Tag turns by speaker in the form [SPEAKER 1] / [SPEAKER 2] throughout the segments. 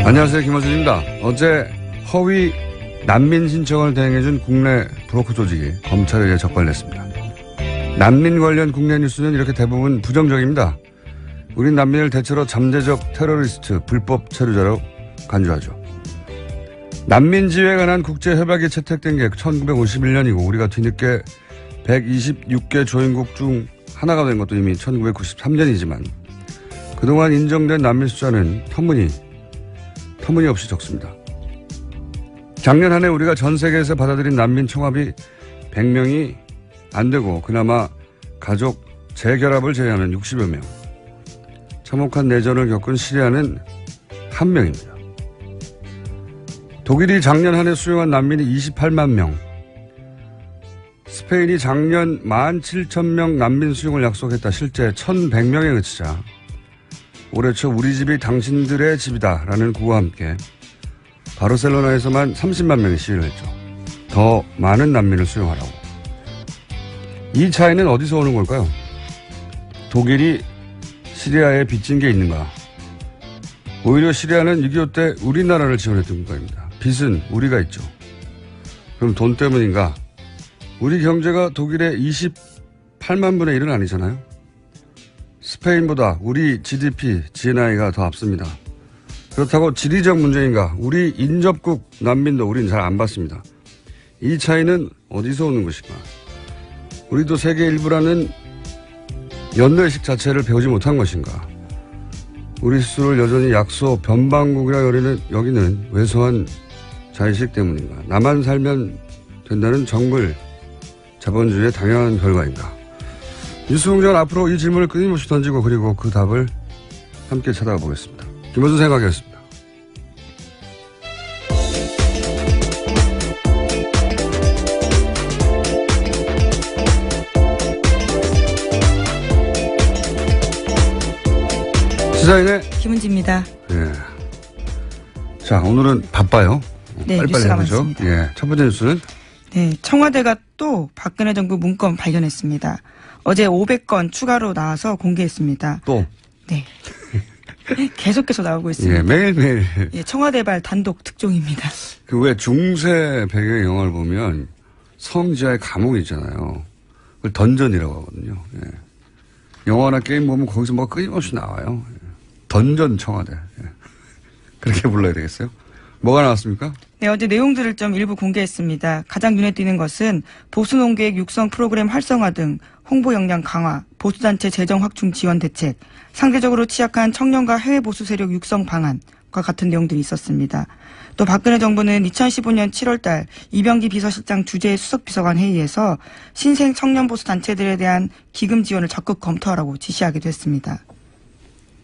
[SPEAKER 1] 안녕하세요. 김어준입니다. 어제 허위 난민 신청을 대행해준 국내 브로커 조직이 검찰에 의해 적발됐습니다. 난민 관련 국내 뉴스는 이렇게 대부분 부정적입니다. 우린 난민을 대체로 잠재적 테러리스트, 불법 체류자로 간주하죠. 난민지회에 관한 국제협약이 채택된 게 1951년이고 우리가 뒤늦게 126개 조인국 중 하나가 된 것도 이미 1993년이지만 그동안 인정된 난민 숫자는 터무니없이 적습니다. 작년 한 해 우리가 전 세계에서 받아들인 난민 총합이 100명이 안 되고 그나마 가족 재결합을 제외하면 60여 명. 참혹한 내전을 겪은 시리아는 1명입니다. 독일이 작년 한 해 수용한 난민이 28만 명. 스페인이 작년 17,000명 난민 수용을 약속했다. 실제 1,100명에 그치자 올해 초 우리 집이 당신들의 집이다라는 구호와 함께 바르셀로나에서만 30만 명이 시위를 했죠. 더 많은 난민을 수용하라고. 이 차이는 어디서 오는 걸까요? 독일이 시리아에 빚진 게 있는가? 오히려 시리아는 6.25 때 우리나라를 지원했던 국가입니다. 빚은 우리가 있죠. 그럼 돈 때문인가? 우리 경제가 독일의 28만 분의 1은 아니잖아요. 스페인보다 우리 GDP, GNI가 더 앞섭니다. 그렇다고 지리적 문제인가? 우리 인접국 난민도 우린 잘 안 받습니다. 이 차이는 어디서 오는 것인가? 우리도 세계 일부라는 연례식 자체를 배우지 못한 것인가? 우리 스스로를 여전히 약소 변방국이라 여기는 왜소한 자의식 때문인가? 나만 살면 된다는 정글 자본주의의 당연한 결과인가? 뉴스공장은 앞으로 이 질문을 끊임없이 던지고 그리고 그 답을 함께 찾아가 보겠습니다. 김어준 생각이었습니다. 시사인의
[SPEAKER 2] 김은지입니다.
[SPEAKER 1] 예. 자, 오늘은 바빠요.
[SPEAKER 2] 네,
[SPEAKER 1] 빨리빨리
[SPEAKER 2] 뉴스가
[SPEAKER 1] 해보죠.
[SPEAKER 2] 많습니다.
[SPEAKER 1] 예. 첫 번째 뉴스는
[SPEAKER 2] 네, 청와대가 또 박근혜 정부 문건 발견했습니다. 어제 500건 추가로 나와서 공개했습니다.
[SPEAKER 1] 또.
[SPEAKER 2] 네. 계속해서 나오고 있습니다.
[SPEAKER 1] 예, 매일매일.
[SPEAKER 2] 예, 청와대발 단독 특종입니다.
[SPEAKER 1] 그 왜 중세 배경의 영화를 보면 성지하에 감옥이 있잖아요. 그걸 던전이라고 하거든요. 예. 영화나 게임 보면 거기서 뭐가 끊임없이 나와요. 예. 던전 청와대. 예. 그렇게 불러야 되겠어요? 뭐가 나왔습니까?
[SPEAKER 2] 네, 어제 내용들을 좀 일부 공개했습니다. 가장 눈에 띄는 것은 보수 농객 육성 프로그램 활성화 등 홍보 역량 강화, 보수단체 재정 확충 지원 대책, 상대적으로 취약한 청년과 해외 보수 세력 육성 방안과 같은 내용들이 있었습니다. 또 박근혜 정부는 2015년 7월 달 이병기 비서실장 주재 수석비서관 회의에서 신생 청년 보수 단체들에 대한 기금 지원을 적극 검토하라고 지시하기도 했습니다.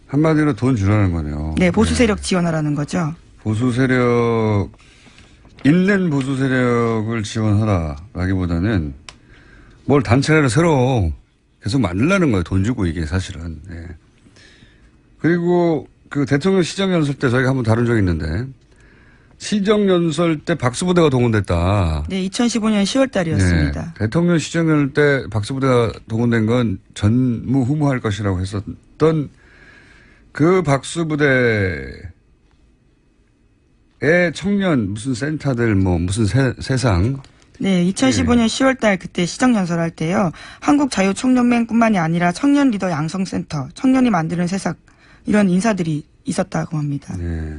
[SPEAKER 1] 한마디로 돈 주라는 거네요.
[SPEAKER 2] 네, 보수 세력 지원하라는 거죠.
[SPEAKER 1] 보수 세력, 있는 보수 세력을 지원하라라기보다는 뭘 단체를 새로 계속 만들라는 거예요. 돈 주고 이게 사실은. 예. 그리고 그 대통령 시정연설 때 저희가 한번 다룬 적이 있는데 시정연설 때 박수부대가 동원됐다.
[SPEAKER 2] 네, 2015년 10월 달이었습니다.
[SPEAKER 1] 네, 대통령 시정연설 때 박수부대가 동원된 건 전무후무할 것이라고 했었던 그 박수부대의 청년 무슨 센터들 뭐 무슨 세상.
[SPEAKER 2] 네, 2015년 10월 달 그때 시정연설 할 때요. 한국자유총연맹뿐만이 아니라 청년 리더 양성센터, 청년이 만드는 세상 이런 인사들이 있었다고 합니다.
[SPEAKER 1] 네.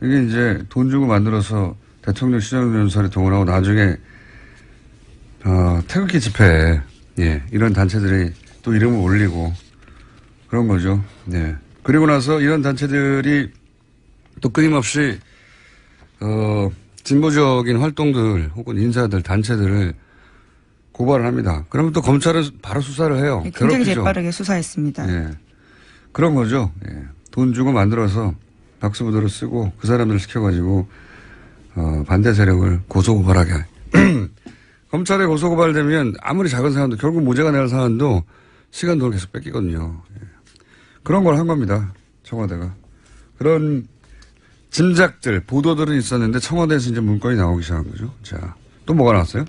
[SPEAKER 1] 이게 이제 돈 주고 만들어서 대통령 시정연설에 동원하고 나중에 태극기 집회에 예, 이런 단체들이 또 이름을 올리고 그런 거죠. 네. 그리고 나서 이런 단체들이 또 끊임없이 진보적인 활동들 혹은 인사들 단체들을 고발을 합니다. 그러면 또 검찰은 바로 수사를 해요.
[SPEAKER 2] 네, 굉장히
[SPEAKER 1] 괴롭히죠.
[SPEAKER 2] 재빠르게 수사했습니다.
[SPEAKER 1] 예. 그런 거죠. 예. 돈 주고 만들어서 박수부대로 쓰고 그 사람들을 시켜가지고 반대 세력을 고소고발하게. 검찰에 고소고발되면 아무리 작은 사안도 결국 무죄가 날 사안도 시간도 계속 뺏기거든요. 예. 그런 걸 한 겁니다. 청와대가. 그런 짐작들, 보도들은 있었는데 청와대에서 이제 문건이 나오기 시작한 거죠. 자, 또 뭐가 나왔어요?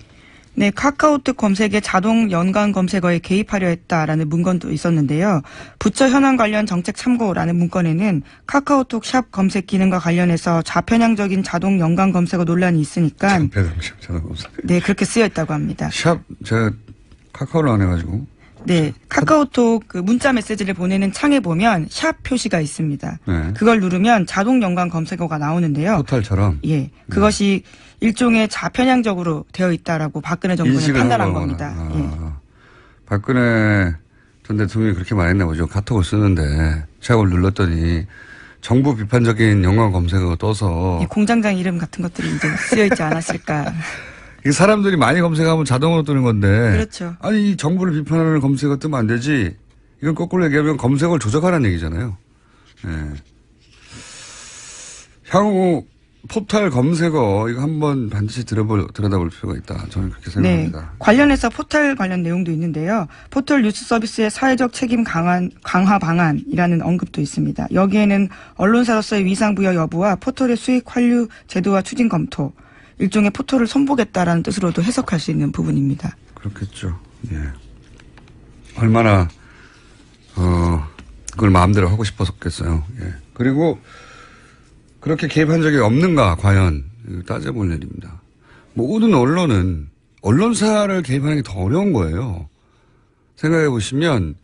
[SPEAKER 2] 네, 카카오톡 검색에 자동 연관 검색어에 개입하려 했다라는 문건도 있었는데요. 부처 현안 관련 정책 참고라는 문건에는 카카오톡 샵 검색 기능과 관련해서 좌편향적인 자동 연관 검색어 논란이 있으니까
[SPEAKER 1] 좌편향적 자동 검색.
[SPEAKER 2] 네, 그렇게 쓰여 있다고 합니다.
[SPEAKER 1] 샵 제가 카카오를 안 해가지고.
[SPEAKER 2] 네, 카카오톡 그 문자 메시지를 보내는 창에 보면 샵 표시가 있습니다.
[SPEAKER 1] 네.
[SPEAKER 2] 그걸 누르면 자동 연관 검색어가 나오는데요.
[SPEAKER 1] 포탈처럼.
[SPEAKER 2] 예, 그것이 일종의 좌편향적으로 되어 있다라고 박근혜 정부는 판단한 겁니다. 예.
[SPEAKER 1] 박근혜 전 대통령이 그렇게 말했나 보죠. 카톡을 쓰는데 샵을 눌렀더니 정부 비판적인 연관 검색어가 떠서
[SPEAKER 2] 예, 공장장 이름 같은 것들이 이제 쓰여 있지 않았을까.
[SPEAKER 1] 이 사람들이 많이 검색하면 자동으로 뜨는 건데.
[SPEAKER 2] 그렇죠.
[SPEAKER 1] 아니 이 정부를 비판하는 검색어 뜨면 안 되지. 이건 거꾸로 얘기하면 검색어를 조작하라는 얘기잖아요. 예. 향후 포털 검색어 이거 한번 반드시 들여다볼 필요가 있다. 저는 그렇게 생각합니다.
[SPEAKER 2] 네, 관련해서 포털 관련 내용도 있는데요. 포털 뉴스 서비스의 사회적 책임 강화 방안이라는 언급도 있습니다. 여기에는 언론사로서의 위상 부여 여부와 포털의 수익 환류 제도와 추진 검토, 일종의 포털을 손보겠다라는 뜻으로도 해석할 수 있는 부분입니다.
[SPEAKER 1] 그렇겠죠. 예. 얼마나 그걸 마음대로 하고 싶었겠어요. 예. 그리고 그렇게 개입한 적이 없는가 과연 따져볼 일입니다. 모든 언론은 언론사를 개입하는 게 더 어려운 거예요. 생각해 보시면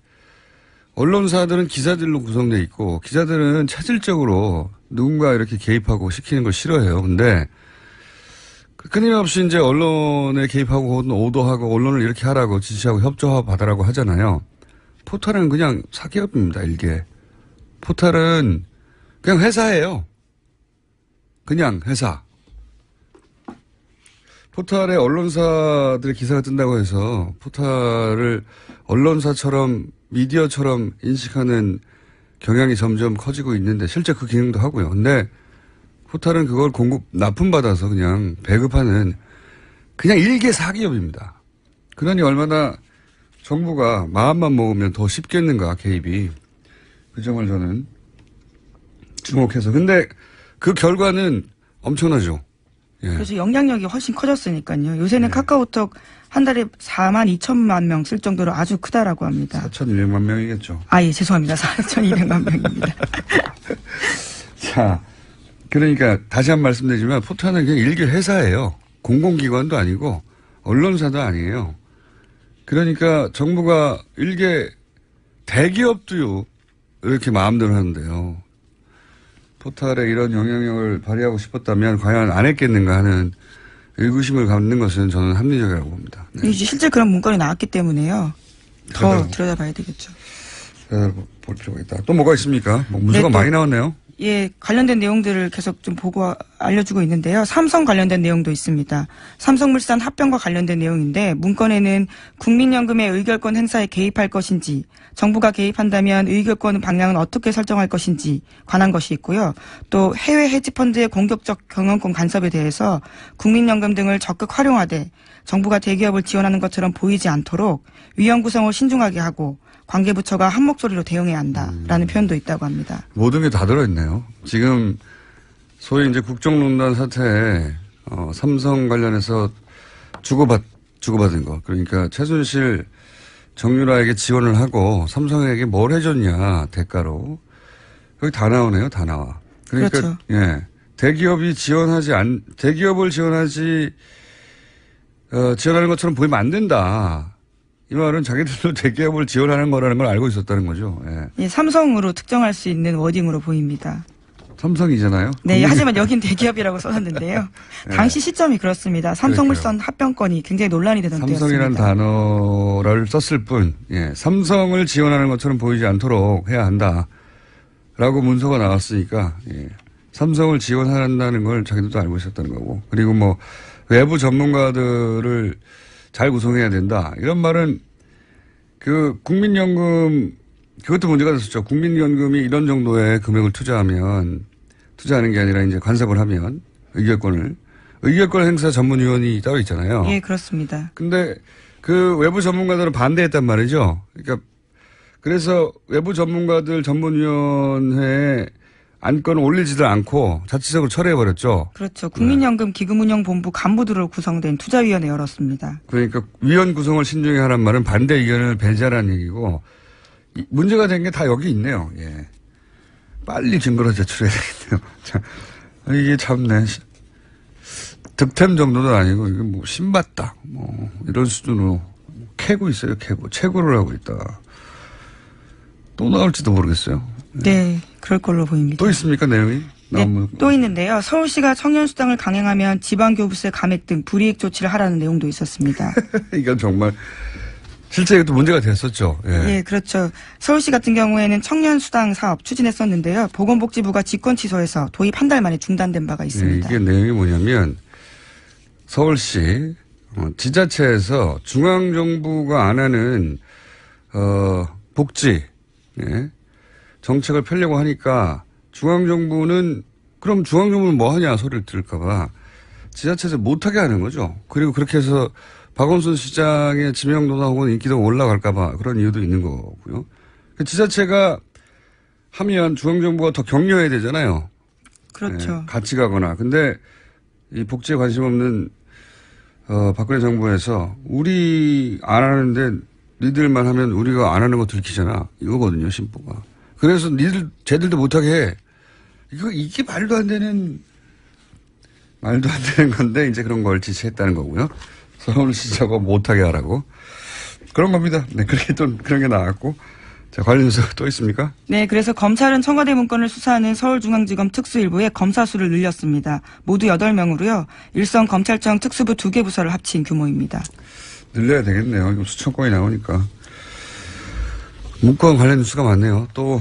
[SPEAKER 1] 언론사들은 기자들로 구성되어 있고 기자들은 체질적으로 누군가 이렇게 개입하고 시키는 걸 싫어해요. 근데 끊임없이 이제 언론에 개입하고 오도하고 언론을 이렇게 하라고 지시하고 협조하고 받으라고 하잖아요. 포털은 그냥 사기업입니다. 일개. 포털은 그냥 회사예요. 그냥 회사. 포털에 언론사들의 기사가 뜬다고 해서 포털을 언론사처럼 미디어처럼 인식하는 경향이 점점 커지고 있는데 실제 그 기능도 하고요. 근데 포털은 그걸 납품받아서 그냥 배급하는 그냥 일개 사기업입니다. 그러니 얼마나 정부가 마음만 먹으면 더 쉽겠는가 개입이. 그 점을 저는 주목해서. 근데 그 결과는 엄청나죠. 예.
[SPEAKER 2] 그래서 영향력이 훨씬 커졌으니까요. 요새는 카카오톡 한 달에 4만 2천만 명 쓸 정도로 아주 크다라고 합니다.
[SPEAKER 1] 4,200만 명이겠죠.
[SPEAKER 2] 아, 예, 죄송합니다. 4,200만 명입니다.
[SPEAKER 1] 자, 그러니까 다시 한 번 말씀드리지만 포털은 그냥 일개 회사예요. 공공기관도 아니고 언론사도 아니에요. 그러니까 정부가 일개 대기업도요 이렇게 마음대로 하는데요. 포털에 이런 영향력을 발휘하고 싶었다면 과연 안 했겠는가 하는 의구심을 갖는 것은 저는 합리적이라고 봅니다. 네.
[SPEAKER 2] 이제 실제 그런 문건이 나왔기 때문에요. 더 들여다봐야 되겠죠.
[SPEAKER 1] 볼 필요가 있다. 또 뭐가 있습니까? 뭐 문서가
[SPEAKER 2] 네,
[SPEAKER 1] 많이 나왔네요.
[SPEAKER 2] 예, 관련된 내용들을 계속 좀 보고 알려주고 있는데요. 삼성 관련된 내용도 있습니다. 삼성물산 합병과 관련된 내용인데 문건에는 국민연금의 의결권 행사에 개입할 것인지, 정부가 개입한다면 의결권 방향은 어떻게 설정할 것인지 관한 것이 있고요. 또 해외 헤지펀드의 공격적 경영권 간섭에 대해서 국민연금 등을 적극 활용하되 정부가 대기업을 지원하는 것처럼 보이지 않도록 위원 구성을 신중하게 하고 관계부처가 한 목소리로 대응해야 한다라는 표현도 있다고 합니다.
[SPEAKER 1] 모든 게 다 들어있네요. 지금 소위 이제 국정농단 사태에 삼성 관련해서 주고받은 거. 그러니까 최순실 정유라에게 지원을 하고 삼성에게 뭘 해줬냐 대가로. 여기 다 나오네요. 다 나와. 그러니까
[SPEAKER 2] 그렇죠.
[SPEAKER 1] 예. 대기업을 지원하는 것처럼 보이면 안 된다. 이 말은 자기들도 대기업을 지원하는 거라는 걸 알고 있었다는 거죠. 예.
[SPEAKER 2] 예, 삼성으로 특정할 수 있는 워딩으로 보입니다.
[SPEAKER 1] 삼성이잖아요.
[SPEAKER 2] 네, 하지만 여긴 대기업이라고 써놨는데요.
[SPEAKER 1] 네.
[SPEAKER 2] 당시 시점이 그렇습니다. 삼성물산 합병건이 굉장히 논란이 되던
[SPEAKER 1] 삼성이라는
[SPEAKER 2] 때였습니다.
[SPEAKER 1] 단어를 썼을 뿐, 예, 삼성을 지원하는 것처럼 보이지 않도록 해야 한다라고 문서가 나왔으니까, 예, 삼성을 지원한다는 걸 자기들도 알고 있었다는 거고, 그리고 뭐 외부 전문가들을 잘 구성해야 된다. 이런 말은 그 국민연금 그것도 문제가 됐었죠. 국민연금이 이런 정도의 금액을 투자하는 게 아니라 이제 간섭을 하면 의결권 행사 전문위원이 따로 있잖아요.
[SPEAKER 2] 예, 그렇습니다.
[SPEAKER 1] 근데 그 외부 전문가들은 반대했단 말이죠. 그러니까 그래서 외부 전문가들 전문위원회에 안건을 올리지도 않고 자체적으로 철회해버렸죠.
[SPEAKER 2] 그렇죠. 국민연금 기금운용본부 간부들로 구성된 투자위원회 열었습니다.
[SPEAKER 1] 그러니까 위원 구성을 신중히 하란 말은 반대 의견을 배제하라는 얘기고 문제가 된 게 다 여기 있네요. 예. 빨리 증거를 제출해야 되겠네요. 자, 이게 참네. 득템 정도도 아니고 이게 뭐 신받다 뭐 이런 수준으로 캐고 있어요. 캐고 채굴을 하고 있다. 또 나올지도 모르겠어요.
[SPEAKER 2] 네, 그럴 걸로 보입니다.
[SPEAKER 1] 또 있습니까 내용이?
[SPEAKER 2] 네, 또 있는데요. 서울시가 청년수당을 강행하면 지방교부세 감액 등 불이익 조치를 하라는 내용도 있었습니다.
[SPEAKER 1] 이건 정말 실제 이것도 문제가 됐었죠. 예.
[SPEAKER 2] 예, 그렇죠. 서울시 같은 경우에는 청년수당 사업 추진했었는데요. 보건복지부가 직권 취소해서 도입 한 달 만에 중단된 바가 있습니다.
[SPEAKER 1] 이게 내용이 뭐냐면 서울시 지자체에서 중앙정부가 안 하는 복지 정책을 펴려고 하니까 중앙정부는 그럼 중앙정부는 뭐 하냐 소리를 들을까봐 지자체에서 못하게 하는 거죠. 그리고 그렇게 해서 박원순 시장의 지명도나 혹은 인기도가 올라갈까봐 그런 이유도 있는 거고요. 지자체가 하면 중앙정부가 더 격려해야 되잖아요.
[SPEAKER 2] 그렇죠.
[SPEAKER 1] 같이 가거나. 근데 이 복지에 관심 없는 박근혜 정부에서 우리 안 하는데 니들만 하면 우리가 안 하는 거 들키잖아. 이거거든요, 심보가. 그래서 쟤들도 못하게 해. 이게 말도 안 되는 건데 이제 그런 걸 지시했다는 거고요. 서울시 저거 못하게 하라고. 그런 겁니다. 네, 그렇게 또 그런 게 나왔고. 자, 관련 뉴스 또 있습니까?
[SPEAKER 2] 네, 그래서 검찰은 청와대 문건을 수사하는 서울중앙지검 특수일부의 검사 수를 늘렸습니다. 모두 8명으로요. 일선 검찰청 특수부 2개 부서를 합친 규모입니다.
[SPEAKER 1] 늘려야 되겠네요. 이거 수천 건이 나오니까. 문건 관련 뉴스가 많네요. 또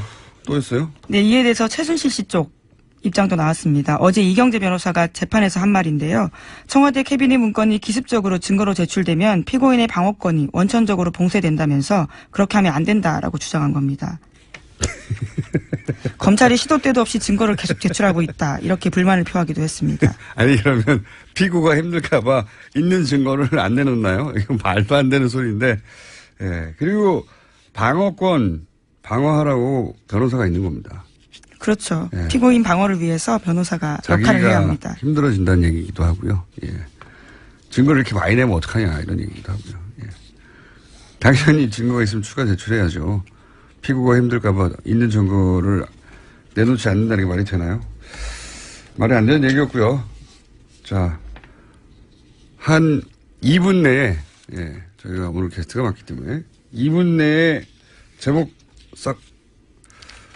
[SPEAKER 1] 있어요?
[SPEAKER 2] 네, 이에 대해서 최순실 씨 쪽 입장도 나왔습니다. 어제 이경재 변호사가 재판에서 한 말인데요. 청와대 캐비닛 문건이 기습적으로 증거로 제출되면 피고인의 방어권이 원천적으로 봉쇄된다면서 그렇게 하면 안 된다라고 주장한 겁니다. 검찰이 시도 때도 없이 증거를 계속 제출하고 있다. 이렇게 불만을 표하기도 했습니다.
[SPEAKER 1] 아니 그러면 피고가 힘들까 봐 있는 증거를 안 내놓나요? 이건 말도 안 되는 소리인데. 예. 그리고 방어권 방어하라고 변호사가 있는 겁니다.
[SPEAKER 2] 그렇죠.
[SPEAKER 1] 예.
[SPEAKER 2] 피고인 방어를 위해서 변호사가 역할을 해야 합니다.
[SPEAKER 1] 힘들어진다는 얘기기도 하고요. 예. 증거를 이렇게 많이 내면 어떡하냐 이런 얘기기도 하고요. 예. 당연히 증거가 있으면 추가 제출해야죠. 피고가 힘들까 봐 있는 증거를 내놓지 않는다는 게 말이 되나요? 말이 안 되는 얘기였고요. 자, 한 2분 내에 저희가 오늘 게스트가 많기 때문에 2분 내에 제목 싹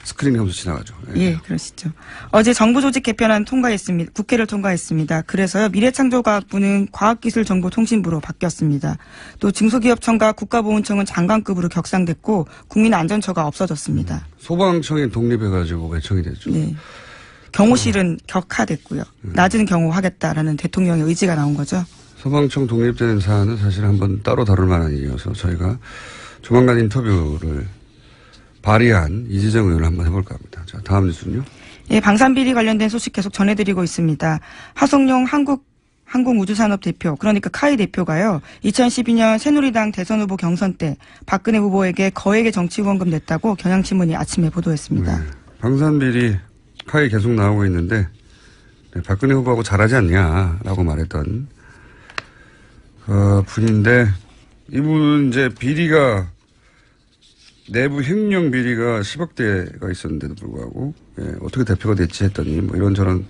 [SPEAKER 1] 스크린하면서 지나가죠.
[SPEAKER 2] 예, 그러시죠. 어제 정부 조직 개편안 통과했습니다. 국회를 통과했습니다. 그래서요, 미래창조과학부는 과학기술정보통신부로 바뀌었습니다. 또 중소기업청과 국가보훈청은 장관급으로 격상됐고 국민안전처가 없어졌습니다.
[SPEAKER 1] 소방청이 독립해가지고 외청이 됐죠.
[SPEAKER 2] 네. 경호실은 격하됐고요. 낮은 경호 하겠다라는 대통령의 의지가 나온 거죠.
[SPEAKER 1] 소방청 독립되는 사안은 사실 한번 따로 다룰 만한 일이어서 저희가 조만간 인터뷰를 발의한 이재정 의원을 한번 해볼까 합니다. 자, 다음 뉴스는요.
[SPEAKER 2] 예, 방산비리 관련된 소식 계속 전해드리고 있습니다. 하성룡 항공우주산업 대표, 그러니까 카이 대표가요, 2012년 새누리당 대선 후보 경선 때 박근혜 후보에게 거액의 정치 후원금 냈다고 경향신문이 아침에 보도했습니다.
[SPEAKER 1] 네, 방산비리 카이 계속 나오고 있는데 박근혜 후보하고 잘하지 않냐라고 말했던 분인데 이분은 이제 비리가 내부 횡령 비리가 10억 대가 있었는데도 불구하고 어떻게 대표가 됐지 했더니 뭐 이런저런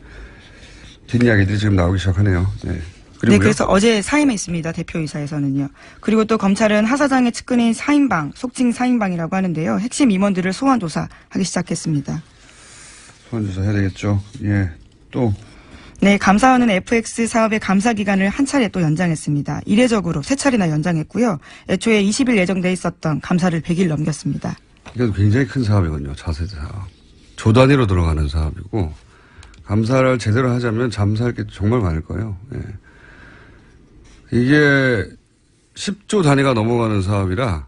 [SPEAKER 1] 뒷이야기들이 지금 나오기 시작하네요. 네.
[SPEAKER 2] 네, 그래서 어제 사임했습니다. 대표이사에서는요. 그리고 또 검찰은 하 사장의 측근인 사임방, 속칭 사임방이라고 하는데요. 핵심 임원들을 소환 조사하기 시작했습니다.
[SPEAKER 1] 소환 조사해야 되겠죠. 예. 또.
[SPEAKER 2] 네, 감사원은 FX 사업의 감사 기간을 한 차례 또 연장했습니다. 이례적으로 3차례나 연장했고요. 애초에 20일 예정돼 있었던 감사를 100일 넘겼습니다.
[SPEAKER 1] 이건 굉장히 큰 사업이거든요. 차세대 사업. 조 단위로 들어가는 사업이고 감사를 제대로 하자면 잠사할 게 정말 많을 거예요. 예. 이게 10조 단위가 넘어가는 사업이라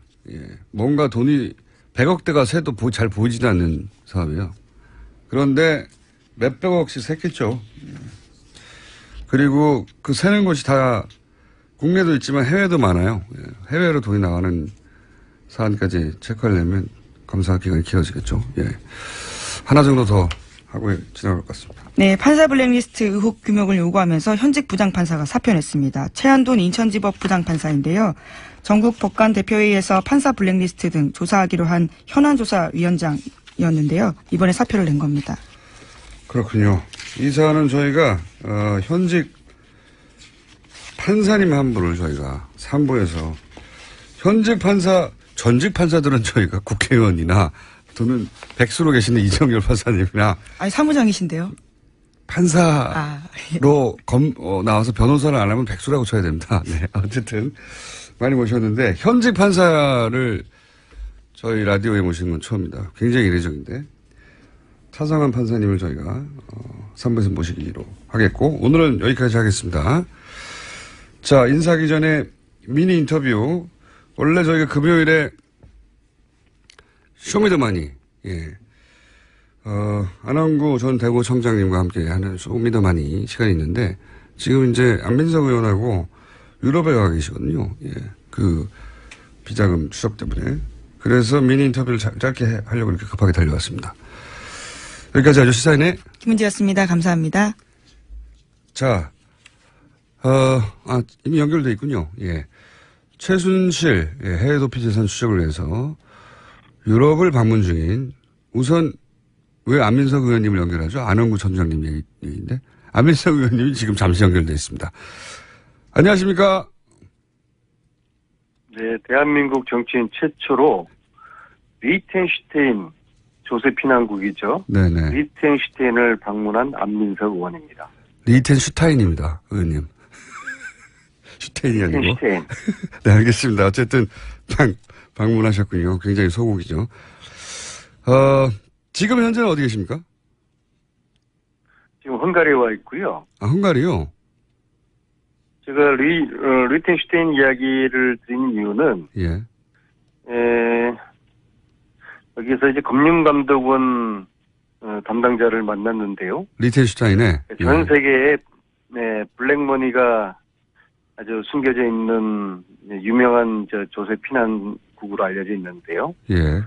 [SPEAKER 1] 뭔가 돈이 100억대가 새도 잘 보이지도 않는 사업이에요. 그런데 몇백억씩 샜겠죠. 그리고 그 새는 곳이 다 국내도 있지만 해외도 많아요. 해외로 돈이 나가는 사안까지 체크하려면 감사 기간이 길어지겠죠. 예. 하나 정도 더 하고 지나갈 것 같습니다.
[SPEAKER 2] 네, 판사 블랙리스트 의혹 규명을 요구하면서 현직 부장판사가 사표냈습니다. 최한돈 인천지법 부장판사인데요. 전국 법관 대표회의에서 판사 블랙리스트 등 조사하기로 한 현안조사위원장이었는데요. 이번에 사표를 낸 겁니다.
[SPEAKER 1] 그렇군요. 이 사안은 저희가 현직 판사님 한 분을 저희가 3부에서 현직 판사, 전직 판사들은 저희가 국회의원이나 또는 백수로 계시는 이정열 판사님이나
[SPEAKER 2] 아니 사무장이신데요.
[SPEAKER 1] 판사로 나와서 변호사를 안 하면 백수라고 쳐야 됩니다. 네, 어쨌든 많이 모셨는데 현직 판사를 저희 라디오에 모시는 건 처음입니다. 굉장히 이례적인데 차상환 판사님을 저희가 3부에서 모시기로 하겠고 오늘은 여기까지 하겠습니다. 자, 인사하기 전에 미니 인터뷰. 원래 저희가 금요일에 쇼미더머니, 안원구 전 대구청장님과 함께 하는 쇼미더머니 시간이 있는데 지금 이제 안민석 의원하고 유럽에 가 계시거든요. 예. 그 비자금 추적 때문에. 그래서 미니 인터뷰를 짧게 하려고 이렇게 급하게 달려왔습니다. 여기까지 아저씨 사인의
[SPEAKER 2] 김은지였습니다. 감사합니다.
[SPEAKER 1] 자, 이미 연결돼 있군요. 예. 최순실 해외 도피 재산 추적을 위해서 유럽을 방문 중인 우선 왜 안민석 의원님을 연결하죠? 안원구 청장님 얘기인데 안민석 의원님이 지금 잠시 연결돼 있습니다. 안녕하십니까?
[SPEAKER 3] 네, 대한민국 정치인 최초로 리텐슈테인 조세피난국이죠.
[SPEAKER 1] 네네.
[SPEAKER 3] 리텐슈테인을 방문한 안민석 의원입니다.
[SPEAKER 1] 리텐슈타인입니다, 의원님. 슈테인이 아니고.
[SPEAKER 3] 리텐슈테인.
[SPEAKER 1] 네, 알겠습니다. 어쨌든 방문하셨군요. 굉장히 소국이죠. 지금 현재는 어디 계십니까?
[SPEAKER 3] 지금 헝가리에 와 있고요.
[SPEAKER 1] 아, 헝가리요?
[SPEAKER 3] 제가 리텐슈테인 이야기를 드린 이유는
[SPEAKER 1] 예.
[SPEAKER 3] 여기서 이제 금융감독원 담당자를 만났는데요.
[SPEAKER 1] 리텐슈타인에
[SPEAKER 3] 전 세계에 블랙머니가 아주 숨겨져 있는 유명한 조세 피난국으로 알려져 있는데요.
[SPEAKER 1] 예.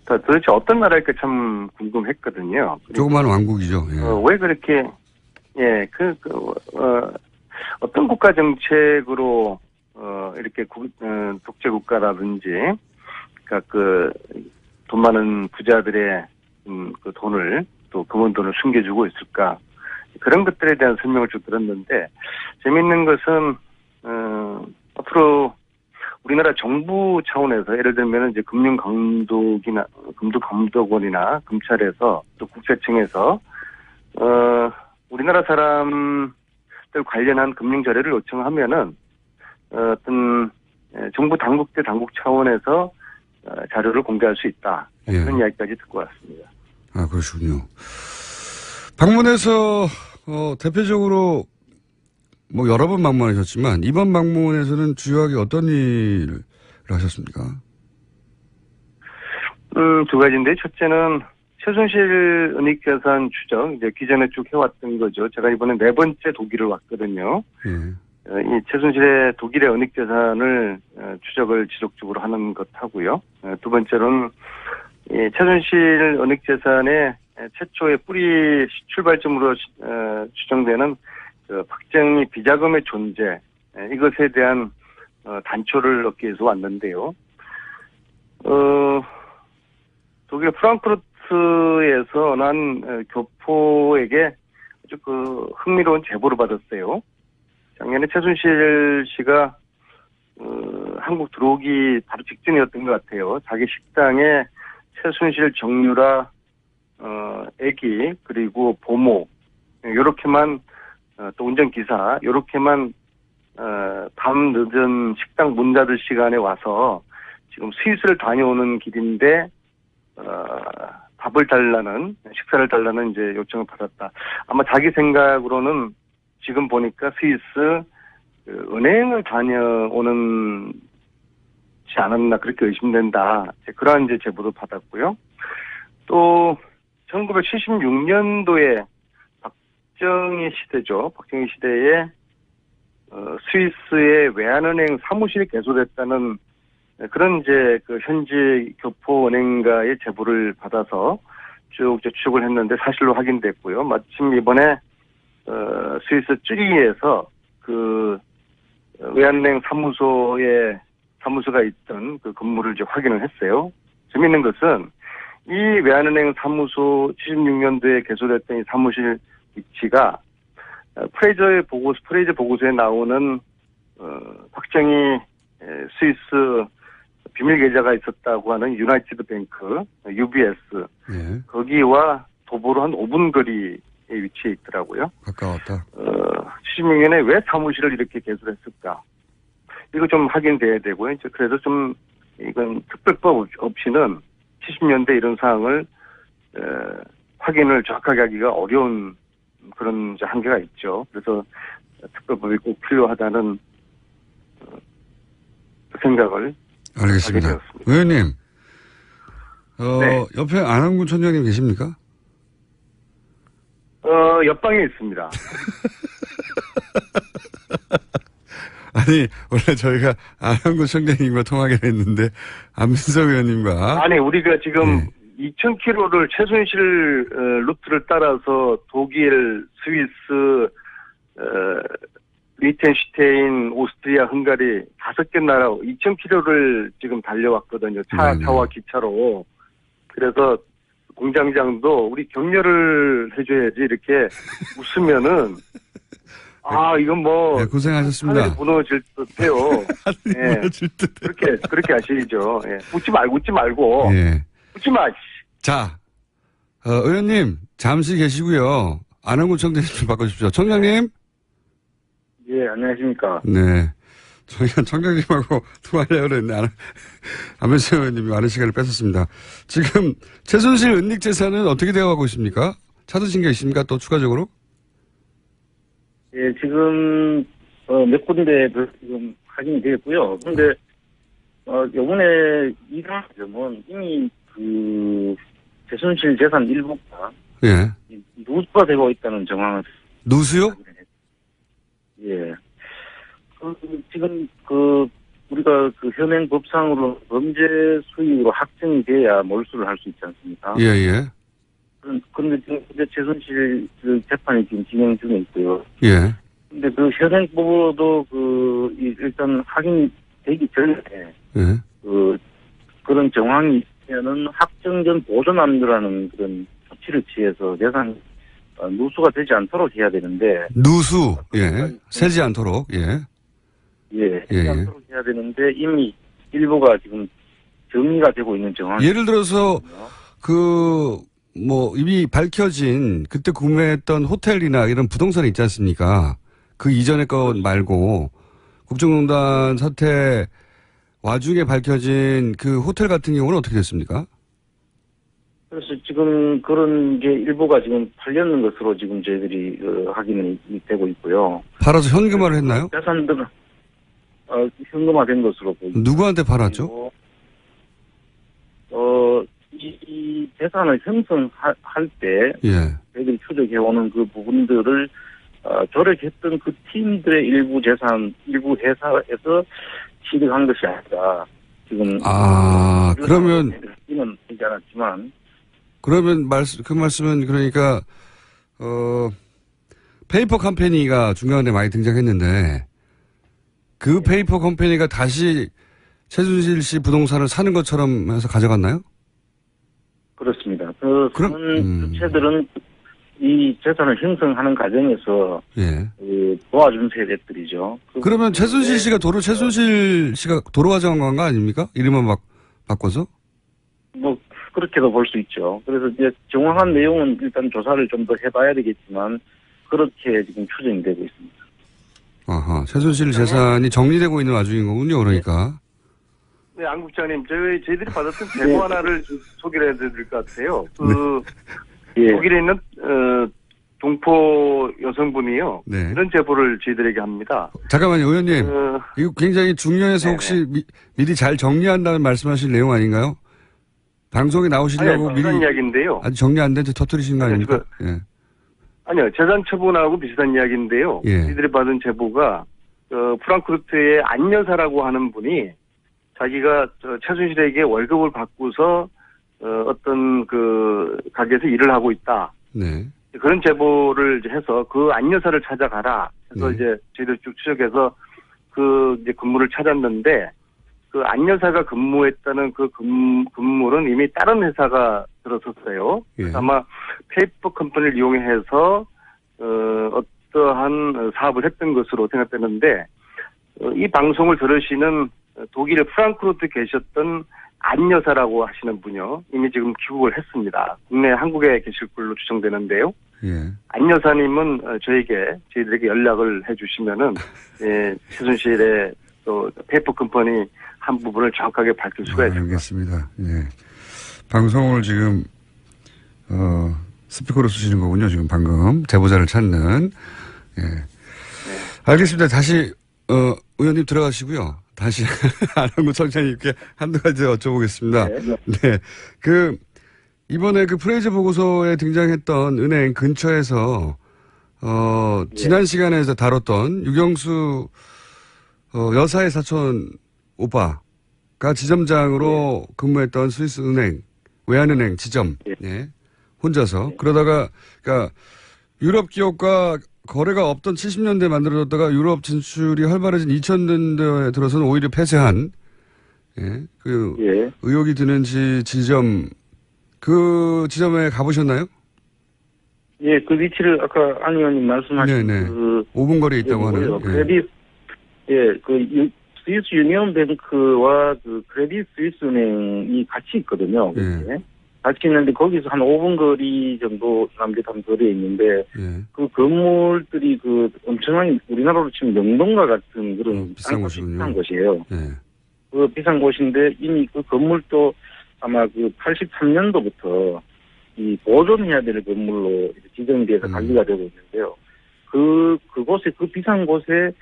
[SPEAKER 3] 도대체 어떤 나라일까 참 궁금했거든요.
[SPEAKER 1] 조그만 왕국이죠. 예.
[SPEAKER 3] 왜 그렇게 어떤 국가 정책으로 이렇게 독재 국가라든지 그러니까 돈 많은 부자들의 그 돈을 또 금은 돈을 숨겨주고 있을까 그런 것들에 대한 설명을 쭉 들었는데 재미있는 것은 앞으로 우리나라 정부 차원에서 예를 들면 이제 금융감독원이나 검찰에서 또 국세청에서 우리나라 사람들 관련한 금융 자료를 요청하면은 어떤 정부 당국 대 당국 차원에서 자료를 공개할 수 있다.
[SPEAKER 1] 예.
[SPEAKER 3] 그런 이야기까지 듣고 왔습니다.
[SPEAKER 1] 아, 그러시군요. 방문해서 대표적으로 뭐 여러 번 방문하셨지만 이번 방문에서는 주요하게 어떤 일을 하셨습니까?
[SPEAKER 3] 두 가지인데 첫째는 최순실 은닉재산 추적 이제 기존에 쭉 해왔던 거죠. 제가 이번에 4번째 독일을 왔거든요.
[SPEAKER 1] 예.
[SPEAKER 3] 이 최순실의 독일의 은닉재산을 추적을 지속적으로 하는 것 하고요. 두 번째로는 이 최순실 은닉재산의 최초의 뿌리 출발점으로 추정되는 박정희 비자금의 존재 이것에 대한 단초를 얻기 위해서 왔는데요. 독일 프랑크푸르트에서 난 교포에게 아주 흥미로운 제보를 받았어요. 작년에 최순실 씨가 한국 들어오기 바로 직전이었던 것 같아요. 자기 식당에 최순실 정유라 애기 그리고 보모 요렇게만 또 운전기사 요렇게만 밤 늦은 식당 문 닫을 시간에 와서 지금 스위스를 다녀오는 길인데 식사를 달라는 이제 요청을 받았다. 아마 자기 생각으로는 지금 보니까 스위스 은행을 다녀오는지 않았나 그렇게 의심된다. 그러한 이제 제보도 받았고요. 또 1976년도에 박정희 시대죠. 박정희 시대에 스위스의 외환은행 사무실이 개소됐다는 그런 이제 현지 교포은행가의 제보를 받아서 쭉 추적을 했는데 사실로 확인됐고요. 마침 이번에 스위스 쭈리히에서 그 외환은행 사무소가 있던 그 건물을 이제 확인을 했어요. 재미있는 것은 이 외환은행 사무소 76년도에 개소됐던 이 사무실 위치가 프레이저 보고서에 나오는 박정희 스위스 비밀 계좌가 있었다고 하는 유나이티드 뱅크 UBS
[SPEAKER 1] 예.
[SPEAKER 3] 거기와 도보로 한 5분 거리에 위치해 있더라고요.
[SPEAKER 1] 가까웠다.
[SPEAKER 3] 76년에 왜 사무실을 이렇게 개설했을까? 이거 좀 확인돼야 되고요. 이제 그래서 좀 이건 특별법 없이는 70년대 이런 사항을 확인을 정확하게 하기가 어려운 그런 이제 한계가 있죠. 그래서 특별법이 꼭 필요하다는 생각을
[SPEAKER 1] 알겠습니다.
[SPEAKER 3] 하게 되었습니다.
[SPEAKER 1] 의원님,
[SPEAKER 3] 네.
[SPEAKER 1] 옆에 안한구 총장님 계십니까?
[SPEAKER 3] 옆방에 있습니다.
[SPEAKER 1] 아니, 원래 저희가 안한구 총장님과 통화하기로 했는데, 안민석 의원님과.
[SPEAKER 3] 아니, 우리가 지금
[SPEAKER 1] 네.
[SPEAKER 3] 2,000km를 최순실 루트를 따라서 독일, 스위스, 리텐슈테인, 오스트리아, 헝가리 5개 나라 2,000km를 지금 달려왔거든요. 차와 기차로. 그래서 공장장도 우리 격려를 해줘야지 이렇게 웃으면은 이건 뭐
[SPEAKER 1] 네, 고생하셨습니다.
[SPEAKER 3] 하늘이 무너질 듯해요.
[SPEAKER 1] 하늘이 무너질 듯.
[SPEAKER 3] 그렇게 하시죠. 예. 웃지 말고.
[SPEAKER 1] 예.
[SPEAKER 3] 웃지 마.
[SPEAKER 1] 자, 의원님 잠시 계시고요. 안한구 총장님 좀 바꿔주십시오. 총장님.
[SPEAKER 4] 예, 안녕하십니까.
[SPEAKER 1] 네. 저희가 총장님하고 통화하려고 했는데, 안민석 의원님이 많은 시간을 뺏었습니다. 지금, 최순실 은닉 재산은 어떻게 되어가고 있습니까? 찾으신 게 있습니까? 또 추가적으로?
[SPEAKER 4] 예, 지금, 몇 군데 지금 확인이 되었고요. 근데, 요번에 이런 점은 이미 최순실 재산 일부가
[SPEAKER 1] 예.
[SPEAKER 4] 누수가 되고 있다는 정황을.
[SPEAKER 1] 누수요?
[SPEAKER 4] 예. 지금 우리가 현행 법상으로 범죄 수익으로 확정이 돼야 몰수를 할 수 있지 않습니까?
[SPEAKER 1] 예, 예.
[SPEAKER 4] 그런데 지금 최순실 재판이 지금 진행 중에 있고요.
[SPEAKER 1] 예.
[SPEAKER 4] 근데 현행법으로도 일단 확인되기 전에
[SPEAKER 1] 예.
[SPEAKER 4] 그런 정황이 있으면은 확정된 보존함이라는 그런 조치를 취해서 재산 누수가 되지 않도록 해야 되는데.
[SPEAKER 1] 누수. 예. 새지 않도록. 예.
[SPEAKER 4] 예. 새지 않도록 해야 되는데 이미 일부가 지금 정리가 되고 있는 정황.
[SPEAKER 1] 예를 들어서 이미 밝혀진 그때 구매했던 호텔이나 이런 부동산이 있지 않습니까? 그 이전의 것 말고 국정농단 사태 와중에 밝혀진 그 호텔 같은 경우는 어떻게 됐습니까?
[SPEAKER 4] 그래서 지금 그런 게 일부가 지금 팔렸는 것으로 지금 저희들이 확인이 되고 있고요.
[SPEAKER 1] 팔아서 현금화를 했나요?
[SPEAKER 4] 재산들은 현금화된 것으로 보입니다.
[SPEAKER 1] 누구한테 팔았죠?
[SPEAKER 4] 이 재산을 형성할 때 저희들이 추적해오는 그 부분들을 조력했던 그 팀들의 일부 회사에서 취득한 것이 아니라 지금
[SPEAKER 1] 그러면
[SPEAKER 4] 이는 되지 않았지만
[SPEAKER 1] 그러면 그 말씀은 그러니까 페이퍼 컴퍼니가 중간에 많이 등장했는데 그 페이퍼 컴퍼니가 다시 최순실 씨 부동산을 사는 것처럼 해서 가져갔나요?
[SPEAKER 4] 그렇습니다. 그런 주체들은 이 재산을 형성하는 과정에서 도와준 세력들이죠.
[SPEAKER 1] 그러면 최순실 씨가 도로 가져간 거 아닙니까? 이름만 바꿔서?
[SPEAKER 4] 뭐 그렇게도 볼 수 있죠. 그래서 이제 정확한 내용은 일단 조사를 좀 더 해봐야 되겠지만 그렇게 지금 추정이 되고 있습니다.
[SPEAKER 1] 아하, 최순실 재산이 정리되고 있는 와중인 거군요. 그러니까.
[SPEAKER 3] 네, 안 국장님, 저희들이 받았던 제보 하나를 소개를 해드릴 것 같아요. 독일에 있는 동포 여성분이요. 이런 제보를 저희들에게 합니다.
[SPEAKER 1] 잠깐만요, 의원님. 이거 굉장히 중요해서 혹시 미리 잘 정리한다는 말씀하실 내용 아닌가요? 방송에 나오시려고 미리
[SPEAKER 3] 이야기인데요.
[SPEAKER 1] 아직 정리 안 된 채 터뜨리신 거 아닙니까?
[SPEAKER 3] 아니요, 재산 처분하고 비슷한 이야기인데요. 저희들이 받은 제보가 프랑크푸르트의 안 여사라고 하는 분이 자기가 최순실에게 월급을 받고서 어떤 그 가게에서 일을 하고 있다.
[SPEAKER 1] 네.
[SPEAKER 3] 그런 제보를 이제 해서 그 안 여사를 찾아가라. 해서
[SPEAKER 1] 네.
[SPEAKER 3] 이제 저희들 쭉 추적해서 그 이제 근무를 찾았는데 그 안 여사가 근무했다는 그 근무는 이미 다른 회사가 들었었어요.
[SPEAKER 1] 예.
[SPEAKER 3] 그래서 아마 페이퍼 컴퍼니를 이용해서 어떠한 사업을 했던 것으로 생각되는데 이 방송을 들으시는 독일 프랑크푸르트에 계셨던 안 여사라고 하시는 분요. 이미 지금 귀국을 했습니다. 국내 한국에 계실 걸로 추정되는데요.
[SPEAKER 1] 예.
[SPEAKER 3] 안 여사님은 저희들에게 연락을 해주시면은 최순실의 또 페이퍼 컴퍼니 한 부분을 정확하게 밝힐 수가 있습니다.
[SPEAKER 1] 알겠습니다. 예. 방송을 지금 스피커로 쓰시는 거군요. 지금 방금 제보자를 찾는. 예. 알겠습니다. 다시 의원님 들어가시고요. 다시 안한구 청장님께 한두 가지 여쭤보겠습니다. 네. 이번에 프레이즈 보고서에 등장했던 은행 근처에서, 지난 시간에서 다뤘던 유경수, 여사의 사촌 오빠가 지점장으로 근무했던 스위스 은행, 외환은행 지점, 예. 혼자서. 그러다가, 그러니까 유럽 기업과 거래가 없던 70년대에 만들어졌다가 유럽 진출이 활발해진 2000년대에 들어서는 오히려 폐쇄한, 예. 의혹이 드는 지점, 그 지점에 가보셨나요?
[SPEAKER 4] 예, 그 위치를 아까 안 의원님 말씀하신
[SPEAKER 1] 네네.
[SPEAKER 4] 그
[SPEAKER 1] 5분 거리에 있다고 하는.
[SPEAKER 4] 스위스 유니온 뱅크와 그 크레딧 스위스 은행이 같이 있거든요.
[SPEAKER 1] 예.
[SPEAKER 4] 같이 있는데 거기서 한 5분 거리 정도 남짓한 거리에 있는데
[SPEAKER 1] 예.
[SPEAKER 4] 그 건물들이 그 엄청난 우리나라로 치면 명동과 같은 그런
[SPEAKER 1] 비싼 곳이군요.
[SPEAKER 4] 비싼 곳이에요.
[SPEAKER 1] 예.
[SPEAKER 4] 그 비싼 곳인데 이미 그 건물도 아마 그 83년도부터 이 보존해야 될 건물로 지정이 돼서 관리가 되고 있는데요. 그곳에 그 비싼 곳에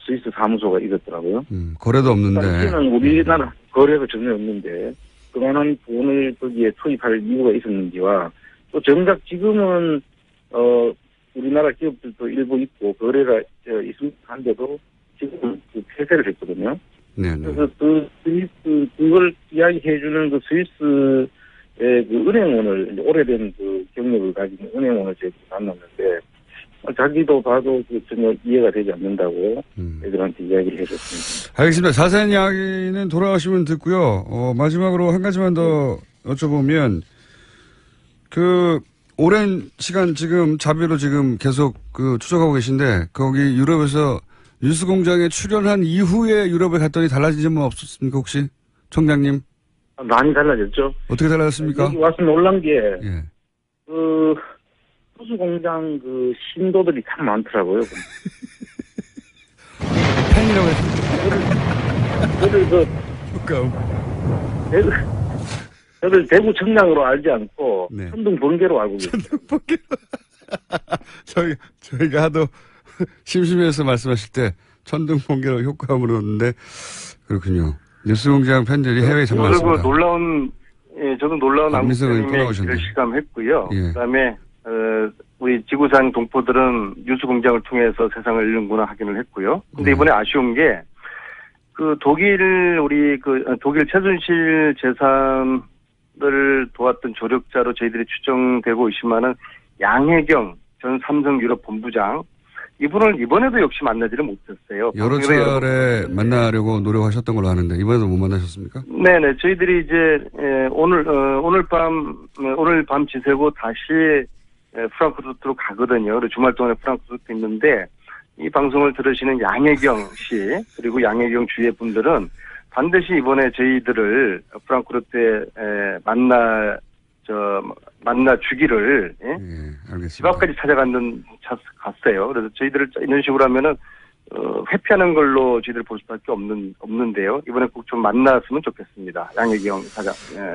[SPEAKER 4] 스위스 사무소가 있었더라고요.
[SPEAKER 1] 거래도 없는데.
[SPEAKER 4] 당시에는 우리나라 거래가 전혀 없는데 그만한 돈을 거기에 투입할 이유가 있었는지와 또 정작 지금은 우리나라 기업들도 일부 있고 거래가 있습니다 한데도 지금 그 폐쇄를 했거든요.
[SPEAKER 1] 네네.
[SPEAKER 4] 그래서 그 스위스 그걸 이야기해주는 그 스위스의 그 은행원을 이제 오래된 그 경력을 가진 은행원을 제가 만났는데 자기도 봐도 전혀 이해가 되지 않는다고 애들한테 이야기를 해줬습니다.
[SPEAKER 1] 알겠습니다. 자세한 이야기는 돌아가시면 듣고요. 마지막으로 한 가지만 더 여쭤보면 오랜 시간 지금 자비로 지금 계속 추적하고 계신데 거기 유럽에서 뉴스공장에 출연한 이후에 유럽에 갔더니 달라진 점은 없었습니까 혹시? 총장님.
[SPEAKER 4] 많이 달라졌죠.
[SPEAKER 1] 어떻게 달라졌습니까?
[SPEAKER 4] 여기 와서 놀란 게
[SPEAKER 1] 예.
[SPEAKER 4] 호수공장 신도들이 참 많더라고요.
[SPEAKER 1] 팬이라고 했습니다.
[SPEAKER 4] 저를 대구 청량으로 알지 않고
[SPEAKER 1] 네.
[SPEAKER 4] 천둥 번개로 알고 계세요.
[SPEAKER 1] 저희가 하도 심심해서 말씀하실 때 천둥 번개로 효과음으로 넣었는데 그렇군요. 뉴스공장 팬들이 해외에 참 많습니다.
[SPEAKER 3] 저도 놀라운
[SPEAKER 1] 안민석을
[SPEAKER 3] 안국장님의 실감했고요.
[SPEAKER 1] 예.
[SPEAKER 3] 그다음에 우리 지구상 동포들은 뉴스공장을 통해서 세상을 읽는구나 확인을 했고요. 근데 이번에 아쉬운 게 독일 최순실 재산을 도왔던 조력자로 저희들이 추정되고 있지만은 양혜경 전 삼성 유럽 본부장 이분을 이번에도 역시 만나지를 못했어요.
[SPEAKER 1] 여러 차례 만나려고 노력하셨던 걸로 아는데 이번에도 못 만나셨습니까?
[SPEAKER 3] 네네. 저희들이 이제 오늘 밤 지새고 다시 프랑크푸르트로 가거든요. 그리고 주말 동안에 프랑크푸르트 있는데 이 방송을 들으시는 양혜경 씨 그리고 양혜경 주위의 분들은 반드시 이번에 저희들을 프랑크푸르트에 만나 주기를
[SPEAKER 1] 알겠습니다.
[SPEAKER 3] 집 앞까지 갔어요. 그래서 저희들을 이런 식으로 하면은 회피하는 걸로 저희들 볼 수밖에 없는데요. 이번에 꼭 좀 만났으면 좋겠습니다. 양혜경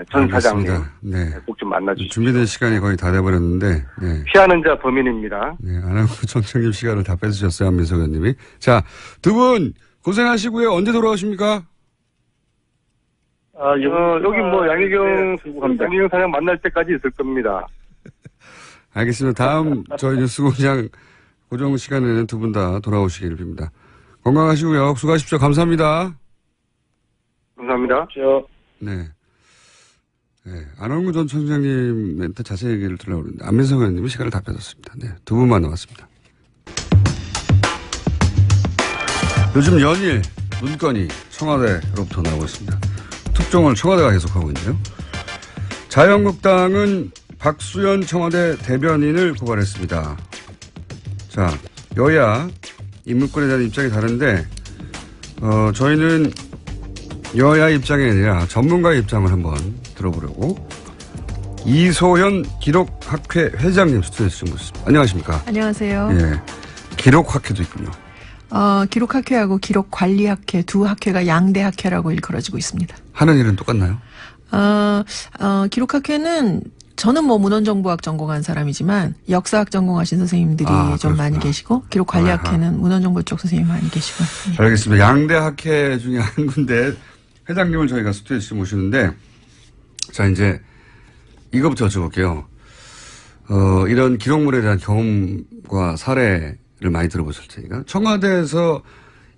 [SPEAKER 3] 전 사장님.
[SPEAKER 1] 네.
[SPEAKER 3] 꼭 좀 만나주시죠.
[SPEAKER 1] 준비된 시간이 거의 다 돼버렸는데. 네.
[SPEAKER 3] 피하는 자 범인입니다.
[SPEAKER 1] 네. 안한구 청장님 시간을 다 뺏으셨어요. 안민석 의원님이. 자, 두 분 고생하시고요. 언제 돌아오십니까?
[SPEAKER 3] 여기 양혜경 사장 만날 때까지 있을 겁니다.
[SPEAKER 1] 알겠습니다. 다음 저희 뉴스공장 고정 시간에는 두 분 다 돌아오시기를 빕니다. 건강하시고요. 수고하십시오. 감사합니다.
[SPEAKER 3] 감사합니다.
[SPEAKER 1] 네. 네, 안원구 전 청장님한테 자세히 얘기를 들으려고 했는데 안민석 의원님이 시간을 다 뺏었습니다. 네, 두 분만 남았습니다. 요즘 연일 문건이 청와대로부터 나오고 있습니다. 특종을 청와대가 계속하고 있는데요. 자유한국당은 박수현 청와대 대변인을 고발했습니다. 자, 여야 이 문건에 대한 입장이 다른데 저희는 여야 입장이 아니라 전문가의 입장을 한번 들어보려고 이소현 기록학회 회장님 스튜디오에 모셨습니다. 안녕하십니까?
[SPEAKER 5] 안녕하세요.
[SPEAKER 1] 예, 기록학회도 있군요.
[SPEAKER 5] 기록학회하고 기록관리학회 두 학회가 양대학회라고 일컬어지고 있습니다.
[SPEAKER 1] 하는 일은 똑같나요?
[SPEAKER 5] 기록학회는 저는 뭐 문헌정보학 전공한 사람이지만 역사학 전공하신 선생님들이 좀 많이 계시고 기록관리학회는 문헌정보 쪽 선생님이 많이 계시고. 네.
[SPEAKER 1] 알겠습니다. 양대학회 중에 한 군데 회장님을 저희가 스튜디오에 모시는데 자 이제 이거부터 여쭤볼게요. 이런 기록물에 대한 경험과 사례를 많이 들어보실 테니까 청와대에서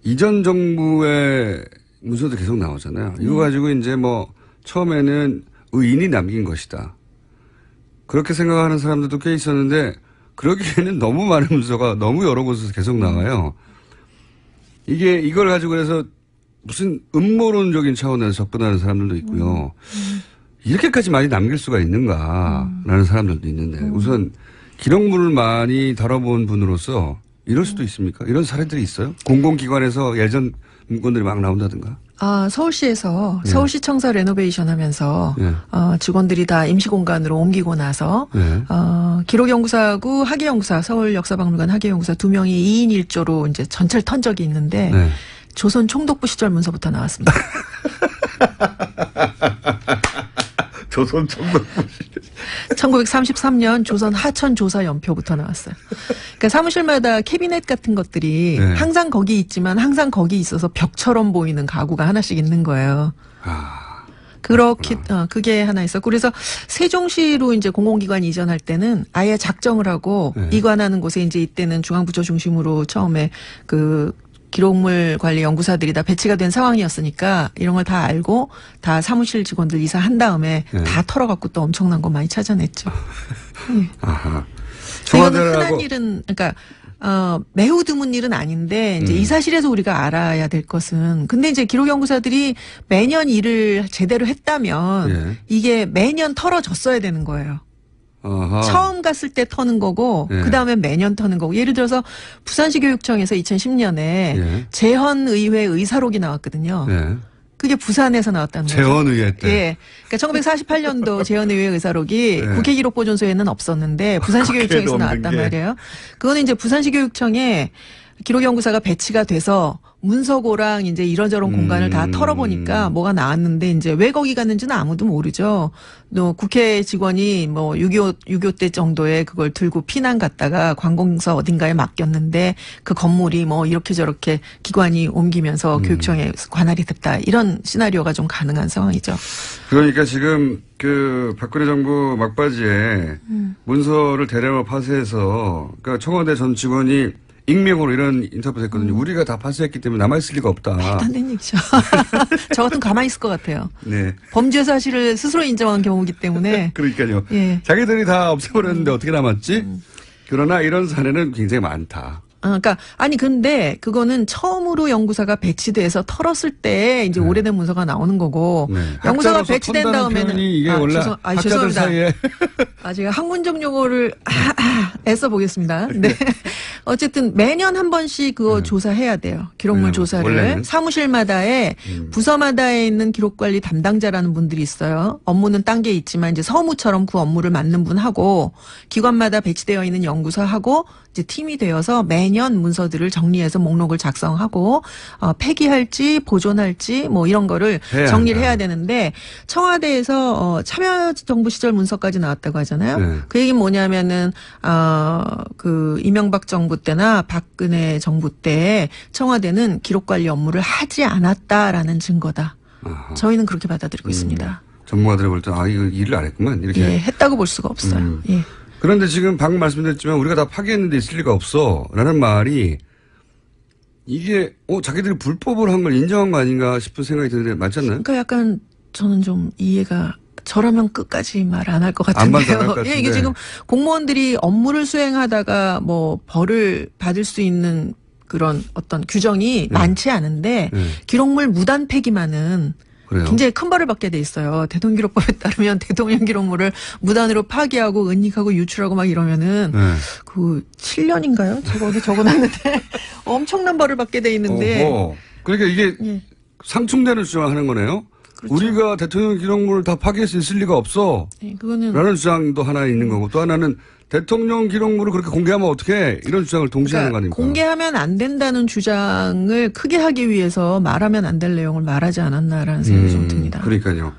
[SPEAKER 1] 이전 정부의 문서도 계속 나오잖아요. 이거 가지고 이제 뭐 처음에는 의인이 남긴 것이다. 그렇게 생각하는 사람들도 꽤 있었는데 그러기에는 너무 많은 문서가 너무 여러 곳에서 계속 나와요. 이걸 가지고 그래서 무슨 음모론적인 차원에서 접근하는 사람들도 있고요. 이렇게까지 많이 남길 수가 있는가라는 사람들도 있는데 우선 기록물을 많이 다뤄본 분으로서 이럴 수도 있습니까? 이런 사례들이 있어요? 공공기관에서 예전 문건들이 막 나온다든가?
[SPEAKER 5] 서울시에서 서울시청사 레노베이션 하면서 직원들이 다 임시공간으로 옮기고 나서 기록연구사하고 학예연구사 서울역사박물관 학예연구사 두 명이 2인 1조로 이제 전체를 턴 적이 있는데 조선 총독부 시절 문서부터 나왔습니다.
[SPEAKER 1] 조선 총독부
[SPEAKER 5] 1933년 조선 하천조사연표부터 나왔어요. 그러니까 사무실마다 캐비넷 같은 것들이 항상 거기 있지만 항상 거기 있어서 벽처럼 보이는 가구가 하나씩 있는 거예요. 그렇게 그게 하나 있었고 그래서 세종시로 이제 공공기관 이전할 때는 아예 작정을 하고 이관하는 곳에 이제 이때는 중앙부처 중심으로 처음에 그 기록물 관리 연구사들이 다 배치가 된 상황이었으니까 이런 걸 다 알고 다 사무실 직원들 이사한 다음에 다 털어갖고 또 엄청난 거 많이 찾아냈죠.
[SPEAKER 1] 아하.
[SPEAKER 5] 이거는 흔한 일은 그러니까 매우 드문 일은 아닌데 이제 이 사실에서 우리가 알아야 될 것은 근데 이제 기록연구사들이 매년 일을 제대로 했다면 이게 매년 털어졌어야 되는 거예요. 처음 갔을 때 터는 거고 그다음에 매년 터는 거고 예를 들어서 부산시 교육청에서 2010년에 재헌의회 의사록이 나왔거든요. 그게 부산에서 나왔다는 거죠.
[SPEAKER 1] 재헌의회 때.
[SPEAKER 5] 예. 그러니까 1948년도 재헌의회 의사록이 국회기록보존소에는 없었는데 부산시 교육청에서 나왔단 말이에요. 그거는 이제 부산시 교육청에 기록연구사가 배치가 돼서 문서고랑 이제 이런저런 공간을 다 털어보니까 뭐가 나왔는데 이제 왜 거기 갔는지는 아무도 모르죠. 또 국회 직원이 뭐 6.25 때 정도에 그걸 들고 피난 갔다가 관공서 어딘가에 맡겼는데 그 건물이 뭐 이렇게 저렇게 기관이 옮기면서 교육청에 관할이 됐다. 이런 시나리오가 좀 가능한 상황이죠.
[SPEAKER 1] 그러니까 지금 그 박근혜 정부 막바지에 문서를 대량으로 파쇄해서 그러니까 청와대 전 직원이 익명으로 이런 인터뷰를 했거든요. 우리가 다 파쇄했기 때문에 남아있을 리가 없다.
[SPEAKER 5] 말도 안 되는 얘기죠. 저 같으면 가만히 있을 것 같아요.
[SPEAKER 1] 네.
[SPEAKER 5] 범죄 사실을 스스로 인정한 경우이기 때문에.
[SPEAKER 1] 그러니까요. 자기들이 다 없애버렸는데 어떻게 남았지? 그러나 이런 사례는 굉장히 많다.
[SPEAKER 5] 그러니까 아니 근데 그거는 처음으로 연구사가 배치돼서 털었을 때 이제 오래된 문서가 나오는 거고 연구사가 배치된 다음에는
[SPEAKER 1] 이게 원래 학자들 사이에
[SPEAKER 5] 제가 학문적 용어를 애써 보겠습니다. 네. 어쨌든 매년 한 번씩 그거 조사해야 돼요. 기록물 조사를
[SPEAKER 1] 원래는.
[SPEAKER 5] 사무실마다에 부서마다에 있는 기록관리 담당자라는 분들이 있어요. 업무는 딴 게 있지만 이제 서무처럼 그 업무를 맡는 분하고 기관마다 배치되어 있는 연구사하고 이제 팀이 되어서 매년 문서들을 정리해서 목록을 작성하고 폐기할지 보존할지 뭐 이런 거를 정리를 해야 되는데 청와대에서 참여정부 시절 문서까지 나왔다고 하잖아요. 그 얘기는 뭐냐면은 그 이명박 정부 때나 박근혜 정부 때 청와대는 기록관리 업무를 하지 않았다라는 증거다. 저희는 그렇게 받아들이고 있습니다.
[SPEAKER 1] 전문가들이 볼 때 이거 일을 안 했구만 이렇게
[SPEAKER 5] 했다고 볼 수가 없어요. 예.
[SPEAKER 1] 그런데 지금 방금 말씀드렸지만 우리가 다 파괴했는데 있을 리가 없어라는 말이 이게 자기들이 불법을 한 걸 인정한 거 아닌가 싶은 생각이 드는데 맞지 않나요?
[SPEAKER 5] 그러니까 약간 저는 좀 이해가 저라면 끝까지 말 안 할 것
[SPEAKER 1] 안 말도 안할
[SPEAKER 5] 같은데요.
[SPEAKER 1] 것 같은데.
[SPEAKER 5] 예, 이게 지금 공무원들이 업무를 수행하다가 뭐 벌을 받을 수 있는 그런 어떤 규정이 많지 않은데
[SPEAKER 1] 네.
[SPEAKER 5] 기록물 무단 폐기만은
[SPEAKER 1] 그래요.
[SPEAKER 5] 굉장히 큰 벌을 받게 돼 있어요. 대통령기록법에 따르면 대통령 기록물을 무단으로 파기하고 은닉하고 유출하고 막 이러면은
[SPEAKER 1] 네.
[SPEAKER 5] 그 7년인가요? 제가 어디 적어놨는데 엄청난 벌을 받게 돼 있는데.
[SPEAKER 1] 어허. 그러니까 이게
[SPEAKER 5] 예.
[SPEAKER 1] 상충되는 주장을 하는 거네요.
[SPEAKER 5] 그렇죠.
[SPEAKER 1] 우리가 대통령 기록물을 다 파기할 수 있을 리가 없어.
[SPEAKER 5] 네, 그거는
[SPEAKER 1] 라는 주장도 하나 있는 거고 또 하나는 대통령 기록물을 그렇게 공개하면 어떻게 이런 주장을 동시에 하는 거 아닙니까?
[SPEAKER 5] 공개하면 안 된다는 주장을 크게 하기 위해서 말하면 안 될 내용을 말하지 않았나라는 생각이 좀 듭니다.
[SPEAKER 1] 그러니까요.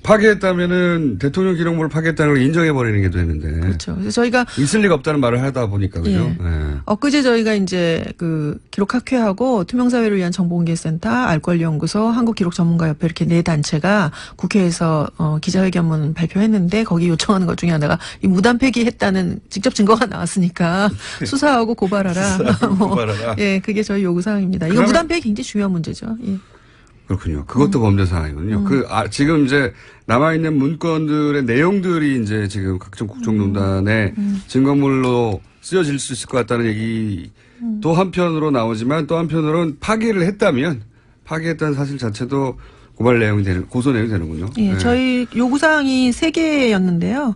[SPEAKER 1] 파기했다면은 대통령 기록물을 파기했다는 걸 인정해버리는 게 되는데.
[SPEAKER 5] 그렇죠. 그래서 저희가
[SPEAKER 1] 있을 리가 없다는 말을 하다 보니까, 그죠?
[SPEAKER 5] 예.
[SPEAKER 1] 네.
[SPEAKER 5] 엊그제 저희가 이제 그 기록학회하고 투명사회를 위한 정보공개센터, 알권리연구소, 한국기록전문가협회 이렇게 네 단체가 국회에서 기자회견문 발표했는데 거기 요청하는 것 중에 하나가 이 무단 폐기했다는 직접 증거가 나왔으니까 수사하고 고발하라.
[SPEAKER 1] 고발하라.
[SPEAKER 5] 예, 그게 저희 요구사항입니다. 이거
[SPEAKER 1] 그러면-
[SPEAKER 5] 무단 폐기 굉장히 중요한 문제죠. 예.
[SPEAKER 1] 그렇군요. 그것도 범죄 사항이군요. 지금 이제 남아있는 문건들의 내용들이 이제 지금 각종 국정농단의 증거물로 쓰여질 수 있을 것 같다는 얘기도 한편으로 나오지만 또 한편으로는 파기했다는 사실 자체도 고소 내용이 되는군요.
[SPEAKER 5] 예,
[SPEAKER 1] 네.
[SPEAKER 5] 저희 요구사항이 3개였는데요.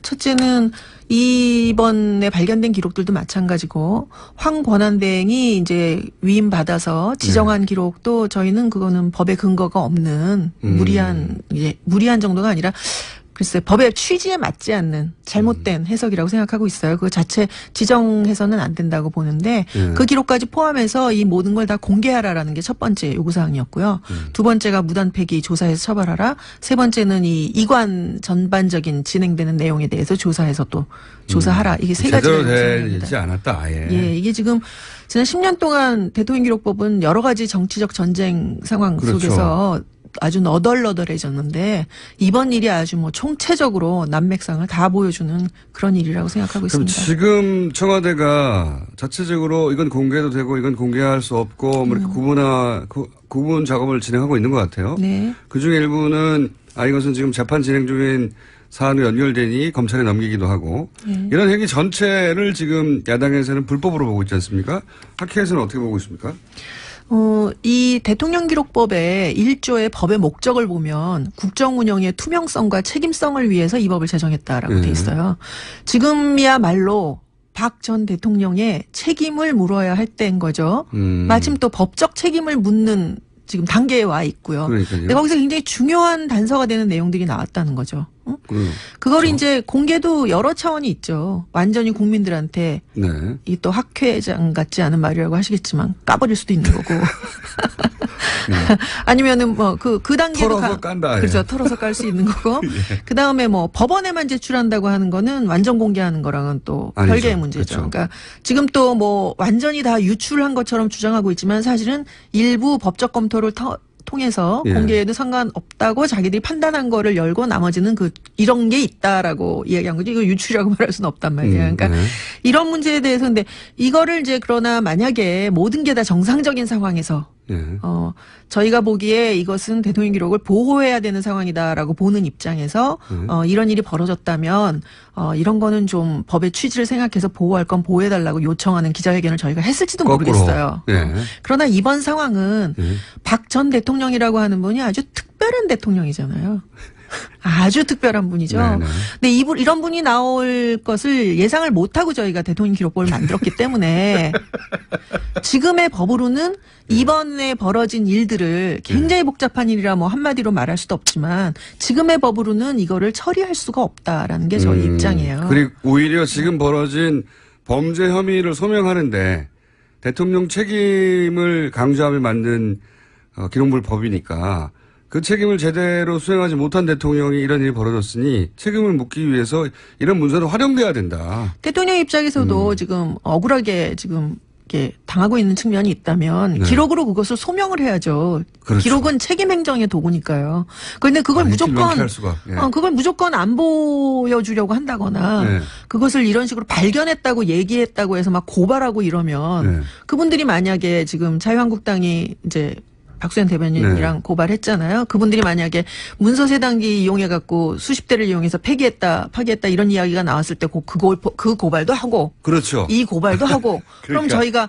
[SPEAKER 5] 첫째는 이번에 발견된 기록들도 마찬가지고 황 권한대행이 이제 위임받아서 지정한 기록도 저희는 그거는 법에 근거가 없는 무리한 정도가 아니라 글쎄 법의 취지에 맞지 않는 잘못된 해석이라고 생각하고 있어요. 그 자체 지정해서는 안 된다고 보는데 그 기록까지 포함해서 이 모든 걸 다 공개하라라는 게 첫 번째 요구사항이었고요. 두 번째가 무단 폐기 조사해서 처벌하라. 세 번째는 이 이관 전반적인 진행되는 내용에 대해서 조사해서 또 조사하라. 이게 세 가지가
[SPEAKER 1] 제대로
[SPEAKER 5] 요구사항입니다.
[SPEAKER 1] 되지 않았다 아예.
[SPEAKER 5] 예, 이게 지금 지난 10년 동안 대통령기록법은 여러 가지 정치적 전쟁 상황
[SPEAKER 1] 그렇죠.
[SPEAKER 5] 속에서 아주 너덜너덜해졌는데 이번 일이 아주 뭐 총체적으로 난맥상을 다 보여주는 그런 일이라고 생각하고
[SPEAKER 1] 그럼
[SPEAKER 5] 있습니다.
[SPEAKER 1] 지금 청와대가 자체적으로 이건 공개도 되고 이건 공개할 수 없고 뭐 이렇게 구분 작업을 진행하고 있는 것 같아요.
[SPEAKER 5] 네.
[SPEAKER 1] 그중에 일부는 이것은 지금 재판 진행 중인 사안으로 연결되니 검찰에 넘기기도 하고 이런 행위 전체를 지금 야당에서는 불법으로 보고 있지 않습니까? 학회에서는 어떻게 보고 있습니까?
[SPEAKER 5] 이 대통령기록법의 1조의 법의 목적을 보면 국정 운영의 투명성과 책임성을 위해서 이 법을 제정했다라고 돼 있어요. 지금이야말로 박 전 대통령의 책임을 물어야 할 때인 거죠. 마침 또 법적 책임을 묻는 지금 단계에 와 있고요.
[SPEAKER 1] 그러니까요.
[SPEAKER 5] 근데 거기서 굉장히 중요한 단서가 되는 내용들이 나왔다는 거죠. 응? 그걸 이제 공개도 여러 차원이 있죠. 완전히 국민들한테
[SPEAKER 1] 네.
[SPEAKER 5] 이 또 학회장 같지 않은 말이라고 하시겠지만 까버릴 수도 있는 거고. 아니면은 뭐 그 단계도
[SPEAKER 1] 털어서 깐다.
[SPEAKER 5] 그렇죠. 털어서 깔 수 있는 거고. 그 다음에 뭐 법원에만 제출한다고 하는 거는 완전 공개하는 거랑은 또
[SPEAKER 1] 아니죠.
[SPEAKER 5] 별개의 문제죠.
[SPEAKER 1] 그렇죠.
[SPEAKER 5] 그러니까 지금 또 뭐 완전히 다 유출한 것처럼 주장하고 있지만 사실은 일부 법적 검토를 통해서
[SPEAKER 1] 예.
[SPEAKER 5] 공개에도 상관없다고 자기들이 판단한 거를 열고 나머지는 이런 게 있다라고 이야기한 거죠. 이거 유출이라고 말할 수는 없단 말이에요. 그러니까
[SPEAKER 1] 네.
[SPEAKER 5] 이런 문제에 대해서 근데 이거를 이제 그러나 만약에 모든 게 다 정상적인 상황에서
[SPEAKER 1] 예.
[SPEAKER 5] 저희가 보기에 이것은 대통령 기록을 보호해야 되는 상황이다라고 보는 입장에서 이런 일이 벌어졌다면 이런 거는 좀 법의 취지를 생각해서 보호할 건 보호해달라고 요청하는 기자회견을 저희가 했을지도
[SPEAKER 1] 거꾸로.
[SPEAKER 5] 모르겠어요.
[SPEAKER 1] 예.
[SPEAKER 5] 그러나 이번 상황은 박 전 대통령이라고 하는 분이 아주 특별한 대통령이잖아요. 아주 특별한 분이죠.
[SPEAKER 1] 네네.
[SPEAKER 5] 근데 이런 분이 나올 것을 예상을 못하고 저희가 대통령 기록법을 만들었기 때문에 지금의 법으로는 이번에 벌어진 일들을 굉장히 복잡한 일이라 뭐 한마디로 말할 수도 없지만 지금의 법으로는 이거를 처리할 수가 없다라는 게 저희 입장이에요.
[SPEAKER 1] 그리고 오히려 지금 벌어진 범죄 혐의를 소명하는데 대통령 책임을 강조하며 만든 기록물 법이니까 그 책임을 제대로 수행하지 못한 대통령이 이런 일이 벌어졌으니 책임을 묻기 위해서 이런 문서는 활용돼야 된다.
[SPEAKER 5] 대통령 입장에서도 지금 억울하게 지금 이렇게 당하고 있는 측면이 있다면
[SPEAKER 1] 네.
[SPEAKER 5] 기록으로 그것을 소명을 해야죠.
[SPEAKER 1] 그렇죠.
[SPEAKER 5] 기록은 책임 행정의 도구니까요. 그런데 그걸 무조건
[SPEAKER 1] 할 수가. 예.
[SPEAKER 5] 그걸 무조건 안 보여주려고 한다거나
[SPEAKER 1] 네.
[SPEAKER 5] 그것을 이런 식으로 발견했다고 얘기했다고 해서 막 고발하고 이러면
[SPEAKER 1] 네.
[SPEAKER 5] 그분들이 만약에 지금 자유한국당이 이제 박수현 대변인이랑
[SPEAKER 1] 네.
[SPEAKER 5] 고발했잖아요. 그분들이 만약에 문서 세단기 이용해갖고 수십 대를 이용해서 파기했다 이런 이야기가 나왔을 때 그 고발도 하고
[SPEAKER 1] 그렇죠.
[SPEAKER 5] 이 고발도 하고 그럼
[SPEAKER 1] 그러니까.
[SPEAKER 5] 저희가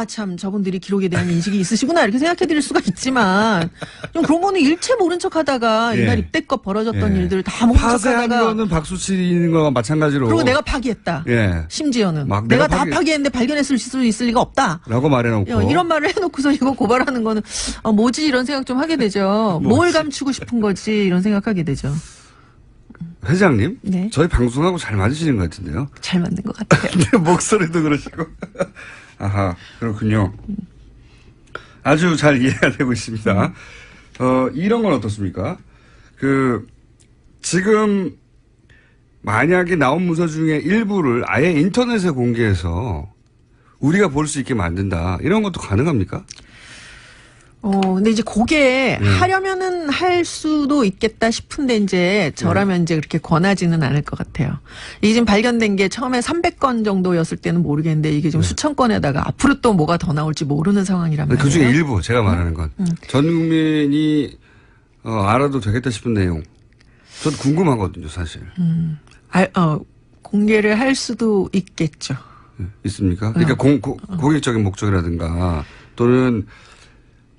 [SPEAKER 5] 참 저분들이 기록에 대한 인식이 있으시구나 이렇게 생각해드릴 수가 있지만 좀 그런 거는 일체 모른 척하다가
[SPEAKER 1] 예.
[SPEAKER 5] 이날 입대껏 벌어졌던
[SPEAKER 1] 예.
[SPEAKER 5] 일들 다 모른
[SPEAKER 1] 파쇄한
[SPEAKER 5] 척하다가
[SPEAKER 1] 거는 박수 치는 거와 마찬가지로.
[SPEAKER 5] 그리고 내가 파기했다.
[SPEAKER 1] 예.
[SPEAKER 5] 심지어는
[SPEAKER 1] 막
[SPEAKER 5] 내가
[SPEAKER 1] 내가
[SPEAKER 5] 다 파기했는데 발견했을 수 있을 리가 없다.
[SPEAKER 1] 라고 말해놓고.
[SPEAKER 5] 이런 말을 해놓고서 이거 고발하는 거는 뭐지 이런 생각 좀 하게 되죠. 뭘 감추고 싶은 거지 이런 생각하게 되죠.
[SPEAKER 1] 회장님.
[SPEAKER 5] 네.
[SPEAKER 1] 저희 방송하고 잘 맞으시는 것 같은데요.
[SPEAKER 5] 잘 맞는 것 같아요.
[SPEAKER 1] 근데 목소리도 그러시고. 아하, 그렇군요. 아주 잘 이해가 되고 있습니다. 이런 건 어떻습니까? 지금, 만약에 나온 문서 중에 일부를 아예 인터넷에 공개해서 우리가 볼 수 있게 만든다. 이런 것도 가능합니까?
[SPEAKER 5] 근데 이제 그게 하려면은 할 수도 있겠다 싶은데 이제 저라면 이제 그렇게 권하지는 않을 것 같아요. 이게 지금 발견된 게 처음에 300건 정도였을 때는 모르겠는데 이게 지금 수천 건에다가 앞으로 또 뭐가 더 나올지 모르는 상황이란 말이에요.
[SPEAKER 1] 그 중에 일부, 제가 말하는 건. 전 국민이, 알아도 되겠다 싶은 내용. 저도 궁금하거든요, 사실.
[SPEAKER 5] 공개를 할 수도 있겠죠.
[SPEAKER 1] 있습니까? 그러니까 공익적인 목적이라든가 또는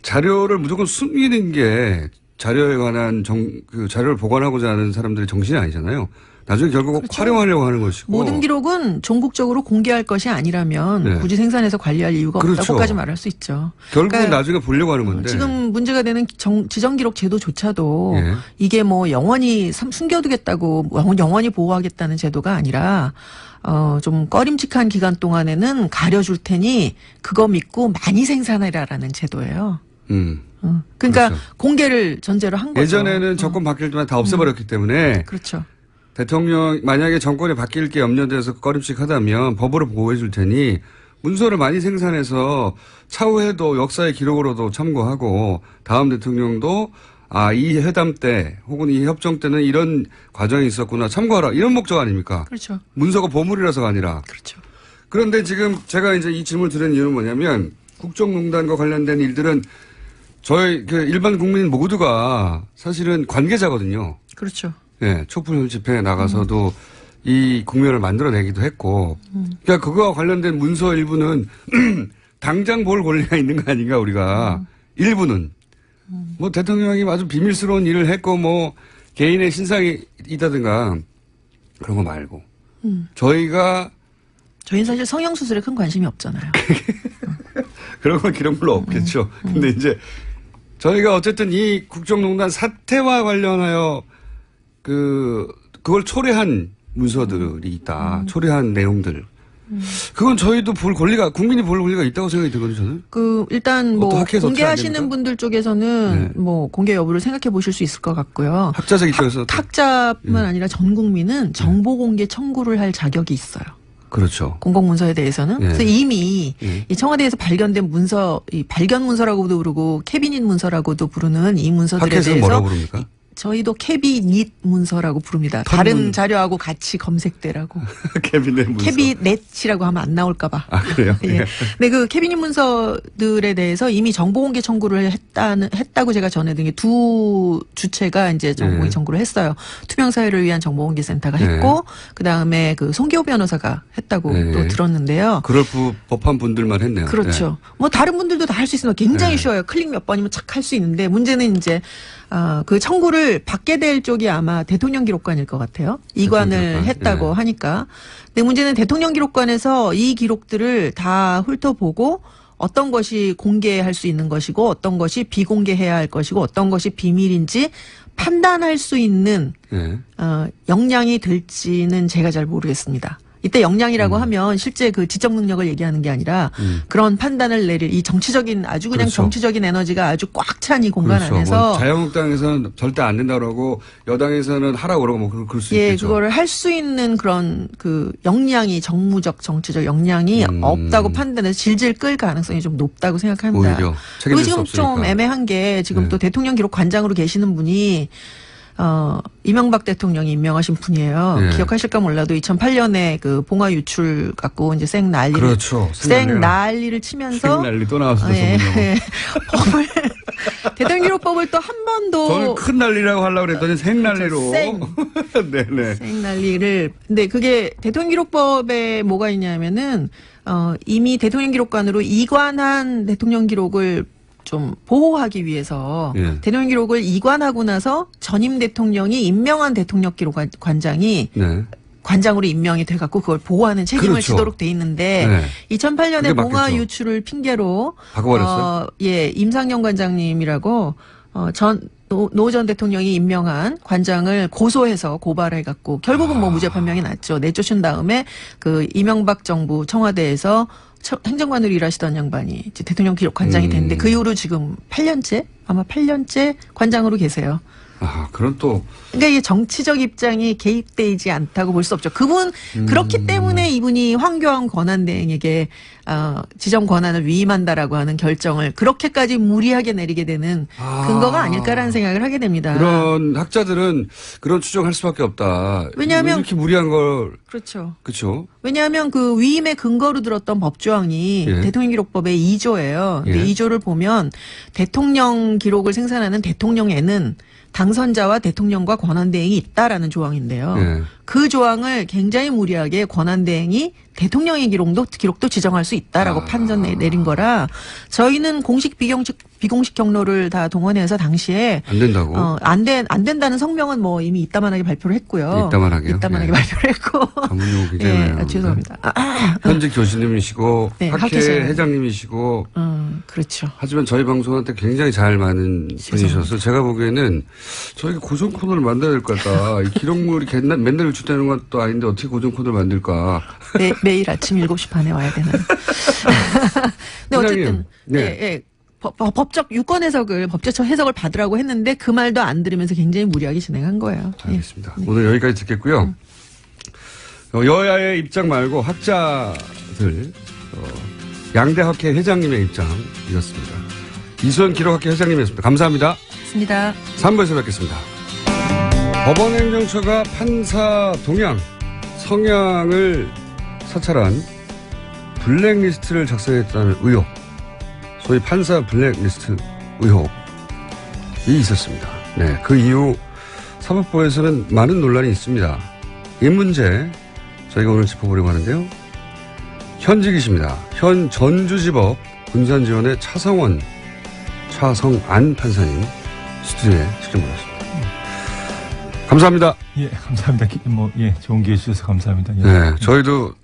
[SPEAKER 1] 자료를 무조건 숨기는 게 자료에 관한 자료를 보관하고자 하는 사람들의 정신이 아니잖아요. 나중에 결국
[SPEAKER 5] 그렇죠.
[SPEAKER 1] 활용하려고 하는 것이고.
[SPEAKER 5] 모든 기록은 전국적으로 공개할 것이 아니라면
[SPEAKER 1] 네.
[SPEAKER 5] 굳이 생산해서 관리할 이유가
[SPEAKER 1] 그렇죠.
[SPEAKER 5] 없다고까지 말할 수 있죠.
[SPEAKER 1] 결국은
[SPEAKER 5] 그러니까
[SPEAKER 1] 나중에 보려고 하는 건데.
[SPEAKER 5] 지금 문제가 되는 지정기록 제도조차도
[SPEAKER 1] 예.
[SPEAKER 5] 이게 뭐 영원히 숨겨두겠다고 영원히 보호하겠다는 제도가 아니라 좀 꺼림칙한 기간 동안에는 가려줄 테니 그거 믿고 많이 생산해라라는 제도예요. 그러니까
[SPEAKER 1] 그렇죠.
[SPEAKER 5] 공개를 전제로 한 거죠.
[SPEAKER 1] 예전에는 정권 바뀔 때마다 다 없애버렸기 때문에
[SPEAKER 5] 그렇죠.
[SPEAKER 1] 대통령 만약에 정권이 바뀔 게 염려돼서 꺼림칙하다면 법으로 보호해 줄 테니 문서를 많이 생산해서 차후에도 역사의 기록으로도 참고하고 다음 대통령도 이 회담 때 혹은 이 협정 때는 이런 과정이 있었구나 참고하라 이런 목적 아닙니까?
[SPEAKER 5] 그렇죠.
[SPEAKER 1] 문서가 보물이라서가 아니라.
[SPEAKER 5] 그렇죠.
[SPEAKER 1] 그런데 지금 제가 이제 이 질문을 드린 이유는 뭐냐면 국정농단과 관련된 일들은 저희 일반 국민 모두가 사실은 관계자거든요.
[SPEAKER 5] 그렇죠.
[SPEAKER 1] 예, 촛불 집회에 나가서도 이 국면을 만들어내기도 했고, 그러니까 그거와 관련된 문서 일부는 당장 볼 권리가 있는 거 아닌가 우리가 일부는 뭐 대통령이 아주 비밀스러운 일을 했고 뭐 개인의 신상이 있다든가 그런 거 말고 저희는
[SPEAKER 5] 사실 성형수술에 큰 관심이 없잖아요.
[SPEAKER 1] 그런 건 기록물로 없겠죠. 근데 이제 저희가 어쨌든 이 국정농단 사태와 관련하여 그걸 초래한 문서들이 있다. 초래한 내용들. 그건 저희도 국민이 볼 권리가 있다고 생각이 들거든요, 저는.
[SPEAKER 5] 일단 뭐
[SPEAKER 1] 어떻게 해서 어떻게 안
[SPEAKER 5] 공개하시는
[SPEAKER 1] 됩니까?
[SPEAKER 5] 분들 쪽에서는
[SPEAKER 1] 네.
[SPEAKER 5] 뭐 공개 여부를 생각해 보실 수 있을 것 같고요.
[SPEAKER 1] 학자적 입장에서.
[SPEAKER 5] 학자뿐만 아니라 전 국민은 정보 공개 청구를 할 자격이 있어요.
[SPEAKER 1] 그렇죠.
[SPEAKER 5] 공공문서에 대해서는.
[SPEAKER 1] 예.
[SPEAKER 5] 그래서 이미
[SPEAKER 1] 예.
[SPEAKER 5] 이 청와대에서 발견된 문서, 이 발견 문서라고도 부르고 캐비닛 문서라고도 부르는 이 문서들에
[SPEAKER 1] 학회에서
[SPEAKER 5] 대해서
[SPEAKER 1] 뭐라고 부릅니까?
[SPEAKER 5] 저희도 캐비닛 문서라고 부릅니다.
[SPEAKER 1] 턴문.
[SPEAKER 5] 다른 자료하고 같이 검색되라고.
[SPEAKER 1] 캐비넷 문서.
[SPEAKER 5] 캐비넷이라고 하면 안 나올까봐.
[SPEAKER 1] 그래요?
[SPEAKER 5] 예. 근데 그 캐비닛 문서들에 대해서 이미 정보공개 청구를 했다고 제가 전해드린 게 두 주체가 이제 정보공개
[SPEAKER 1] 예.
[SPEAKER 5] 청구를 했어요. 투명사회를 위한 정보공개센터가 했고, 그 다음에 그 송기호 변호사가 했다고
[SPEAKER 1] 예.
[SPEAKER 5] 또 들었는데요.
[SPEAKER 1] 그럴 법한 분들만 했네요.
[SPEAKER 5] 그렇죠. 뭐 다른 분들도 다 할 수 있으면 굉장히
[SPEAKER 1] 예.
[SPEAKER 5] 쉬워요. 클릭 몇 번이면 착 할 수 있는데 문제는 이제 그 청구를 받게 될 쪽이 아마 대통령 기록관일 것 같아요. 이관을
[SPEAKER 1] 기록관.
[SPEAKER 5] 했다고
[SPEAKER 1] 예.
[SPEAKER 5] 하니까. 근데 문제는 대통령 기록관에서 이 기록들을 다 훑어보고 어떤 것이 공개할 수 있는 것이고 어떤 것이 비공개해야 할 것이고 어떤 것이 비밀인지 판단할 수 있는
[SPEAKER 1] 예.
[SPEAKER 5] 역량이 될지는 제가 잘 모르겠습니다. 이때 역량이라고 하면 실제 그 지적 능력을 얘기하는 게 아니라 그런 판단을 내릴 이 정치적인 아주 그냥
[SPEAKER 1] 그렇죠.
[SPEAKER 5] 정치적인 에너지가 아주 꽉 찬 이 공간
[SPEAKER 1] 그렇죠.
[SPEAKER 5] 안에서
[SPEAKER 1] 뭐 자유한국당에서는 절대 안 된다고 그러고 여당에서는 하라고 그러고 뭐 그럴 수
[SPEAKER 5] 예,
[SPEAKER 1] 있겠죠.
[SPEAKER 5] 그거를 할 수 있는 그런 그 역량이 정무적 정치적 역량이 없다고 판단해서 질질 끌 가능성이 좀 높다고 생각합니다.
[SPEAKER 1] 오히려
[SPEAKER 5] 그리고
[SPEAKER 1] 책임질 수
[SPEAKER 5] 지금
[SPEAKER 1] 없으니까.
[SPEAKER 5] 좀 애매한 게 지금
[SPEAKER 1] 네.
[SPEAKER 5] 또 대통령 기록 관장으로 계시는 분이 이명박 대통령이 임명하신 분이에요.
[SPEAKER 1] 네.
[SPEAKER 5] 기억하실까 몰라도 2008년에 그 봉화 유출 갖고 이제 생 난리를
[SPEAKER 1] 그렇죠.
[SPEAKER 5] 생 난리를 치면서
[SPEAKER 1] 생난리 또 나왔어요.
[SPEAKER 5] 예,
[SPEAKER 1] 소문으로.
[SPEAKER 5] 예. 대통령기록법을 또 한 번도
[SPEAKER 1] 저는 큰 난리라고 하려고 그랬더니 생난리로. 네네.
[SPEAKER 5] 생난리를. 근데 그게 대통령기록법에 뭐가 있냐면은 이미 대통령기록관으로 이관한 대통령기록을 좀 보호하기 위해서
[SPEAKER 1] 예.
[SPEAKER 5] 대통령기록을 이관하고 나서 전임 대통령이 임명한 대통령기록관장이
[SPEAKER 1] 네.
[SPEAKER 5] 관장으로 임명이 돼갖고 그걸 보호하는 책임을
[SPEAKER 1] 그렇죠.
[SPEAKER 5] 지도록 돼 있는데
[SPEAKER 1] 네.
[SPEAKER 5] 2008년에
[SPEAKER 1] 그게
[SPEAKER 5] 봉화
[SPEAKER 1] 맞겠죠.
[SPEAKER 5] 유출을 핑계로
[SPEAKER 1] 바꿔버렸어요?
[SPEAKER 5] 예, 임상영 관장님이라고 노 전 대통령이 임명한 관장을 고소해서 고발해갖고 결국은 뭐 무죄 판명이 났죠. 내쫓은 다음에 그 이명박 정부 청와대에서 행정관으로 일하시던 양반이 이제 대통령 기록 관장이 됐는데 그 이후로 지금 8년째 아마 8년째 관장으로 계세요.
[SPEAKER 1] 아, 그런 또.
[SPEAKER 5] 그러니까 이게 정치적 입장이 개입되지 않다고 볼 수 없죠. 그분 그렇기 때문에 이분이 황교안 권한대행에게 지정 권한을 위임한다라고 하는 결정을 그렇게까지 무리하게 내리게 되는 근거가 아닐까라는 생각을 하게 됩니다.
[SPEAKER 1] 그런 학자들은 그런 추정할 수밖에 없다.
[SPEAKER 5] 왜냐하면
[SPEAKER 1] 이렇게 무리한 걸.
[SPEAKER 5] 그렇죠.
[SPEAKER 1] 그렇죠.
[SPEAKER 5] 왜냐하면 그 위임의 근거로 들었던 법조항이
[SPEAKER 1] 예.
[SPEAKER 5] 대통령기록법의 2조예요. 근데
[SPEAKER 1] 예.
[SPEAKER 5] 2조를 보면 대통령 기록을 생산하는 대통령에는 당선자와 대통령과 권한대행이 있다라는 조항인데요.
[SPEAKER 1] 예.
[SPEAKER 5] 그 조항을 굉장히 무리하게 권한대행이 대통령의 기록도 지정할 수 있다라고 판정 내린 거라 저희는 공식 비공식 경로를 다 동원해서 당시에
[SPEAKER 1] 안 된다고.
[SPEAKER 5] 안 된다는 성명은 뭐 이미 이따만하게 발표를 했고요.
[SPEAKER 1] 이따만하게요?
[SPEAKER 5] 이따만하게
[SPEAKER 1] 예.
[SPEAKER 5] 발표를 했고.
[SPEAKER 1] 전문용어 굉장히 많이 나오는데.
[SPEAKER 5] 죄송합니다.
[SPEAKER 1] 현직 교수님이시고
[SPEAKER 5] 네,
[SPEAKER 1] 학회
[SPEAKER 5] 학회장.
[SPEAKER 1] 회장님이시고
[SPEAKER 5] 그렇죠.
[SPEAKER 1] 하지만 저희 방송한테 굉장히 잘 맞는 분이셔서 제가 보기에는 저희가 고정 코너를 만들어야 될 것 같다. 이 기록물이 맨날 유출되는 것도 아닌데 어떻게 고정 코너를 만들까.
[SPEAKER 5] 매일 아침 7시 반에 와야 되는. 근데 어쨌든
[SPEAKER 1] 네.
[SPEAKER 5] 예. 법적 유권 해석을 법제처 해석을 받으라고 했는데 그 말도 안 들으면서 굉장히 무리하게 진행한 거예요.
[SPEAKER 1] 알겠습니다.
[SPEAKER 5] 네.
[SPEAKER 1] 오늘 여기까지 듣겠고요. 여야의 입장 말고 학자들 양대학회 회장님의 입장 이었습니다. 이수연 기록학회 회장님이었습니다. 감사합니다.
[SPEAKER 5] 맞습니다.
[SPEAKER 1] 3부에서 뵙겠습니다. 법원행정처가 판사 동향, 성향을 사찰한 블랙리스트를 작성했다는 의혹, 소위 판사 블랙리스트 의혹이 있었습니다. 네, 그 이후 사법부에서는 많은 논란이 있습니다. 이 문제 저희가 오늘 짚어보려고 하는데요. 현직이십니다. 현 전주지법 군산지원의 차성안 판사님 스튜디오에 직접 모셨습니다. 감사합니다.
[SPEAKER 6] 예, 감사합니다. 좋은 기회 주셔서 감사합니다. 예.
[SPEAKER 1] 네, 저희도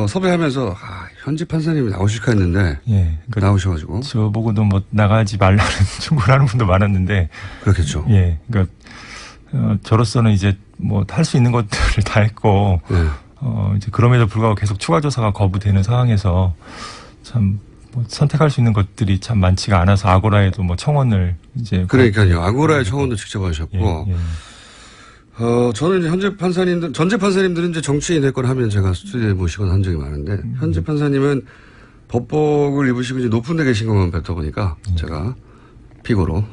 [SPEAKER 1] 섭외하면서 현직 판사님이 나오실까 했는데
[SPEAKER 6] 그러니까
[SPEAKER 1] 나오셔가지고
[SPEAKER 6] 저보고도 뭐 나가지 말라는 충고를 하는 분도 많았는데
[SPEAKER 1] 그렇겠죠.
[SPEAKER 6] 예, 그러니까 저로서는 이제 뭐 할 수 있는 것들을 다 했고 이제 그럼에도 불구하고 계속 추가 조사가 거부되는 상황에서 참 뭐 선택할 수 있는 것들이 참 많지가 않아서 아고라에도 뭐 청원을 이제
[SPEAKER 1] 그러니까요. 아고라의 청원도 직접 하셨고. 저는 이제 전직 판사님들은 이제 정치인 될 걸 하면 제가 스튜디오에 모시거나 한 적이 많은데, 현직 판사님은 법복을 입으시고 이제 높은 데 계신 것만 뵙다 보니까 제가 피고로.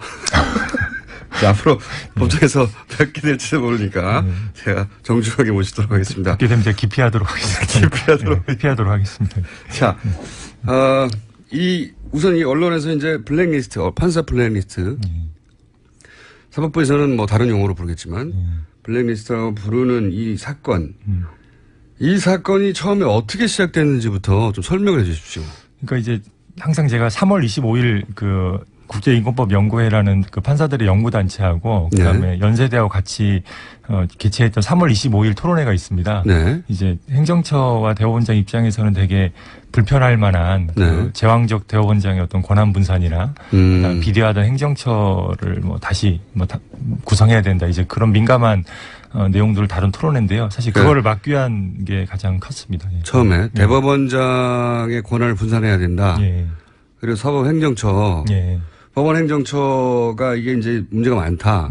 [SPEAKER 1] 앞으로 법정에서 뵙게 될지도 모르니까 제가 정중하게 모시도록 하겠습니다.
[SPEAKER 6] 뵙게 되면 제가 기피하도록 하겠습니다. 기피하도록 하겠습니다.
[SPEAKER 1] 자, 우선 이 언론에서 이제 블랙리스트, 판사 블랙리스트. 사법부에서는 뭐 다른 용어로 부르겠지만, 블랙리스트라고 부르는 이 사건. 이 사건이 처음에 어떻게 시작됐는지부터 좀 설명을 해 주십시오.
[SPEAKER 6] 그러니까 이제 항상 제가 3월 25일 그 국제인권법 연구회라는 그 판사들의 연구단체하고 그다음에 연세대하고 같이 개최했던 3월 25일 토론회가 있습니다.
[SPEAKER 1] 네.
[SPEAKER 6] 이제 행정처와 대법원장 입장에서는 되게 불편할 만한 그 제왕적 대법원장의 어떤 권한 분산이나 그다음에 비대화된 행정처를 뭐 다시 구성해야 된다. 이제 그런 민감한 내용들을 다룬 토론회인데요. 사실 그거를 막기 위한 게 가장 컸습니다. 예.
[SPEAKER 1] 처음에 대법원장의 권한을 분산해야 된다. 그리고 사법행정처. 법원행정처가 이게 이제 문제가 많다.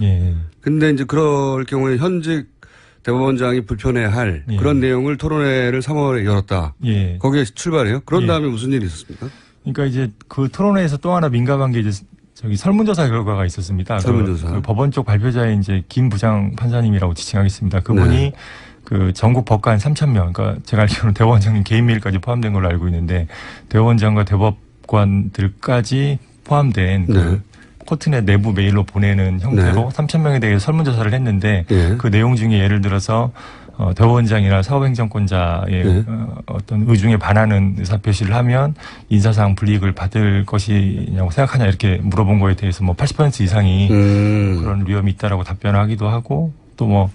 [SPEAKER 1] 근데 이제 그럴 경우에 현직 대법원장이 불편해할 그런 내용을 토론회를 3월에 열었다. 거기에 출발해요. 그런 다음에 무슨 일이 있었습니까?
[SPEAKER 6] 그러니까 이제 그 토론회에서 또 하나 민감한 게 이제 설문조사 결과가 있었습니다.
[SPEAKER 1] 설문조사.
[SPEAKER 6] 그 법원 쪽 발표자의 이제 김 부장 판사님이라고 지칭하겠습니다. 그분이 그 전국 법관 3,000명, 그러니까 제가 알기로는 대법원장님 개인 메일까지 포함된 걸로 알고 있는데 대법원장과 대법관들까지 포함된 그 코트넷 내부 메일로 보내는 형태로
[SPEAKER 1] 네.
[SPEAKER 6] 3,000명에 대해 설문조사를 했는데
[SPEAKER 1] 예.
[SPEAKER 6] 그 내용 중에 예를 들어서 대법원장이나 사법행정권자의
[SPEAKER 1] 네.
[SPEAKER 6] 어떤 의중에 반하는 의사표시를 하면 인사상 불이익을 받을 것이냐고 생각하냐 이렇게 물어본 거에 대해서 뭐 80% 이상이 그런 위험이 있다라고 답변하기도 하고 또 뭐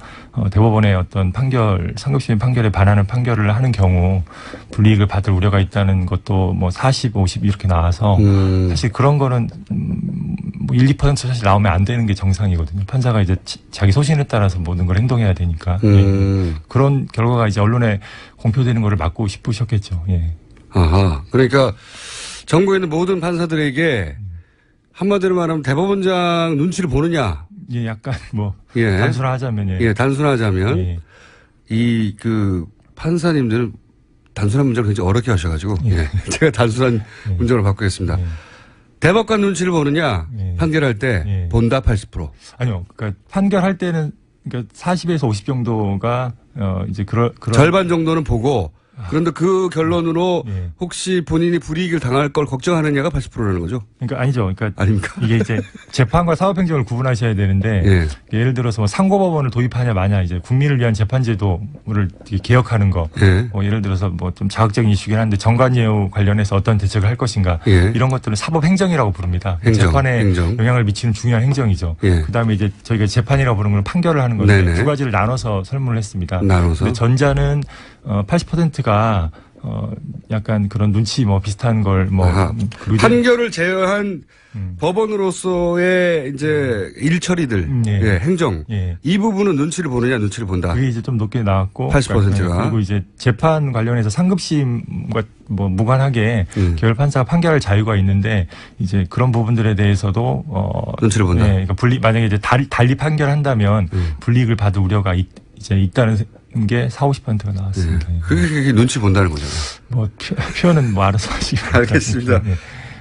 [SPEAKER 6] 대법원의 어떤 판결, 상급심 판결에 반하는 판결을 하는 경우 불이익을 받을 우려가 있다는 것도 뭐 40, 50 이렇게 나와서 사실 그런 거는 뭐 1, 2% 사실 나오면 안 되는 게 정상이거든요. 판사가 이제 자기 소신에 따라서 모든 걸 행동해야 되니까 예. 그런 결과가 이제 언론에 공표되는 거를 막고 싶으셨겠죠. 예.
[SPEAKER 1] 아하. 그러니까 전국에 있는 모든 판사들에게 한마디로 말하면 대법원장 눈치를 보느냐.
[SPEAKER 6] 예, 약간 뭐
[SPEAKER 1] 예.
[SPEAKER 6] 단순화하자면
[SPEAKER 1] 예, 단순하자면
[SPEAKER 6] 예.
[SPEAKER 1] 이 그 판사님들은 단순한 문제를 굉장히 어렵게 하셔가지고 예. 제가 단순한 문제를 바꾸겠습니다.
[SPEAKER 6] 예.
[SPEAKER 1] 대법관 눈치를 보느냐
[SPEAKER 6] 예.
[SPEAKER 1] 판결할 때
[SPEAKER 6] 예.
[SPEAKER 1] 본다 80%.
[SPEAKER 6] 아니요. 그러니까 판결할 때는 그러니까 40에서 50 정도가 이제 그런
[SPEAKER 1] 절반 정도는 보고 그런데 그 결론으로
[SPEAKER 6] 예.
[SPEAKER 1] 혹시 본인이 불이익을 당할 걸 걱정하느냐가 80%라는 거죠.
[SPEAKER 6] 그러니까 아니죠. 그러니까
[SPEAKER 1] 아닙니까?
[SPEAKER 6] 이게 이제 재판과 사법행정을 구분하셔야 되는데
[SPEAKER 1] 예.
[SPEAKER 6] 예를 들어서 뭐 상고법원을 도입하냐 마냐 이제 국민을 위한 재판제도를 개혁하는 거
[SPEAKER 1] 예.
[SPEAKER 6] 뭐 예를 들어서 뭐 좀 자극적인 이슈긴 한데 정관예우 관련해서 어떤 대책을 할 것인가
[SPEAKER 1] 예.
[SPEAKER 6] 이런 것들은 사법행정이라고 부릅니다.
[SPEAKER 1] 행정,
[SPEAKER 6] 재판에
[SPEAKER 1] 행정.
[SPEAKER 6] 영향을 미치는 중요한 행정이죠.
[SPEAKER 1] 예.
[SPEAKER 6] 그다음에 이제 저희가 재판이라고 부르는 건 판결을 하는 건데
[SPEAKER 1] 네네.
[SPEAKER 6] 두 가지를 나눠서 설문을 했습니다.
[SPEAKER 1] 나눠서.
[SPEAKER 6] 근데 전자는 80%가 약간 그런 눈치 뭐 비슷한 걸 뭐
[SPEAKER 1] 판결을 제어한 법원으로서의 이제 일처리들,
[SPEAKER 6] 예.
[SPEAKER 1] 예, 행정
[SPEAKER 6] 예.
[SPEAKER 1] 이 부분은 눈치를 보느냐 눈치를 본다.
[SPEAKER 6] 그게 이제 좀 높게 나왔고
[SPEAKER 1] 80%가.
[SPEAKER 6] 그리고 이제 재판 관련해서 상급심과 뭐 무관하게 계열 판사가 판결할 자유가 있는데 이제 그런 부분들에 대해서도
[SPEAKER 1] 눈치를 본다.
[SPEAKER 6] 예, 그러니까 만약에 이제 달리 판결한다면 불이익을 받을 우려가 이제 있다는 게 40~50%가 나왔습니다.
[SPEAKER 1] 예. 그게 눈치 본다는 거잖아요.
[SPEAKER 6] 뭐 표현은 뭐 알아서 하시기 바랍니다.
[SPEAKER 1] 알겠습니다.
[SPEAKER 6] 예.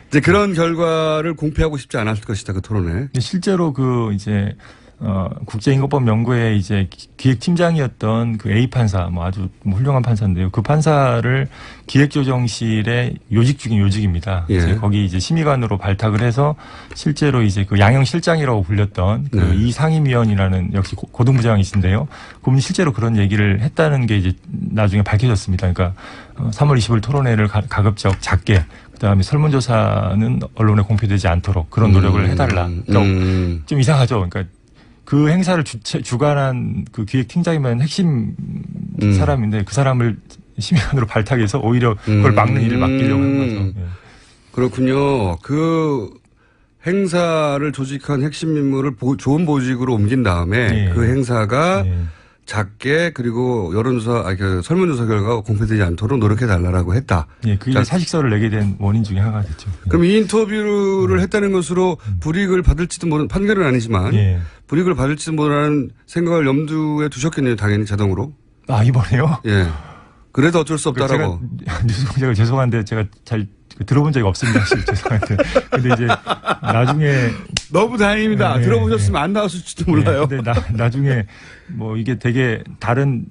[SPEAKER 1] 이제 그런 결과를 공표하고 싶지 않았을 것이다 그 토론에.
[SPEAKER 6] 실제로 그 이제 국제인권법 연구회 이제 기획팀장이었던 그 A 판사, 뭐 아주 훌륭한 판사인데요. 그 판사를 기획조정실의 요직 중인 요직입니다.
[SPEAKER 1] 예.
[SPEAKER 6] 이제 거기 이제 심의관으로 발탁을 해서 실제로 이제 그 양형실장이라고 불렸던 그 이상임위원이라는 역시 고등부장이신데요. 그분이 실제로 그런 얘기를 했다는 게 이제 나중에 밝혀졌습니다. 그러니까 3월 20일 토론회를 가급적 작게 그다음에 설문조사는 언론에 공표되지 않도록 그런 노력을 해달라. 그러니까 좀 이상하죠. 그러니까 그 행사를 주관한 그 기획팀장이면 핵심 사람인데 그 사람을 심의관으로 발탁해서 오히려 그걸 막는 일을 맡기려고 한 거죠. 예.
[SPEAKER 1] 그렇군요. 그 행사를 조직한 핵심 인물을 좋은 보직으로 옮긴 다음에
[SPEAKER 6] 예.
[SPEAKER 1] 그 행사가
[SPEAKER 6] 예.
[SPEAKER 1] 작게 그리고 여론조사, 그 설문조사 결과가 공표되지 않도록 노력해달라고 했다.
[SPEAKER 6] 예, 그게 사직서를 내게 된 원인 중에 하나가 됐죠. 예.
[SPEAKER 1] 그럼 이 인터뷰를 했다는 것으로 불이익을 받을지도 모르는 판결은 아니지만
[SPEAKER 6] 예.
[SPEAKER 1] 불이익을 받을지도 모르는 생각을 염두에 두셨겠네요. 당연히 자동으로.
[SPEAKER 6] 아, 이번에요?
[SPEAKER 1] 예. 그래도 어쩔 수 없다라고.
[SPEAKER 6] 제가 뉴스 공작을 죄송한데 제가 잘 들어본 적이 없습니다. 죄송한데. 근데 이제 나중에
[SPEAKER 1] 너무 다행입니다.
[SPEAKER 6] 예,
[SPEAKER 1] 들어보셨으면 안 나왔을지도 몰라요.
[SPEAKER 6] 네, 근데 나중에 뭐 이게 되게 다른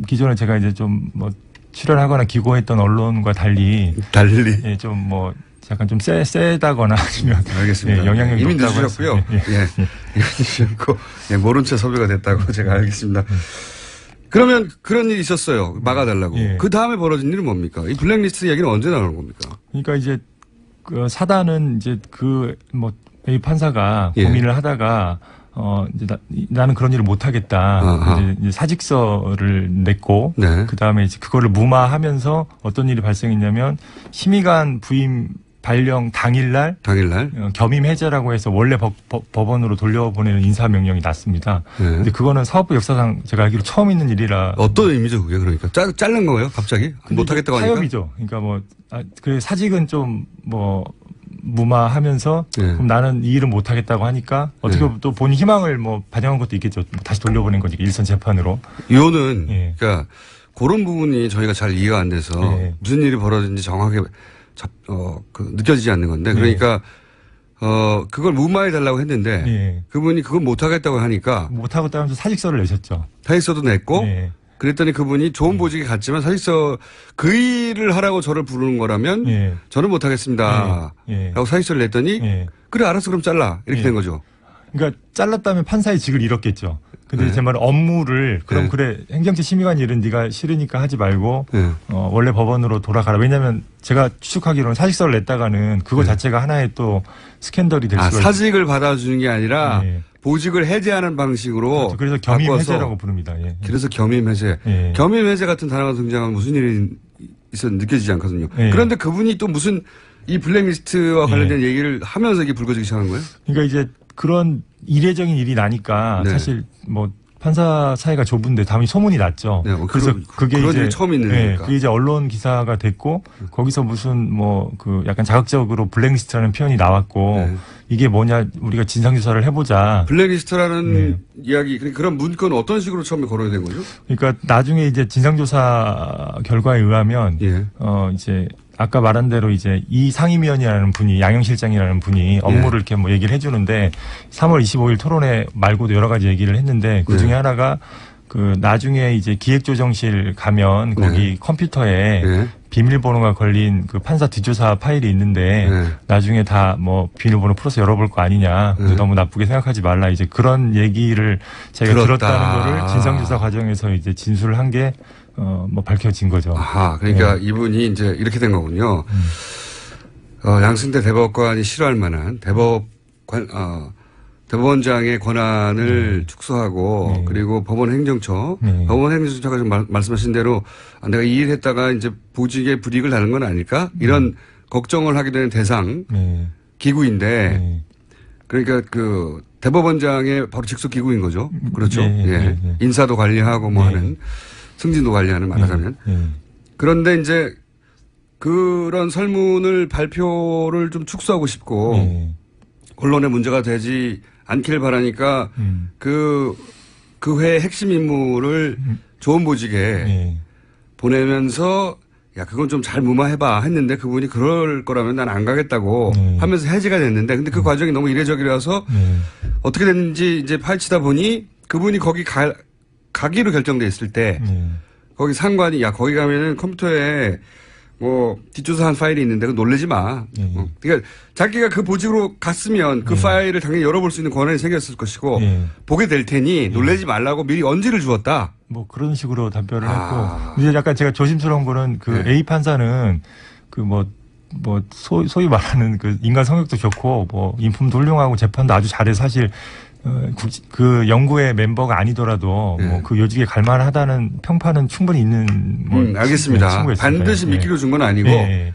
[SPEAKER 6] 기존에 제가 이제 좀 뭐 출연하거나 기고했던 언론과 달리
[SPEAKER 1] 달리.
[SPEAKER 6] 좀 뭐 약간 좀 세다거나 아니면
[SPEAKER 1] 알겠습니다.
[SPEAKER 6] 예, 영향력이
[SPEAKER 1] 이미
[SPEAKER 6] 높다고
[SPEAKER 1] 늦으셨고요.
[SPEAKER 6] 했어요.
[SPEAKER 1] 예. 이미 늦으셨고 예, 모른 채 섭외가 됐다고 제가 알겠습니다. 그러면 그런 일이 있었어요. 막아달라고.
[SPEAKER 6] 예.
[SPEAKER 1] 그 다음에 벌어진 일은 뭡니까? 이 블랙리스트 이야기는 언제 나오는 겁니까?
[SPEAKER 6] 그러니까 이제 그 사단은 이제 그 뭐 이 판사가
[SPEAKER 1] 예.
[SPEAKER 6] 고민을 하다가 이제 나는 그런 일을 못 하겠다. 이제 사직서를 냈고
[SPEAKER 1] 네.
[SPEAKER 6] 그 다음에 이제 그거를 무마하면서 어떤 일이 발생했냐면 심의관 부임 발령 당일날 겸임 해제라고 해서 원래 법원으로 돌려보내는 인사명령이 났습니다.
[SPEAKER 1] 네.
[SPEAKER 6] 근데 그거는 사법부 역사상 제가 알기로 처음 있는 일이라.
[SPEAKER 1] 어떤 의미죠, 그게 그러니까? 자른 거예요, 갑자기? 못하겠다고 하니까?
[SPEAKER 6] 타협이죠. 그러니까 뭐, 그래, 사직은 좀 뭐, 무마하면서
[SPEAKER 1] 네.
[SPEAKER 6] 그럼 나는 이 일은 못하겠다고 하니까 어떻게 보면 또 본인 희망을 뭐 반영한 것도 있겠죠. 다시 돌려보낸 거지, 일선 재판으로.
[SPEAKER 1] 이거는,
[SPEAKER 6] 예.
[SPEAKER 1] 그러니까 그런 부분이 저희가 잘 이해가 안 돼서
[SPEAKER 6] 예.
[SPEAKER 1] 무슨 일이 벌어졌는지 정확하게 느껴지지 않는 건데 그러니까 그걸 무마해달라고 했는데
[SPEAKER 6] 예.
[SPEAKER 1] 그분이 그걸 못하겠다고 하니까
[SPEAKER 6] 못하겠다면서 사직서를 내셨죠.
[SPEAKER 1] 사직서도 냈고
[SPEAKER 6] 예.
[SPEAKER 1] 그랬더니 그분이 좋은 보직에 갔지만 사직서 그 일을 하라고 저를 부르는 거라면
[SPEAKER 6] 예.
[SPEAKER 1] 저는 못하겠습니다.
[SPEAKER 6] 예.
[SPEAKER 1] 라고 사직서를 냈더니
[SPEAKER 6] 예.
[SPEAKER 1] 그래 알았어 그럼 잘라 이렇게
[SPEAKER 6] 예.
[SPEAKER 1] 된 거죠.
[SPEAKER 6] 그러니까 잘랐다면 판사의 직을 잃었겠죠. 근데
[SPEAKER 1] 네.
[SPEAKER 6] 제 말은 업무를 그럼
[SPEAKER 1] 네.
[SPEAKER 6] 그래 행정처 심의관 일은 네가 싫으니까 하지 말고
[SPEAKER 1] 네.
[SPEAKER 6] 원래 법원으로 돌아가라. 왜냐하면 제가 추측하기로는 사직서를 냈다가는 그거
[SPEAKER 1] 네.
[SPEAKER 6] 자체가 하나의 또 스캔들이 될 수가 있어요.
[SPEAKER 1] 사직을 받아주는 게 아니라
[SPEAKER 6] 예.
[SPEAKER 1] 보직을 해제하는 방식으로
[SPEAKER 6] 그렇죠. 그래서 겸임
[SPEAKER 1] 바꿔서
[SPEAKER 6] 해제라고 부릅니다. 예.
[SPEAKER 1] 그래서 겸임 해제.
[SPEAKER 6] 예.
[SPEAKER 1] 겸임 해제 같은 단어가 등장하면 무슨 일이 있어 느껴지지 않거든요.
[SPEAKER 6] 예.
[SPEAKER 1] 그런데 그분이 또 무슨 이 블랙리스트와 관련된 얘기를 하면서 이게 불거지기 시작한 거예요?
[SPEAKER 6] 그러니까 이제 그런 이례적인 일이 나니까
[SPEAKER 1] 네.
[SPEAKER 6] 사실 뭐 판사 사이가 좁은데 다음에 소문이 났죠.
[SPEAKER 1] 네, 뭐
[SPEAKER 6] 그래서 그게
[SPEAKER 1] 그런
[SPEAKER 6] 이제
[SPEAKER 1] 일이 처음 있는 거니까.
[SPEAKER 6] 그게 이제 언론 기사가 됐고 거기서 무슨 뭐 그 약간 자극적으로 블랙리스트라는 표현이 나왔고
[SPEAKER 1] 네.
[SPEAKER 6] 이게 뭐냐 우리가 진상조사를 해보자.
[SPEAKER 1] 블랙리스트라는
[SPEAKER 6] 네.
[SPEAKER 1] 이야기, 그런 문건은 어떤 식으로 처음에 거론이 된 거죠?
[SPEAKER 6] 그러니까 나중에 이제 진상조사 결과에 의하면
[SPEAKER 1] 예.
[SPEAKER 6] 이제 아까 말한 대로 이제 이 상임위원이라는 분이 양형실장이라는 분이 업무를 이렇게 뭐 얘기를 해주는데 3월 25일 토론회 말고도 여러 가지 얘기를 했는데 그 중에 하나가 그 나중에 이제 기획조정실 가면 거기 컴퓨터에
[SPEAKER 1] 네.
[SPEAKER 6] 비밀번호가 걸린 그 판사 뒷조사 파일이 있는데
[SPEAKER 1] 네.
[SPEAKER 6] 나중에 다 뭐 비밀번호 풀어서 열어볼 거 아니냐.
[SPEAKER 1] 네.
[SPEAKER 6] 너무 나쁘게 생각하지 말라. 이제 그런 얘기를 제가
[SPEAKER 1] 들었다.
[SPEAKER 6] 들었다는 거를 진상조사 과정에서 이제 진술을 한 게 뭐 밝혀진 거죠.
[SPEAKER 1] 아하, 그러니까 이분이 이제 이렇게 된 거군요. 양승태 대법관이 싫어할 만한 대법원장의 권한을 축소하고 그리고 법원 행정처, 법원 행정처가 좀 말씀하신 대로 내가 이 일 했다가 이제 보직에 불이익을 다는 건 아닐까? 이런 걱정을 하게 되는 대상 기구인데 그러니까 그 대법원장의 바로 직속 기구인 거죠. 그렇죠. 예. 인사도 관리하고 뭐 하는 승진도 관리하는 말하자면. 그런데 이제 그런 설문을 발표를 좀 축소하고 싶고 언론에 문제가 되지 않길 바라니까 그 회의 핵심 인물을 좋은 보직에 보내면서 야 그건 좀 잘 무마해봐 했는데 그분이 그럴 거라면 난 안 가겠다고 하면서 해지가 됐는데 근데 그 과정이 너무 이례적이라서 어떻게 됐는지 이제 파헤치다 보니 그분이 거기 가기로 결정돼 있을 때 거기 상관이 야 거기 가면은 컴퓨터에 뭐 뒷조사한 파일이 있는데 그거 놀래지 마. 그러니까 자기가 그 보직으로 갔으면 그 파일을 당연히 열어볼 수 있는 권한이 생겼을 것이고 보게 될 테니 놀래지 말라고 미리 언지를 주었다.
[SPEAKER 6] 뭐 그런 식으로 답변을 했고 이제 약간 제가 조심스러운 거는 그 A 판사는 그 소위 말하는 그 인간 성격도 좋고 뭐 인품도 훌륭하고 재판도 아주 잘해서 사실 그 연구회 멤버가 아니더라도 뭐 그 요직에 갈만하다는 평판은 충분히 있는
[SPEAKER 1] 알겠습니다. 반드시 미끼로 준 건 아니고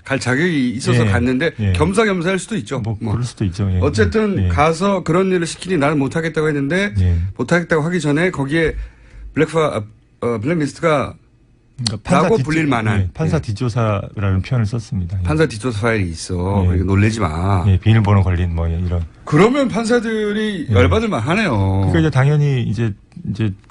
[SPEAKER 1] 갈 자격이 있어서 갔는데 겸사겸사할 수도 있죠.
[SPEAKER 6] 뭐 그럴 수도 있죠.
[SPEAKER 1] 어쨌든 가서 그런 일을 시키니 나는 못하겠다고 했는데 못하겠다고 하기 전에 거기에 블랙리스트가
[SPEAKER 6] 그러니까
[SPEAKER 1] 라고 불릴 만한
[SPEAKER 6] 판사 뒷조사라는 표현을 썼습니다.
[SPEAKER 1] 판사 뒷조사 파일이 있어. 그러니까 놀래지 마.
[SPEAKER 6] 비밀번호 걸린 뭐 이런.
[SPEAKER 1] 그러면 판사들이 열받을 만하네요.
[SPEAKER 6] 그러니까 이제 당연히 이제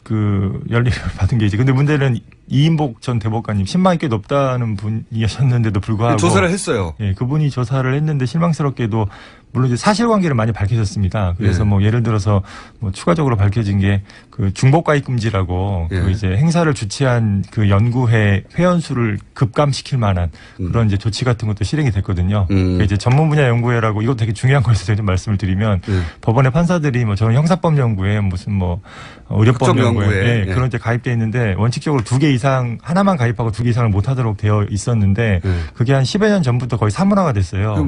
[SPEAKER 6] 그 연리를 받은 게 이제 근데 문제는 이인복 전 대법관님 신망이 꽤 높다는 분이셨는데도 불구하고
[SPEAKER 1] 조사를 했어요.
[SPEAKER 6] 예, 그분이 조사를 했는데 실망스럽게도 물론 이제 사실관계를 많이 밝히셨습니다. 그래서 뭐 예를 들어서 뭐 추가적으로 밝혀진 게 그 중복가입 금지라고 그 이제 행사를 주최한 그 연구회 회원수를 급감시킬 만한 그런 이제 조치 같은 것도 실행이 됐거든요. 그러니까 이제 전문 분야 연구회라고 이거 되게 중요한 거에서 제가 좀 말씀을 드리면 법원의 판사들이 뭐 저는 형사법 연구회 무슨 뭐 의료법 연구회 그런 이제 가입돼 있는데 원칙적으로 2개 이상 하나만 가입하고 2개 이상을 못 하도록 되어 있었는데 그게 한 10여 년 전부터 거의 사문화가 됐어요.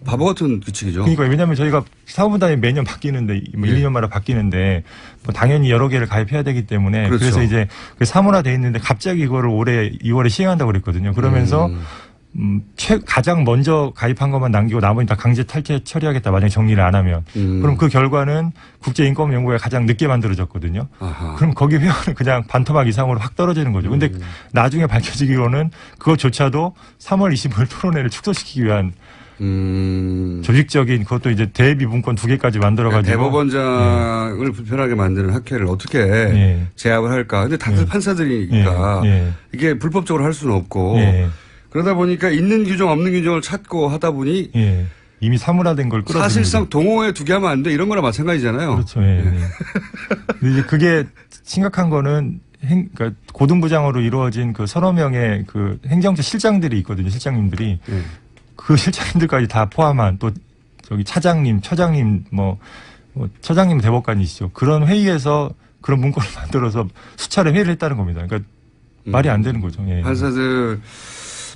[SPEAKER 1] 바보 같은 규칙이죠.
[SPEAKER 6] 그러니까 왜냐하면 저희가 사무단이 매년 바뀌는데 뭐 1, 2년마다 바뀌는데 뭐 당연히 여러 개를 가입해야 되기 때문에
[SPEAKER 1] 그렇죠.
[SPEAKER 6] 그래서 이제 사문화돼 있는데 갑자기 이거를 올해 2월에 시행한다고 그랬거든요. 그러면서 가장 먼저 가입한 것만 남기고 나머지 다 강제 탈퇴 처리하겠다. 만약에 정리를 안 하면. 그럼 그 결과는 국제인권연구회가 가장 늦게 만들어졌거든요. 아하. 그럼 거기 회원은 그냥 반토막 이상으로 확 떨어지는 거죠. 근데 나중에 밝혀지기로는 그것조차도 3월 25일 토론회를 축소시키기 위한 조직적인 그것도 이제 대비 문건 2개까지 만들어가지고
[SPEAKER 1] 대법원장을 불편하게 만드는 학회를 어떻게 제압을 할까? 근데 다들 판사들이니까 이게 불법적으로 할 수는 없고 그러다 보니까 있는 규정 없는 규정을 찾고 하다 보니
[SPEAKER 6] 이미 사문화된 걸 끌어들이는
[SPEAKER 1] 사실상 동호회 2개 하면 안 돼 이런 거나 마찬가지잖아요.
[SPEAKER 6] 그렇죠. 근데 이제 그게 심각한 거는 그러니까 고등부장으로 이루어진 그 서너 명의 그 행정처 실장들이 있거든요. 실장님들이. 그 실장님들까지 다 포함한 또 저기 차장님, 처장님, 처장님 대법관이시죠. 그런 회의에서 그런 문건을 만들어서 수차례 회의를 했다는 겁니다. 그러니까 말이 안 되는 거죠. 예.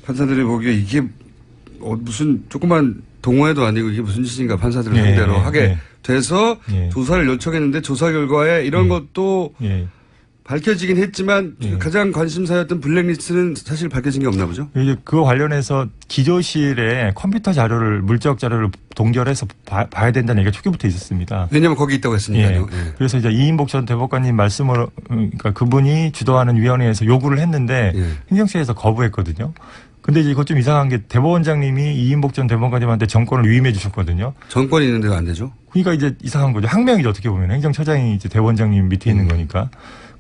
[SPEAKER 1] 판사들이 보기에 이게 무슨 조그만 동호회도 아니고 이게 무슨 짓인가 판사들을 상대로 하게 돼서 조사를 요청했는데 조사 결과에 이런 것도 밝혀지긴 했지만 가장 관심사였던 블랙리스트는 사실 밝혀진 게 없나 보죠?
[SPEAKER 6] 이제 그거 관련해서 기조실에 컴퓨터 자료를, 물적 자료를 동결해서 봐야 된다는 얘기가 초기부터 있었습니다.
[SPEAKER 1] 왜냐하면 거기 있다고 했으니까요.
[SPEAKER 6] 그래서 이제 이인복 전 대법관님 말씀으로, 그러니까 그분이 주도하는 위원회에서 요구를 했는데 행정처에서 거부했거든요. 근데 이제 이것 좀 이상한 게 대법원장님이 이인복 전 대법관님한테 정권을 위임해 주셨거든요.
[SPEAKER 1] 정권이 있는데 안 되죠?
[SPEAKER 6] 그러니까 이제 이상한 거죠. 항명이죠. 어떻게 보면 행정처장이 이제 대법원장님 밑에 있는 거니까.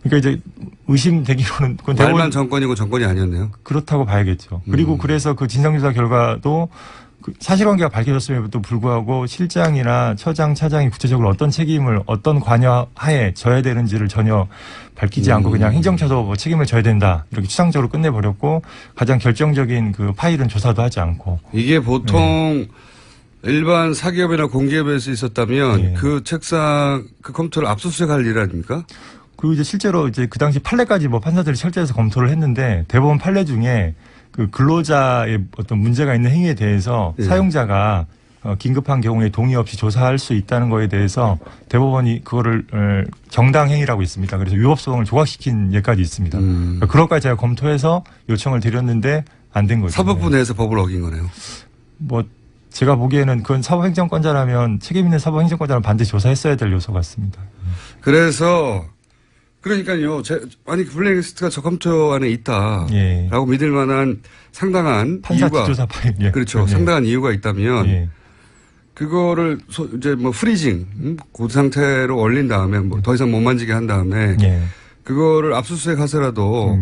[SPEAKER 6] 그러니까 이제 의심되기로는
[SPEAKER 1] 말만 정권이고 정권이 아니었네요.
[SPEAKER 6] 그렇다고 봐야겠죠. 그리고 그래서 그 진상조사 결과도 그 사실관계가 밝혀졌음에도 불구하고 실장이나 처장, 차장이 구체적으로 어떤 책임을 어떤 관여하에 져야 되는지를 전혀 밝히지 않고 그냥 행정처도 뭐 책임을 져야 된다 이렇게 추상적으로 끝내버렸고 가장 결정적인 그 파일은 조사도 하지 않고.
[SPEAKER 1] 이게 보통 일반 사기업이나 공기업에서 있었다면 그 책상, 그 컴퓨터를 압수수색할 일 아닙니까?
[SPEAKER 6] 그리고 이제 실제로 이제 그 당시 판례까지 뭐 판사들이 철저해서 검토를 했는데 대법원 판례 중에 그 근로자의 어떤 문제가 있는 행위에 대해서 사용자가 긴급한 경우에 동의 없이 조사할 수 있다는 거에 대해서 대법원이 그거를 정당 행위라고 있습니다. 그래서 위법소송을 조각시킨 예까지 있습니다. 그러니까 그런 것까지 제가 검토해서 요청을 드렸는데 안 된 거죠.
[SPEAKER 1] 사법부 내에서 법을 어긴 거네요.
[SPEAKER 6] 뭐 제가 보기에는 그건 사법행정권자라면 책임 있는 사법행정권자라면 반드시 조사했어야 될 요소 같습니다.
[SPEAKER 1] 그래서 그러니까요. 아니 블랙리스트가 저 컴퓨터 안에 있다라고 믿을 만한 상당한
[SPEAKER 6] 판사
[SPEAKER 1] 이유가
[SPEAKER 6] 뒷조사 파일.
[SPEAKER 1] 그렇죠. 상당한 이유가 있다면 그거를 이제 뭐 프리징 그 상태로 얼린 다음에 뭐 더 이상 못 만지게 한 다음에 그거를 압수수색하서라도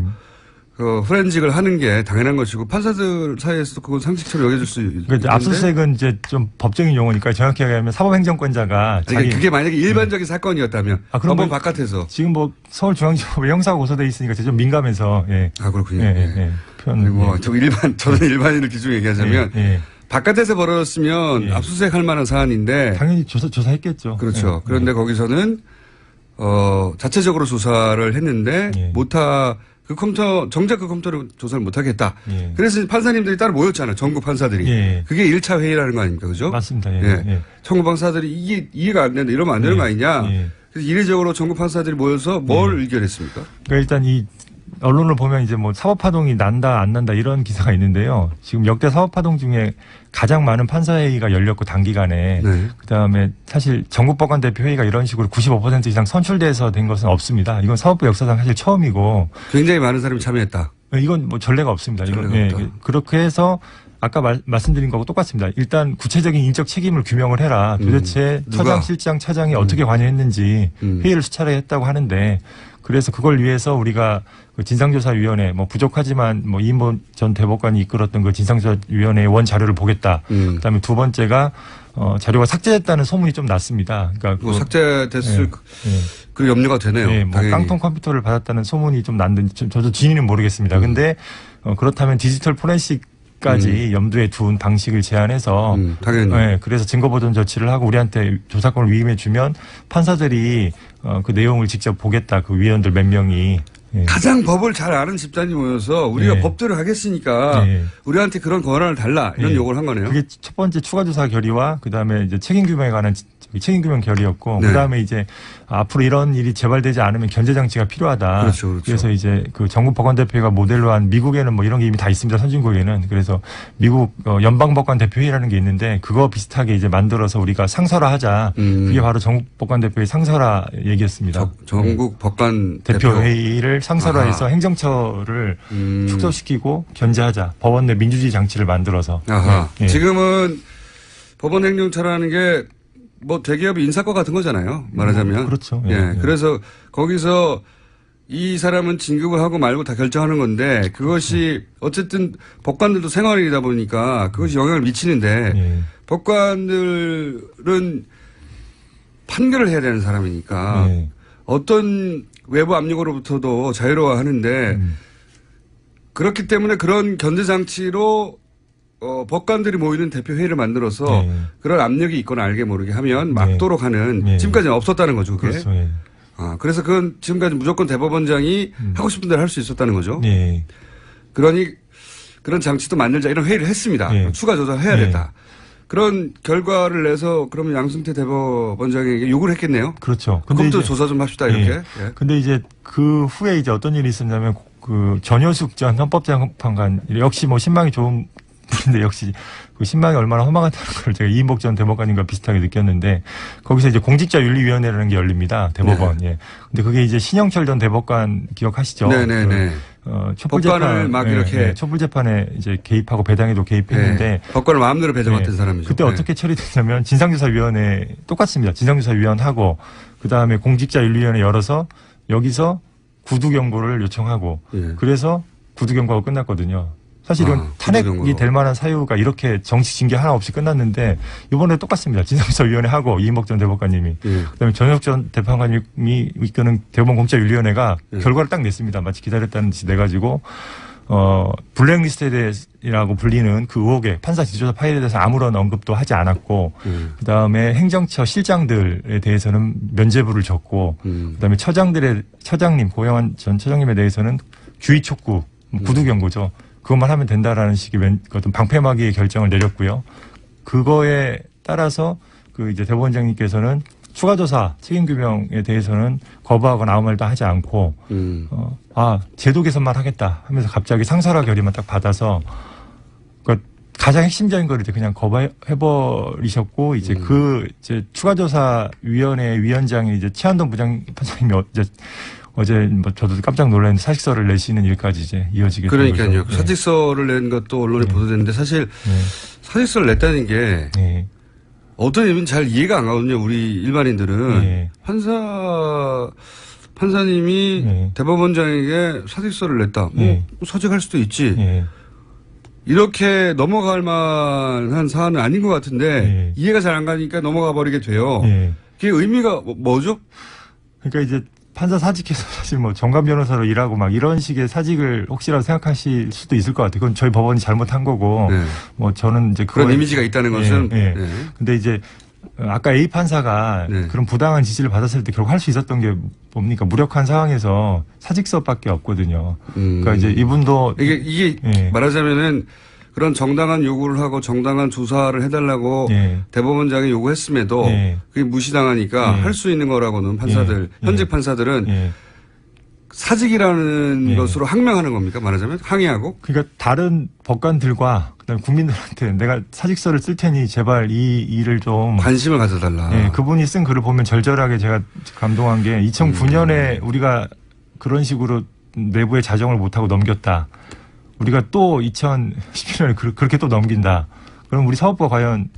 [SPEAKER 1] 그 프렌직을 하는 게 당연한 것이고 판사들 사이에서도 그건 상식처럼 여겨질 수 있는데
[SPEAKER 6] 그러니까 압수수색은 이제 좀 법적인 용어니까 정확히 얘기하면 사법행정권자가
[SPEAKER 1] 그게 만약에 일반적인 사건이었다면
[SPEAKER 6] 그럼
[SPEAKER 1] 법원 바깥에서
[SPEAKER 6] 지금 뭐 서울중앙지법에 형사가 고소돼 있으니까 좀 민감해서
[SPEAKER 1] 그렇군요.
[SPEAKER 6] 표현
[SPEAKER 1] 저는 일반인을 기준으로 얘기하자면 바깥에서 벌어졌으면 압수수색할 만한 사안인데
[SPEAKER 6] 당연히 조사했겠죠.
[SPEAKER 1] 그렇죠. 그런데 거기서는 자체적으로 조사를 했는데 그 컴퓨터, 정작 그 컴퓨터를 조사를 못하겠다. 그래서 판사님들이 따로 모였잖아요. 전국 판사들이. 그게 1차 회의라는 거 아닙니까? 그죠?
[SPEAKER 6] 맞습니다.
[SPEAKER 1] 전국 판사들이 이게 이해가 안 된다. 이러면 안 되는 거 아니냐. 그래서 이례적으로 전국 판사들이 모여서 뭘 의결했습니까?
[SPEAKER 6] 그러니까 일단 이 언론을 보면 이제 뭐 사법파동이 난다 안 난다 이런 기사가 있는데요. 지금 역대 사법파동 중에 가장 많은 판사회의가 열렸고 단기간에 그다음에 사실 전국법관 대표회의가 이런 식으로 95% 이상 선출돼서 된 것은 없습니다. 이건 사법부 역사상 사실 처음이고
[SPEAKER 1] 굉장히 많은 사람이 참여했다.
[SPEAKER 6] 이건 뭐 전례가 없습니다. 이건 그렇게 해서 아까 말씀드린 거하고 똑같습니다. 일단 구체적인 인적 책임을 규명을 해라. 도대체 처장, 실장, 차장이 어떻게 관여했는지 회의를 수차례 했다고 하는데 그래서 그걸 위해서 우리가 그 진상조사위원회 뭐 부족하지만 뭐 이인복 전 대법관이 이끌었던 그 진상조사위원회의 원 자료를 보겠다. 그다음에 두 번째가 자료가 삭제됐다는 소문이 좀 났습니다. 그러니까
[SPEAKER 1] 뭐 삭제됐을 그 염려가 되네요.
[SPEAKER 6] 뭐 깡통 컴퓨터를 받았다는 소문이 좀 났는지 저도 진위는 모르겠습니다. 근데 그렇다면 디지털 포렌식까지 염두에 둔 방식을 제안해서
[SPEAKER 1] 당연히.
[SPEAKER 6] 그래서 증거보존 조치를 하고 우리한테 조사권을 위임해 주면 판사들이 그 내용을 직접 보겠다. 그 위원들 몇 명이.
[SPEAKER 1] 가장 법을 잘 아는 집단이 모여서 우리가 법대로 하겠으니까 우리한테 그런 권한을 달라 이런 요구를 한 거네요.
[SPEAKER 6] 그게 첫 번째 추가조사 결의와 그다음에 이제 책임규명에 관한 책임규명 결의였고 그다음에 이제 앞으로 이런 일이 재발되지 않으면 견제장치가 필요하다.
[SPEAKER 1] 그렇죠.
[SPEAKER 6] 그래서 이제 그 전국법관대표회가 모델로 한 미국에는 뭐 이런 게 이미 다 있습니다. 선진국에는. 그래서 미국 연방법관대표회라는 게 있는데 그거 비슷하게 이제 만들어서 우리가 상설화하자. 그게 바로 전국법관대표회 상설화 얘기였습니다. 전국법관대표회의를 상설화해서 행정처를 축소시키고 견제하자. 법원 내 민주주의 장치를 만들어서.
[SPEAKER 1] 지금은 법원 행정처라는 게 뭐 대기업의 인사과 같은 거잖아요. 말하자면.
[SPEAKER 6] 그렇죠.
[SPEAKER 1] 그래서 거기서 이 사람은 진급을 하고 말고 다 결정하는 건데 그것이 어쨌든 법관들도 생활이다 보니까 그것이 영향을 미치는데 법관들은 판결을 해야 되는 사람이니까 어떤 외부 압력으로부터도 자유로워하는데 그렇기 때문에 그런 견제장치로 법관들이 모이는 대표회의를 만들어서
[SPEAKER 6] 네.
[SPEAKER 1] 그런 압력이 있거나 알게 모르게 하면 막도록 하는
[SPEAKER 6] 네.
[SPEAKER 1] 지금까지는 없었다는 거죠. 그게.
[SPEAKER 6] 그렇죠. 예.
[SPEAKER 1] 그래서 그건 지금까지 무조건 대법원장이 하고 싶은 대로 할 수 있었다는 거죠.
[SPEAKER 6] 예.
[SPEAKER 1] 그러니 그런 장치도 만들자 이런 회의를 했습니다.
[SPEAKER 6] 예.
[SPEAKER 1] 추가 조사해야
[SPEAKER 6] 예.
[SPEAKER 1] 된다. 그런 결과를 내서 그러면 양승태 대법원장에게 요구를 했겠네요.
[SPEAKER 6] 그렇죠.
[SPEAKER 1] 그것도 조사 좀 합시다 이렇게.
[SPEAKER 6] 예.
[SPEAKER 1] 예.
[SPEAKER 6] 근데 이제 그 후에 이제 어떤 일이 있었냐면 그 전효숙 전 헌법재판관 역시 뭐 신망이 좋은 분인데 역시 그 신망이 얼마나 허망하다는 걸 제가 이인복 전 대법관님과 비슷하게 느꼈는데 거기서 이제 공직자윤리위원회라는 게 열립니다. 대법원. 예. 근데 그게 이제 신영철 전 대법관 기억하시죠?
[SPEAKER 1] 네네네. 법관을 막 이렇게
[SPEAKER 6] 촛불 재판에 이제 개입하고 배당에도 개입했는데
[SPEAKER 1] 네. 법관을 마음대로 배정했던
[SPEAKER 6] 네.
[SPEAKER 1] 사람이죠.
[SPEAKER 6] 그때
[SPEAKER 1] 네.
[SPEAKER 6] 어떻게 처리됐냐면 진상조사위원회 똑같습니다. 진상조사위원하고 그 다음에 공직자윤리위원회 열어서 여기서 구두경고를 요청하고
[SPEAKER 1] 예.
[SPEAKER 6] 그래서 구두경고가 끝났거든요. 사실 이건 탄핵이
[SPEAKER 1] 구두경고.
[SPEAKER 6] 될 만한 사유가 이렇게 정치 징계 하나 없이 끝났는데 이번에 똑같습니다. 진상조사위원회 하고 이인복 전 대법관님이
[SPEAKER 1] 예.
[SPEAKER 6] 그다음에 전혁 전 대법관님이 이끄는 대법원 공직자윤리위원회가
[SPEAKER 1] 예.
[SPEAKER 6] 결과를 딱 냈습니다. 마치 기다렸다는 듯이 내가지고 블랙리스트라고 불리는 그 의혹에 판사 지조사 파일에 대해서 아무런 언급도 하지 않았고 그다음에 행정처 실장들에 대해서는 면죄부를 줬고 그다음에 처장님 고영한 전 처장님에 대해서는 주의 촉구 구두 경고죠. 그것만 하면 된다라는 식의 어떤 방패막이의 결정을 내렸고요. 그거에 따라서 그 이제 대법원장님께서는 추가 조사 책임 규명에 대해서는 거부하거나 아무 말도 하지 않고 제도 개선만 하겠다 하면서 갑자기 상설화 결의만 딱 받아서 그러니까 가장 핵심적인 거를 이제 그냥 거부해버리셨고 이제 그 이제 추가 조사 위원회 위원장이 이제 최한동 부장판사님이 어제 뭐 저도 깜짝 놀랐는데 사직서를 내시는 일까지 이제 이어지게 된 거죠.
[SPEAKER 1] 그러니까요. 사직서를 낸 것도 언론에 보도됐는데 사실 사직서를 냈다는 게 어떤 의미는 잘 이해가 안 가거든요. 우리 일반인들은 판사님이 대법원장에게 사직서를 냈다. 뭐 사직할 수도 있지. 이렇게 넘어갈 만한 사안은 아닌 것 같은데 이해가 잘 안 가니까 넘어가 버리게 돼요. 그게 의미가 뭐죠?
[SPEAKER 6] 그러니까 이제 판사 사직해서 사실 뭐 정관 변호사로 일하고 막 이런 식의 사직을 혹시라도 생각하실 수도 있을 것 같아요. 그건 저희 법원이 잘못한 거고 뭐 저는 이제
[SPEAKER 1] 그런 이미지가 있다는 것은.
[SPEAKER 6] 근데 이제 아까 A 판사가 그런 부당한 지시를 받았을 때 결국 할 수 있었던 게 뭡니까? 무력한 상황에서 사직서밖에 없거든요. 그러니까 이제 이분도
[SPEAKER 1] 이게 말하자면은 그런 정당한 요구를 하고 정당한 조사를 해달라고 대법원장이 요구했음에도 그게 무시당하니까 할 수 있는 거라고는 판사들, 현직 판사들은 사직이라는 것으로 항명하는 겁니까? 말하자면 항의하고?
[SPEAKER 6] 그러니까 다른 법관들과 그다음에 국민들한테 내가 사직서를 쓸 테니 제발 이 일을 좀
[SPEAKER 1] 관심을 가져달라.
[SPEAKER 6] 그분이 쓴 글을 보면 절절하게 제가 감동한 게 2009년에 우리가 그런 식으로 내부의 자정을 못하고 넘겼다. 우리가 또 2017년에 그렇게 또 넘긴다. 그럼 우리 사법부가 과연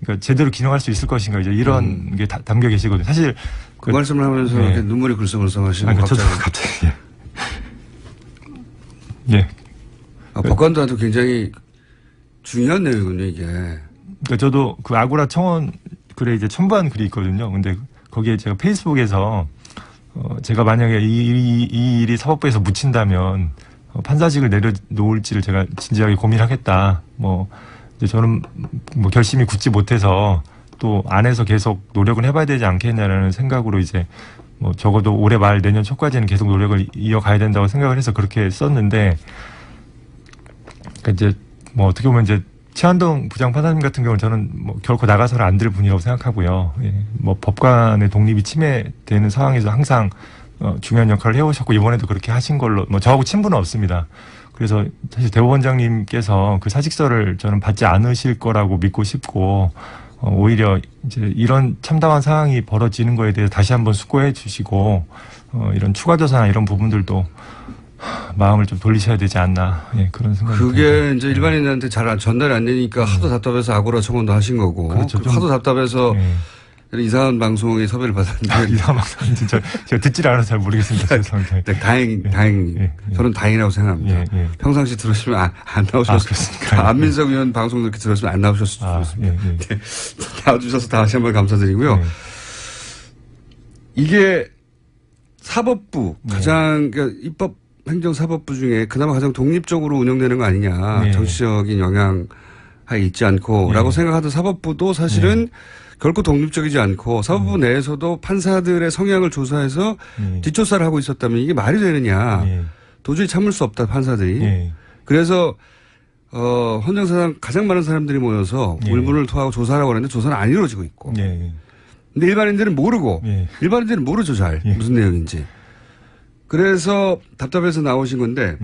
[SPEAKER 6] 그러니까 제대로 기능할 수 있을 것인가 이제 이런 게 담겨 계시거든요. 사실
[SPEAKER 1] 그 말씀을 하면서 이렇게 눈물이 글썽글썽하시는
[SPEAKER 6] 갑자기.
[SPEAKER 1] 법관들한테 굉장히 중요한 내용이군요, 이게.
[SPEAKER 6] 그러니까 저도 그 아고라 청원 글에 이제 첨부한 글이 있거든요. 근데 거기에 제가 페이스북에서 제가 만약에 이 일이 사법부에서 묻힌다면 판사직을 내려놓을지를 제가 진지하게 고민하겠다. 이제 저는 결심이 굳지 못해서 또 안에서 계속 노력을 해봐야 되지 않겠냐라는 생각으로 이제 적어도 올해 말 내년 초까지는 계속 노력을 이어가야 된다고 생각을 해서 그렇게 썼는데, 그러니까 이제 어떻게 보면 이제 최한동 부장판사님 같은 경우는 저는 결코 나가서는 안 될 분이라고 생각하고요. 법관의 독립이 침해되는 상황에서 항상 중요한 역할을 해오셨고 이번에도 그렇게 하신 걸로 저하고 친분은 없습니다. 그래서 사실 대법원장님께서 그 사직서를 저는 받지 않으실 거라고 믿고 싶고 오히려 이제 이런 참담한 상황이 벌어지는 거에 대해서 다시 한번 숙고해 주시고 이런 추가 조사나 이런 부분들도 마음을 좀 돌리셔야 되지 않나 그런 생각이
[SPEAKER 1] 그게
[SPEAKER 6] 듭니다.
[SPEAKER 1] 이제 일반인한테 잘 전달이 안 되니까 하도 답답해서 아고라 청원도 하신 거고
[SPEAKER 6] 그렇죠.
[SPEAKER 1] 하도 답답해서 이상한 방송에 섭외를 받았는데
[SPEAKER 6] 이상한 방송 진짜 제가 듣질 않아서 잘 모르겠습니다. 죄송합니다.
[SPEAKER 1] 다행입니다. 저는 다행이라고 생각합니다. 평상시 들으시면 안 나오셨습니다. 안민석 의원 방송 이렇게 들으시면 안 나오셨으면 좋겠습니다. 나와주셔서 다시 한번 감사드리고요. 이게 사법부
[SPEAKER 6] 네.
[SPEAKER 1] 가장 그러니까 입법 행정사법부 중에 그나마 가장 독립적으로 운영되는 거 아니냐.
[SPEAKER 6] 네.
[SPEAKER 1] 정치적인 영향하에 있지 않고라고
[SPEAKER 6] 네.
[SPEAKER 1] 생각하던 사법부도 사실은 결코 독립적이지 않고 사법부 내에서도 판사들의 성향을 조사해서 뒷조사를 하고 있었다면 이게 말이 되느냐. 도저히 참을 수 없다 판사들이. 그래서 헌정사상 가장 많은 사람들이 모여서 울분을 토하고 조사하라고 하는데 조사는 안 이루어지고 있고. 근데 일반인들은 모르고 일반인들은 모르죠 잘 무슨 내용인지. 그래서 답답해서 나오신 건데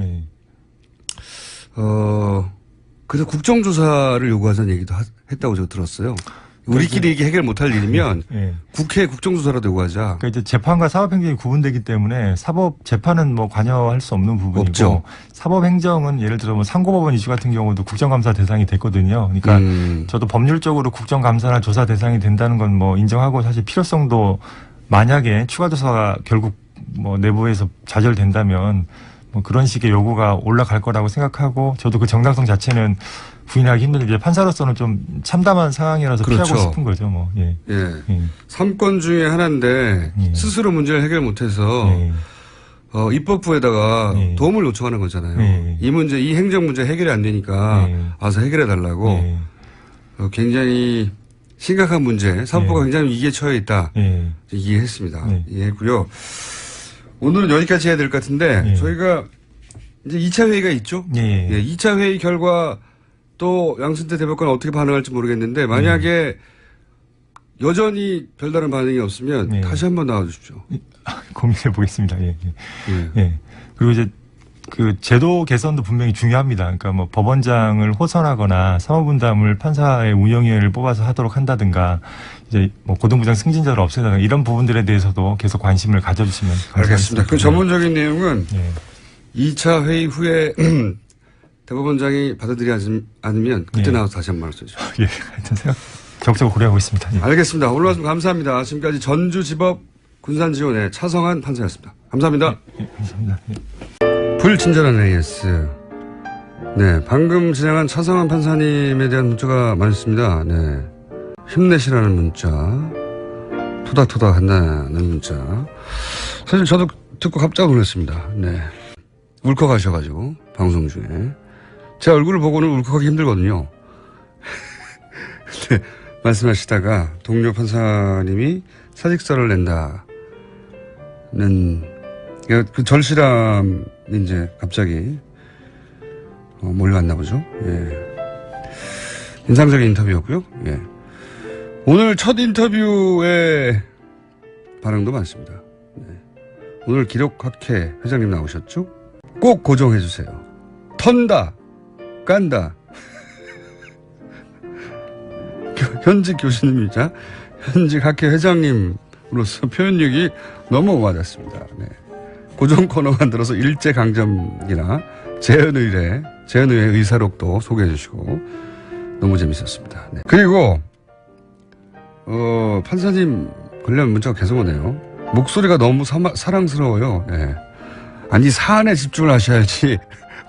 [SPEAKER 1] 그래서 국정조사를 요구하자는 얘기도 했다고 제가 들었어요. 우리끼리 이게 해결 못할 일이면 국회 국정조사라도 요구하자.
[SPEAKER 6] 그러니까 이제 재판과 사법행정이 구분되기 때문에 사법 재판은 뭐 관여할 수 없는 부분이고
[SPEAKER 1] 없죠.
[SPEAKER 6] 사법행정은 예를 들어 뭐 상고법원 이슈 같은 경우도 국정감사 대상이 됐거든요. 그러니까 저도 법률적으로 국정감사나 조사 대상이 된다는 건 뭐 인정하고 사실 필요성도 만약에 추가 조사가 결국 뭐 내부에서 좌절된다면 뭐 그런 식의 요구가 올라갈 거라고 생각하고 저도 그 정당성 자체는 부인하기 힘든데 이제 판사로서는 좀 참담한 상황이라서
[SPEAKER 1] 그렇죠.
[SPEAKER 6] 피하고 싶은 거죠. 뭐. 예.
[SPEAKER 1] 3건 중에 하나인데 스스로 문제를 해결 못해서 입법부에다가 도움을 요청하는 거잖아요. 이 문제, 이 행정 문제 해결이 안 되니까 와서 해결해 달라고 굉장히 심각한 문제, 사법부가 굉장히 위기에 처해 있다. 이해했습니다. 이해했고요. 오늘은 여기까지 해야 될 것 같은데 저희가 이제 2차 회의가 있죠. 2차 회의 결과 또 양승태 대법관 어떻게 반응할지 모르겠는데 만약에 여전히 별다른 반응이 없으면 다시 한번 나와 주십시오.
[SPEAKER 6] 고민해 보겠습니다. 그리고 이제 그 제도 개선도 분명히 중요합니다. 그러니까 뭐 법원장을 호선하거나 사무분담을 판사의 운영위원회를 뽑아서 하도록 한다든가 이제 뭐 고등부장 승진자를 없애다든가 이런 부분들에 대해서도 계속 관심을 가져주시면 감사하겠습니다.
[SPEAKER 1] 알겠습니다. 그 전문적인 내용은 2차 회의 후에 대법원장이 받아들이지 않으면 그때 나와서 다시 한번 말씀해 주십시오.
[SPEAKER 6] 하여튼 생각 적극적으로 고려하고 있습니다.
[SPEAKER 1] 알겠습니다. 오늘 말씀 감사합니다. 지금까지 전주지법 군산지원의 차성한 판사였습니다. 감사합니다.
[SPEAKER 6] 감사합니다.
[SPEAKER 1] 불친절한 AS. 네, 방금 진행한 차성한 판사님에 대한 문자가 많습니다. 네, 힘내시라는 문자, 토닥토닥 한다는 문자. 사실 저도 듣고 깜짝 놀랐습니다. 네, 울컥하셔가지고 방송 중에 제 얼굴을 보고는 울컥하기 힘들거든요. 네, 말씀하시다가 동료 판사님이 사직서를 낸다는 그 절실함이 이제 갑자기 몰려왔나 보죠. 인상적인 인터뷰였고요. 오늘 첫 인터뷰에 반응도 많습니다. 오늘 기록학회 회장님 나오셨죠? 꼭 고정해 주세요. 턴다, 깐다. 현직 교수님이자 현직 학회 회장님으로서 표현력이 너무 와닿습니다. 고정 코너 만들어서 일제강점기나 재헌의회 의사록도 소개해 주시고 너무 재밌었습니다. 그리고 판사님 관련 문자가 계속 오네요. 목소리가 너무 사랑스러워요. 아니 사안에 집중을 하셔야지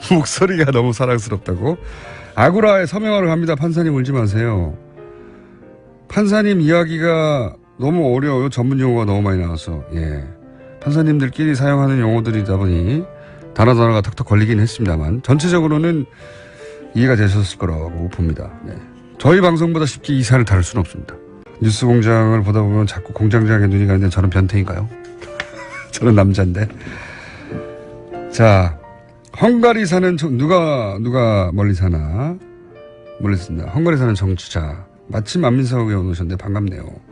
[SPEAKER 1] 목소리가 너무 사랑스럽다고. 아구라에 서명하러 갑니다. 판사님 울지 마세요. 판사님 이야기가 너무 어려워요. 전문 용어가 너무 많이 나와서. 판사님들끼리 사용하는 용어들이다 보니 단어가 턱턱 걸리긴 했습니다만 전체적으로는 이해가 되셨을 거라고 봅니다. 저희 방송보다 쉽게 이 사안을 다룰 수는 없습니다. 뉴스공장을 보다 보면 자꾸 공장장에 눈이 가는데 저는 변태인가요? 저는 남자인데. 자, 헝가리 사는 누가 멀리 사나 몰랐습니다. 헝가리 사는 정치자 마침 안민석 의원 오셨는데 반갑네요.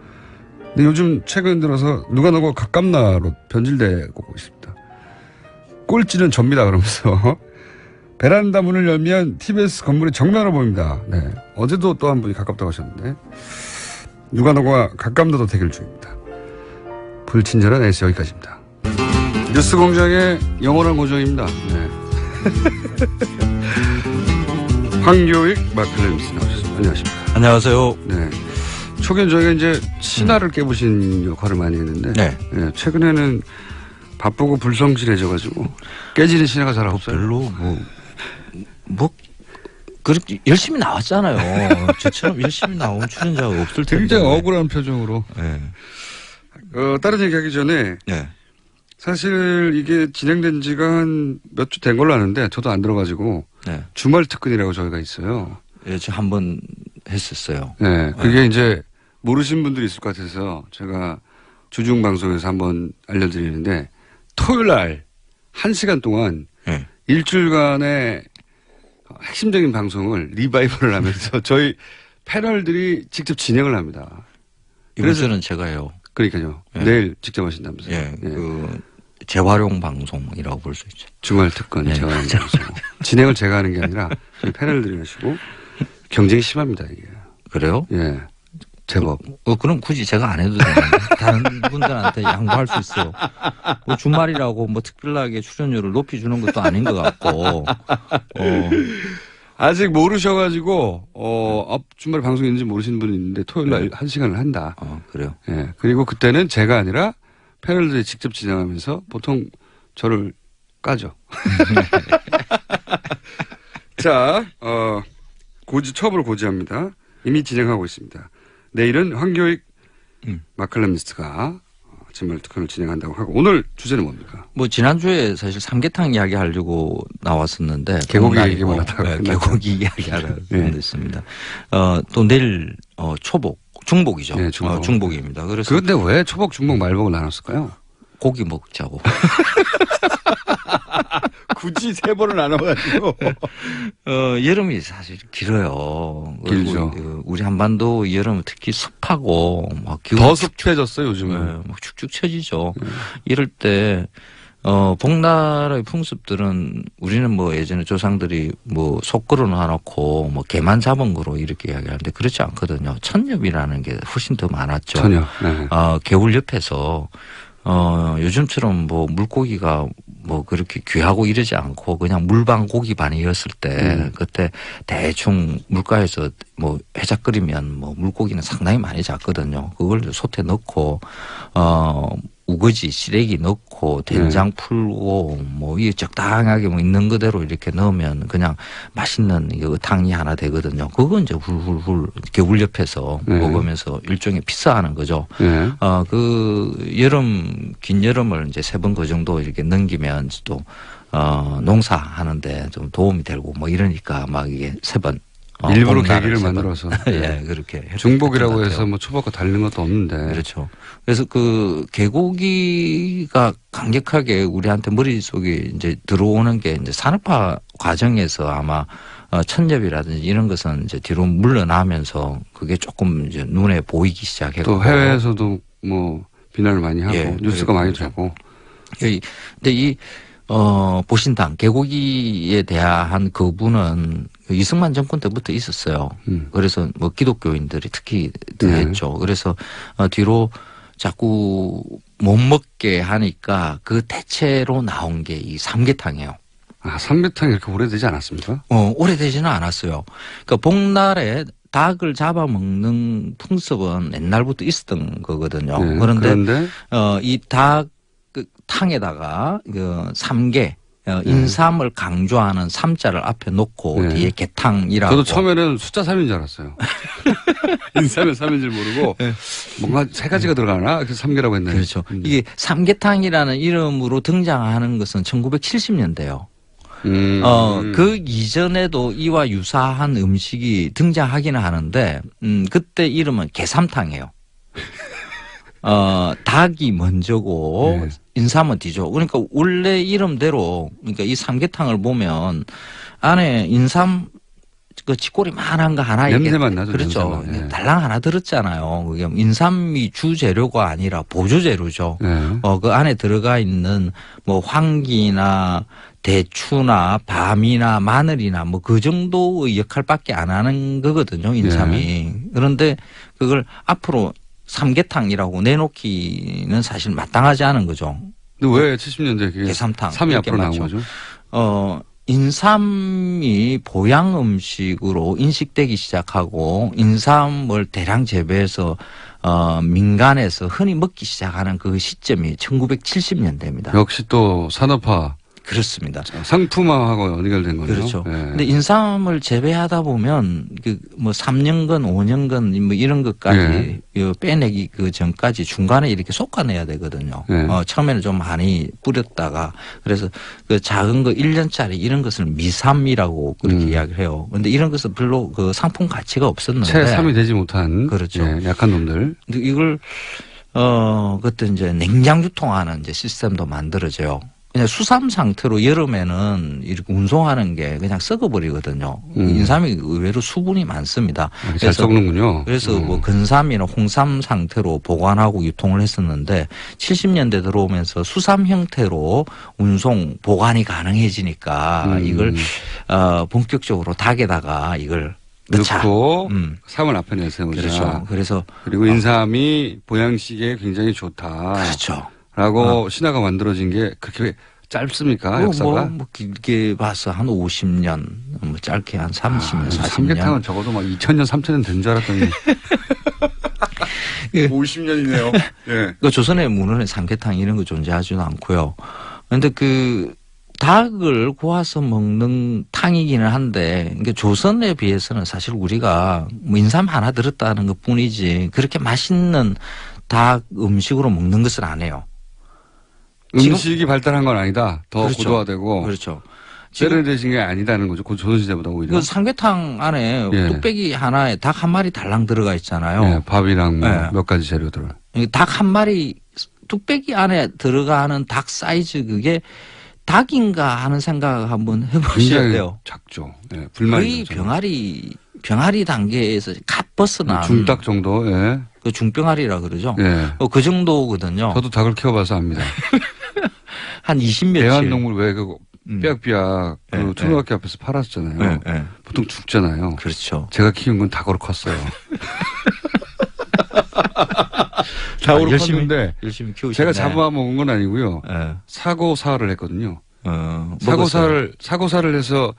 [SPEAKER 1] 근데 요즘 최근 들어서 누가 너고 가깝나로 변질되고 있습니다. 꼴찌는 접니다 그러면서 베란다 문을 열면 TBS 건물이 정면으로 보입니다. 어제도 또 한 분이 가깝다고 하셨는데 누가 너고가 가깝나도 대결 중입니다. 불친절한 S 여기까지입니다. 뉴스공장의 영원한 고정입니다. 황교익 마클레임스 나오셨습니다. 안녕하십니까.
[SPEAKER 7] 안녕하세요.
[SPEAKER 1] 초기엔 저희가 이제 신화를 깨부신 역할을 많이 했는데 최근에는 바쁘고 불성실해져가지고 깨지는 신화가 잘 없어요.
[SPEAKER 7] 별로 그렇게 열심히 나왔잖아요. 저처럼 열심히 나온 출연자가 없을 텐데.
[SPEAKER 1] 굉장히 억울한 표정으로. 다른 얘기하기 전에 사실 이게 진행된 지가 한 몇 주 된 걸로 아는데 저도 안 들어가지고
[SPEAKER 7] 네.
[SPEAKER 1] 주말 특근이라고 저희가 있어요.
[SPEAKER 7] 예, 저 한 번 했었어요.
[SPEAKER 1] 네. 그게 이제 모르신 분들이 있을 것 같아서 제가 주중 방송에서 한번 알려드리는데 토요일 날 1시간 동안
[SPEAKER 7] 네.
[SPEAKER 1] 일주일간의 핵심적인 방송을 리바이벌을 하면서 저희 패널들이 직접 진행을 합니다.
[SPEAKER 7] 이번 주는 제가 해요.
[SPEAKER 1] 그러니까요.
[SPEAKER 7] 예.
[SPEAKER 1] 내일 직접 하신다면서요.
[SPEAKER 7] 예, 그 재활용 방송이라고 볼 수 있죠.
[SPEAKER 1] 주말 특근
[SPEAKER 7] 예.
[SPEAKER 1] 재활용 방송. 진행을 제가 하는 게 아니라 저희 패널들이 하시고 경쟁이 심합니다 이게.
[SPEAKER 7] 그래요?
[SPEAKER 1] 예. 제법.
[SPEAKER 7] 그럼 굳이 제가 안 해도 되는데 다른 분들한테 양보할 수 있어요. 뭐 주말이라고 뭐 특별하게 출연료를 높여주는 것도 아닌 것 같고.
[SPEAKER 1] 아직 모르셔가지고 주말 방송이 있는지 모르시는 분이 있는데 토요일 날 1시간을 한다.
[SPEAKER 7] 그래요.
[SPEAKER 1] 예. 그리고 그때는 제가 아니라 패널들이 직접 진행하면서 보통 저를 까죠. 자, 처음으로 고지합니다. 이미 진행하고 있습니다. 내일은 황교익 마칼럼니스트가 진말 특허를 진행한다고 하고 오늘 주제는 뭡니까?
[SPEAKER 7] 뭐 지난주에 사실 삼계탕 이야기 하려고 나왔었는데
[SPEAKER 1] 개고기 얘기만 하다가
[SPEAKER 7] 네, 개고기 이야기 하려고
[SPEAKER 1] 네.
[SPEAKER 7] 했습니다. 또 내일 중복이죠.
[SPEAKER 1] 네, 중복.
[SPEAKER 7] 중복입니다. 그래서
[SPEAKER 1] 그런데 왜 초복, 중복, 말복을 나눴을까요?
[SPEAKER 7] 고기 먹자고.
[SPEAKER 1] 굳이 세 번을 나눠가지고.
[SPEAKER 7] 여름이 사실 길어요.
[SPEAKER 1] 길죠.
[SPEAKER 7] 우리 한반도 여름은 특히 습하고 막 기온
[SPEAKER 1] 더 습해졌어요, 요즘은.
[SPEAKER 7] 네, 막 축축 처지죠. 이럴 때, 복나라의 풍습들은 우리는 뭐 예전에 조상들이 뭐 속 걸어 놔놓고 뭐 개만 잡은 거로 이렇게 이야기하는데 그렇지 않거든요. 천엽이라는 게 훨씬 더 많았죠.
[SPEAKER 1] 천엽. 네.
[SPEAKER 7] 개울 옆에서 요즘처럼 뭐 물고기가 뭐 그렇게 귀하고 이러지 않고 그냥 물반 고기반이었을 때 그때 대충 물가에서 뭐 해작 끓이면 뭐 물고기는 상당히 많이 잡거든요. 그걸 솥에 넣고 우거지 시래기 넣고 된장 풀고 뭐 이 적당하게 뭐 있는 그대로 이렇게 넣으면 그냥 맛있는 이거 탕이 하나 되거든요. 그거 이제 훌훌훌 겨울 옆에서 먹으면서 일종의 피서하는 거죠. 그 긴 여름을 이제 3번 그 정도 이렇게 넘기면 또 농사하는데 좀 도움이 되고 뭐 이러니까 막 이게 3번
[SPEAKER 1] 일부러 계기를 만들어서.
[SPEAKER 7] 예, 그렇게.
[SPEAKER 1] 중복이라고 해서 뭐 초복과 다른 것도 없는데.
[SPEAKER 7] 그렇죠. 그래서 그 개고기가 강력하게 우리한테 머릿속에 이제 들어오는 게 이제 산업화 과정에서 아마 천엽이라든지 이런 것은 이제 뒤로 물러나면서 그게 조금 이제 눈에 보이기 시작했고.
[SPEAKER 1] 또 해외에서도 뭐 비난을 많이 하고
[SPEAKER 7] 예,
[SPEAKER 1] 뉴스가 많이
[SPEAKER 7] 그렇죠.
[SPEAKER 1] 되고.
[SPEAKER 7] 근데 보신당, 개고기에 대한 거부는 이승만 정권 때부터 있었어요. 그래서 뭐 기독교인들이 특히 했죠. 그래서 뒤로 자꾸 못 먹게 하니까 그 대체로 나온 게 이 삼계탕이에요.
[SPEAKER 1] 아, 삼계탕이 이렇게 오래되지 않았습니까?
[SPEAKER 7] 오래되지는 않았어요. 그러니까 복날에 닭을 잡아먹는 풍습은 옛날부터 있었던 거거든요.
[SPEAKER 1] 네,
[SPEAKER 7] 그런데 이 닭 탕에다가 그 삼계 인삼을 강조하는 삼자를 앞에 놓고 뒤에 개탕이라고.
[SPEAKER 1] 저도 처음에는 숫자 3인 줄 알았어요. 인삼에 3인 줄 모르고 뭔가 3가지가 들어가나? 그래서 3개라고 했나요?
[SPEAKER 7] 그렇죠. 이게 삼계탕이라는 이름으로 등장하는 것은 1970년대요. 그 이전에도 이와 유사한 음식이 등장하기는 하는데, 그때 이름은 개삼탕이에요. 닭이 먼저고, 인삼은 뒤죠. 그러니까 원래 이름대로, 그러니까 이 삼계탕을 보면 안에 인삼, 그 치꼬리만한 거 하나.
[SPEAKER 1] 냄새만 나죠.
[SPEAKER 7] 그렇죠.
[SPEAKER 1] 냄새만.
[SPEAKER 7] 달랑 하나 들었잖아요. 그게 인삼이 주재료가 아니라 보조재료죠.
[SPEAKER 1] 네.
[SPEAKER 7] 그 안에 들어가 있는 뭐 황기나 대추나 밤이나 마늘이나 뭐 그 정도의 역할밖에 안 하는 거거든요, 인삼이. 그런데 그걸 앞으로 삼계탕이라고 내놓기는 사실 마땅하지 않은 거죠.
[SPEAKER 1] 근데 왜 70년대에 그게
[SPEAKER 7] 개삼탕
[SPEAKER 1] 3이 앞으로 나온
[SPEAKER 7] 맞죠.
[SPEAKER 1] 거죠?
[SPEAKER 7] 인삼이 보양 음식으로 인식되기 시작하고 인삼을 대량 재배해서 민간에서 흔히 먹기 시작하는 그 시점이 1970년대입니다.
[SPEAKER 1] 역시 또 산업화
[SPEAKER 7] 그렇습니다.
[SPEAKER 1] 상품화하고 연결된 거죠.
[SPEAKER 7] 그렇죠. 근데 인삼을 재배하다 보면 그 뭐 3년간, 5년간 뭐 이런 것까지 빼내기 그 전까지 중간에 이렇게 솎아내야 되거든요. 처음에는 좀 많이 뿌렸다가 그래서 그 작은 거 1년짜리 이런 것을 미삼이라고 그렇게 이야기를 해요. 근데 이런 것은 별로 그 상품 가치가 없었는데.
[SPEAKER 1] 채삼이 되지 못한.
[SPEAKER 7] 그렇죠.
[SPEAKER 1] 약한 놈들.
[SPEAKER 7] 근데 이걸 그때 이제 냉장 유통하는 이제 시스템도 만들어져요. 그냥 수삼 상태로 여름에는 이렇게 운송하는 게 그냥 썩어버리거든요. 인삼이 의외로 수분이 많습니다.
[SPEAKER 1] 잘 썩는군요.
[SPEAKER 7] 그래서 뭐 근삼이나 홍삼 상태로 보관하고 유통을 했었는데 70년대 들어오면서 수삼 형태로 운송 보관이 가능해지니까 이걸 본격적으로 닭에다가 이걸
[SPEAKER 1] 넣고 삼을 앞에 내세우자.
[SPEAKER 7] 그렇죠. 그래서
[SPEAKER 1] 그리고 인삼이 보양식에 굉장히 좋다.
[SPEAKER 7] 그렇죠.
[SPEAKER 1] 라고 신화가 만들어진 게 그렇게 짧습니까? 역사가?
[SPEAKER 7] 뭐 길게 봐서 한 50년, 뭐 짧게 한 30년, 40년.
[SPEAKER 1] 삼계탕은 적어도 막 2000년, 3000년 된 줄 알았더니 50년이네요. 예.
[SPEAKER 7] 그 조선의 문헌에 삼계탕 이런 거 존재하지도 않고요. 그런데 그 닭을 구워서 먹는 탕이기는 한데, 그러니까 조선에 비해서는 사실 우리가 뭐 인삼 하나 들었다는 것 뿐이지 그렇게 맛있는 닭 음식으로 먹는 것은 안 해요.
[SPEAKER 1] 음식이 발달한 건 아니다. 더
[SPEAKER 7] 그렇죠.
[SPEAKER 1] 고도화되고.
[SPEAKER 7] 그렇죠.
[SPEAKER 1] 세련되신 게 아니다는 거죠. 조선시대보다 오히려.
[SPEAKER 7] 그 삼계탕 안에 뚝배기 하나에 닭 한 마리 달랑 들어가 있잖아요.
[SPEAKER 1] 밥이랑 몇 가지 재료들.
[SPEAKER 7] 닭 한 마리 뚝배기 안에 들어가는 닭 사이즈 그게 닭인가 하는 생각 한번 해보셔야 돼요.
[SPEAKER 1] 작죠.
[SPEAKER 7] 거의 병아리 단계에서 갓 벗어난
[SPEAKER 1] 중닭 정도.
[SPEAKER 7] 그 중병아리라 그러죠. 그 정도거든요.
[SPEAKER 1] 저도 닭을 키워봐서 압니다.
[SPEAKER 7] 한 20며칠.
[SPEAKER 1] 애완동물 왜 그 삐약삐약 그 초등학교 앞에서 팔았잖아요. 보통 죽잖아요.
[SPEAKER 7] 그렇죠.
[SPEAKER 1] 제가 키운 건 닭으로 컸어요. 닭으로 컸는데
[SPEAKER 7] 열심히 키우셨네.
[SPEAKER 1] 제가 잡아먹은 건 아니고요. 사고사를 했거든요. 사고사를 해서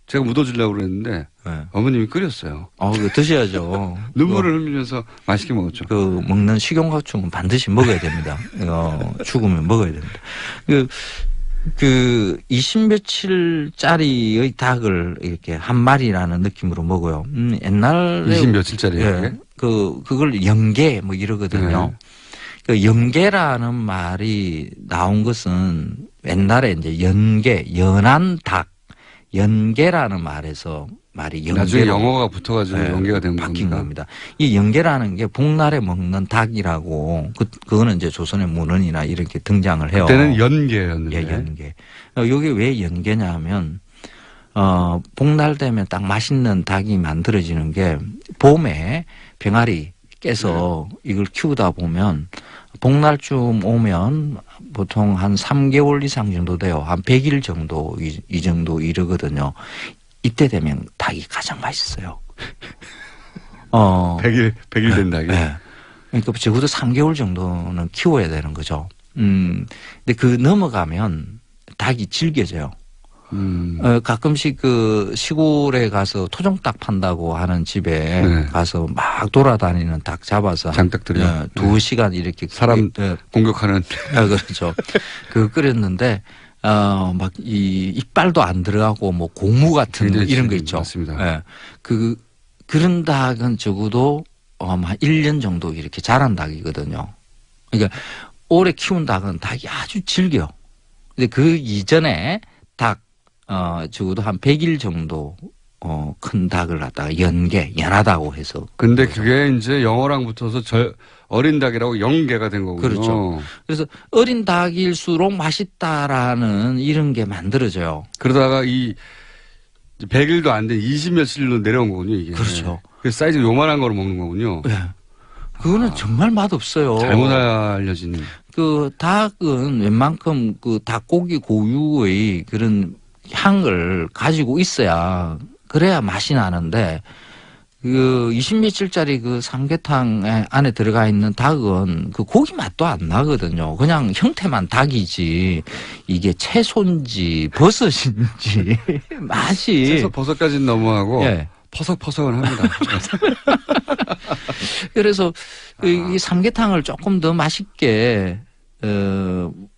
[SPEAKER 1] 제가 묻어주려고 그랬는데 어머님이 끓였어요.
[SPEAKER 7] 그거 드셔야죠.
[SPEAKER 1] 눈물을 흘리면서 맛있게 먹었죠.
[SPEAKER 7] 그 먹는 식용가충은 반드시 먹어야 됩니다. 죽으면 먹어야 됩니다. 그 20며칠짜리의 닭을 이렇게 한 마리라는 느낌으로 먹어요. 옛날에
[SPEAKER 1] 20며칠짜리
[SPEAKER 7] 그걸 영계 뭐 이러거든요. 그 영계라는 말이 나온 것은 옛날에 이제 연한 닭, 연계라는 말에서 말이 연계로
[SPEAKER 1] 나중에 영어가 붙어가지고 연계가 된
[SPEAKER 7] 바뀐 겁니다. 이 연계라는 게 복날에 먹는 닭이라고 그거는 이제 조선의 문헌이나 이렇게 등장을 해요.
[SPEAKER 1] 그때는 연계였는데.
[SPEAKER 7] 연계. 여기 왜 연계냐면 복날 되면 딱 맛있는 닭이 만들어지는 게 봄에 병아리 깨서 이걸 키우다 보면 복날쯤 오면 보통 한 3개월 이상 정도 돼요. 한 100일 정도 이 정도 이르거든요. 이때 되면 닭이 가장 맛있어요.
[SPEAKER 1] 100일 된 닭이.
[SPEAKER 7] 네. 그러니까 적어도 3개월 정도는 키워야 되는 거죠. 근데 그 넘어가면 닭이 질겨져요. 가끔씩 그 시골에 가서 토종닭 판다고 하는 집에 가서 막 돌아다니는 닭 잡아서
[SPEAKER 1] 장닭들이요.
[SPEAKER 7] 2시간 이렇게
[SPEAKER 1] 사람 공격하는.
[SPEAKER 7] 그렇죠. 그거 끓였는데 막 이 이빨도 안 들어가고 뭐 고무 같은 이런 거 있죠.
[SPEAKER 1] 맞습니다.
[SPEAKER 7] 그런 닭은 적어도 한 1년 정도 이렇게 자란 닭이거든요. 그러니까 오래 키운 닭은 닭이 아주 질겨. 근데 그 이전에 닭 적어도 한 100일 정도 큰 닭을 갖다가 연하다고 해서.
[SPEAKER 1] 근데 그게 이제 영어랑 붙어서 어린 닭이라고 영계가 된 거군요.
[SPEAKER 7] 그렇죠. 그래서 어린 닭일수록 맛있다라는 이런 게 만들어져요.
[SPEAKER 1] 그러다가 이 100일도 안 된 20며칠로 내려온 거군요, 이게.
[SPEAKER 7] 그렇죠.
[SPEAKER 1] 그 사이즈 요만한 거로 먹는 거군요.
[SPEAKER 7] 네. 그거는 정말 맛없어요.
[SPEAKER 1] 잘못 알려진.
[SPEAKER 7] 그 닭은 웬만큼 그 닭고기 고유의 그런 향을 가지고 있어야 그래야 맛이 나는데 그 20며칠짜리 그 삼계탕 안에 들어가 있는 닭은 그 고기 맛도 안 나거든요. 그냥 형태만 닭이지 이게 채소인지 버섯인지 맛이
[SPEAKER 1] 채소 버섯까지는 너무하고 퍼석퍼석은 합니다.
[SPEAKER 7] 그래서 이 삼계탕을 조금 더 맛있게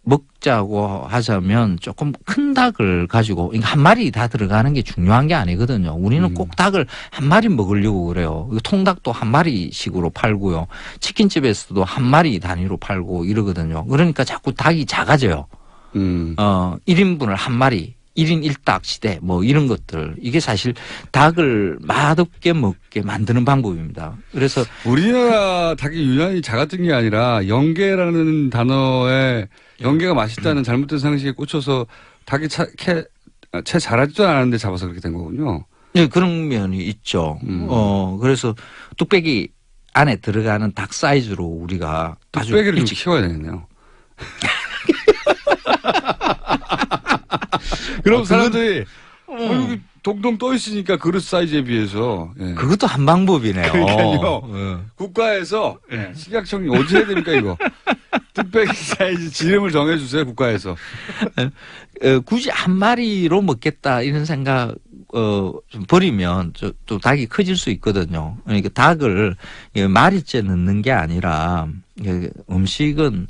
[SPEAKER 7] 먹자고 하자면 조금 큰 닭을 가지고 그러니까 한 마리 다 들어가는 게 중요한 게 아니거든요. 우리는 꼭 닭을 한 마리 먹으려고 그래요. 통닭도 한 마리씩으로 팔고요. 치킨집에서도 한 마리 단위로 팔고 이러거든요. 그러니까 자꾸 닭이 작아져요. 1인분을 한 마리. 1인 1닭 시대 뭐 이런 것들 이게 사실 닭을 맛없게 먹게 만드는 방법입니다. 그래서
[SPEAKER 1] 우리나라 닭이 유난히 작았던 게 아니라 영계라는 단어에 영계가 맛있다는 잘못된 상식에 꽂혀서 닭이 채 자라지도 않았는데 잡아서 그렇게 된 거군요.
[SPEAKER 7] 네, 그런 면이 있죠. 그래서 뚝배기 안에 들어가는 닭 사이즈로 우리가
[SPEAKER 1] 뚝배기를 좀 키워야 되겠네요. 그럼 사람들이 여기 동동 떠 있으니까 그릇 사이즈에 비해서
[SPEAKER 7] 그것도 한 방법이네요.
[SPEAKER 1] 그러니까요. 국가에서 식약청이 어떻게 해야 됩니까 이거? 뚝배기 사이즈 지름을 정해주세요 국가에서.
[SPEAKER 7] 굳이 한 마리로 먹겠다 이런 생각 좀 버리면 또 닭이 커질 수 있거든요. 그러니까 닭을 마리째 넣는 게 아니라 음식은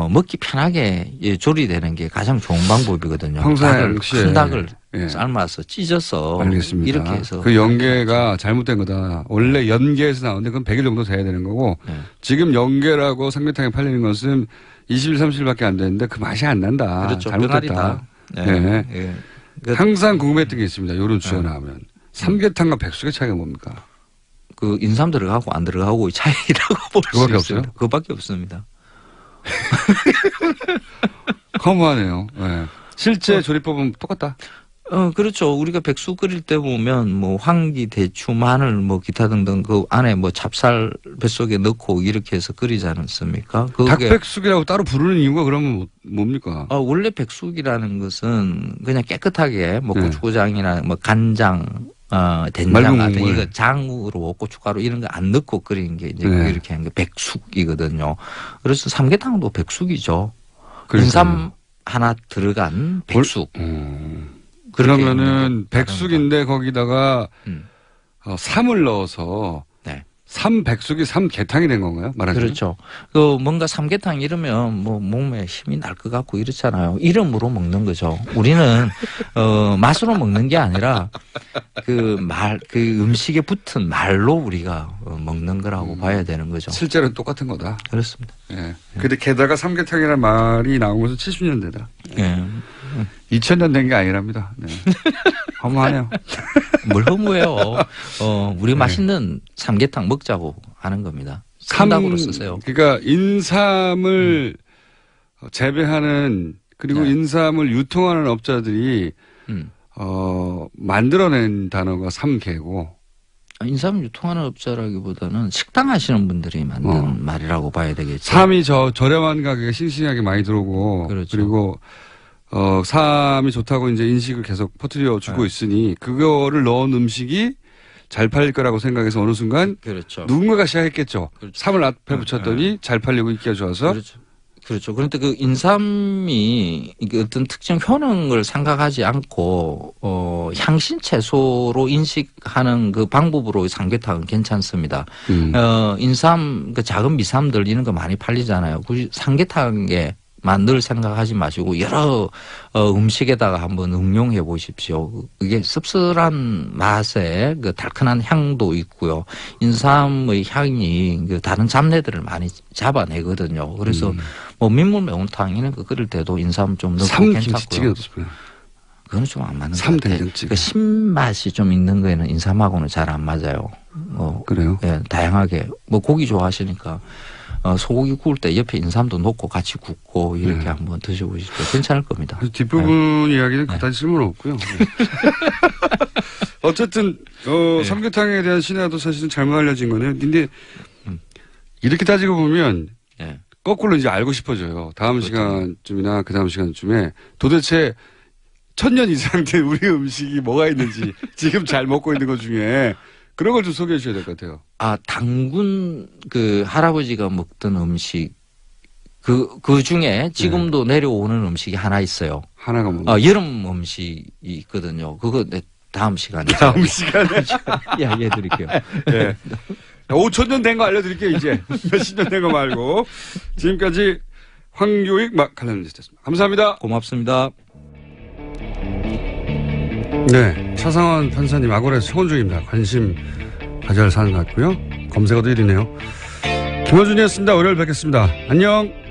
[SPEAKER 7] 먹기 편하게 조리되는 게 가장 좋은 방법이거든요. 큰 닭을 삶아서 찢어서
[SPEAKER 1] 알겠습니다.
[SPEAKER 7] 이렇게 해서
[SPEAKER 1] 그 연계가 잘못된 거다. 원래 연계에서 나오는데 그건 100일 정도 돼야 되는 거고 지금 연계라고 삼계탕에 팔리는 것은 20일, 30일밖에 안 되는데 그 맛이 안 난다.
[SPEAKER 7] 그렇죠.
[SPEAKER 1] 잘못됐다. 항상 궁금했던 게 있습니다. 이런 주제가 나오면. 삼계탕과 백숙의 차이가 뭡니까?
[SPEAKER 7] 그 인삼 들어가고 안 들어가고 차이라고 볼 수 있습니다. 그거밖에 없습니다.
[SPEAKER 1] 허무하네요. 실제 조리법은 똑같다.
[SPEAKER 7] 그렇죠. 우리가 백숙 끓일 때 보면 뭐 황기, 대추, 마늘 뭐 기타 등등 그 안에 뭐 찹쌀 뱃속에 넣고 이렇게 해서 끓이지 않습니까?
[SPEAKER 1] 닭백숙이라고 따로 부르는 이유가 그러면 뭡니까?
[SPEAKER 7] 원래 백숙이라는 것은 그냥 깨끗하게 뭐 고추장이나 뭐 간장, 된장 같은 이거 장으로 고춧가루 이런 거 안 넣고 끓이는 게 이제 이렇게 하는 게 백숙이거든요. 그래서 삼계탕도 백숙이죠. 인삼 하나 들어간 백숙.
[SPEAKER 1] 그러면은 백숙인데 거기다가 삼을 넣어서 삼백숙이 삼계탕이 된 건가요? 말하자면.
[SPEAKER 7] 그렇죠. 뭔가 삼계탕 이러면 뭐 몸에 힘이 날 것 같고 이렇잖아요. 이름으로 먹는 거죠. 우리는 맛으로 먹는 게 아니라 그 음식에 붙은 말로 우리가 먹는 거라고 봐야 되는 거죠.
[SPEAKER 1] 실제로는 똑같은 거다.
[SPEAKER 7] 그렇습니다.
[SPEAKER 1] 근데 게다가 삼계탕이라는 말이 나온 것은 70년대다. 2000년 된 게 아니랍니다. 허무하네요.
[SPEAKER 7] 뭘 허무해요. 우리 맛있는 삼계탕 먹자고 하는 겁니다. 삼닭으로 쓰세요.
[SPEAKER 1] 그러니까 인삼을 재배하는 그리고 인삼을 유통하는 업자들이 만들어낸 단어가 삼계고.
[SPEAKER 7] 인삼 유통하는 업자라기보다는 식당 하시는 분들이 만든 말이라고 봐야 되겠죠.
[SPEAKER 1] 삼이 저렴한 가격에 싱싱하게 많이 들어오고.
[SPEAKER 7] 그렇죠.
[SPEAKER 1] 그리고 삼이 좋다고 이제 인식을 계속 퍼뜨려 주고 있으니 그거를 넣은 음식이 잘 팔릴 거라고 생각해서 어느 순간 누군가가 시작했겠죠. 삼을 앞에 붙였더니 잘 팔리고 인기가 좋아서.
[SPEAKER 7] 그렇죠. 그런데 그 인삼이 어떤 특정 효능을 생각하지 않고 향신 채소로 인식하는 그 방법으로 삼계탕은 괜찮습니다. 인삼 그 작은 미삼들 이런 거 많이 팔리잖아요. 굳이 삼계탕에 늘 생각하지 마시고 여러 음식에다가 한번 응용해 보십시오. 이게 씁쓸한 맛에 그 달큰한 향도 있고요. 인삼의 향이 그 다른 잡내들을 많이 잡아내거든요. 그래서 뭐 민물 매운탕 이런 거 끓일 때도 인삼 좀 넣고 괜찮고요. 그건 좀 안 맞는 것 같아요. 그 신맛이 좀 있는 거에는 인삼하고는 잘 안 맞아요.
[SPEAKER 1] 그래요?
[SPEAKER 7] 예, 다양하게 뭐 고기 좋아하시니까. 소고기 구울 때 옆에 인삼도 넣고 같이 굽고 이렇게 한번 드셔보십시오. 괜찮을 겁니다.
[SPEAKER 1] 뒷부분 이야기는 그다지 쓸모없고요. 어쨌든 삼계탕에 대한 신화도 사실은 잘못 알려진 거네요. 근데 이렇게 따지고 보면 거꾸로 이제 알고 싶어져요. 다음 시간쯤이나 그 다음 시간쯤에 도대체 1000년 이상 된 우리 음식이 뭐가 있는지 지금 잘 먹고 있는 것 중에 그런 걸 좀 소개해 주셔야 될 것 같아요. 당군 그 할아버지가 먹던 음식 그 중에 지금도 내려오는 음식이 하나 있어요. 하나가 뭔가?
[SPEAKER 7] 여름 음식이 있거든요. 그거 다음 시간에 이야기해 드릴게요.
[SPEAKER 1] 네. 5000년 된 거 알려드릴게요, 이제. 몇십 년 된 거 말고. 지금까지 황교익 칼럼니스트였습니다. 감사합니다.
[SPEAKER 7] 고맙습니다.
[SPEAKER 1] 네, 차상원 판사님 악원에서 청원 중입니다. 관심 가져야 할 사안 같고요. 검색어도 1위네요. 김어준이었습니다. 월요일 뵙겠습니다. 안녕.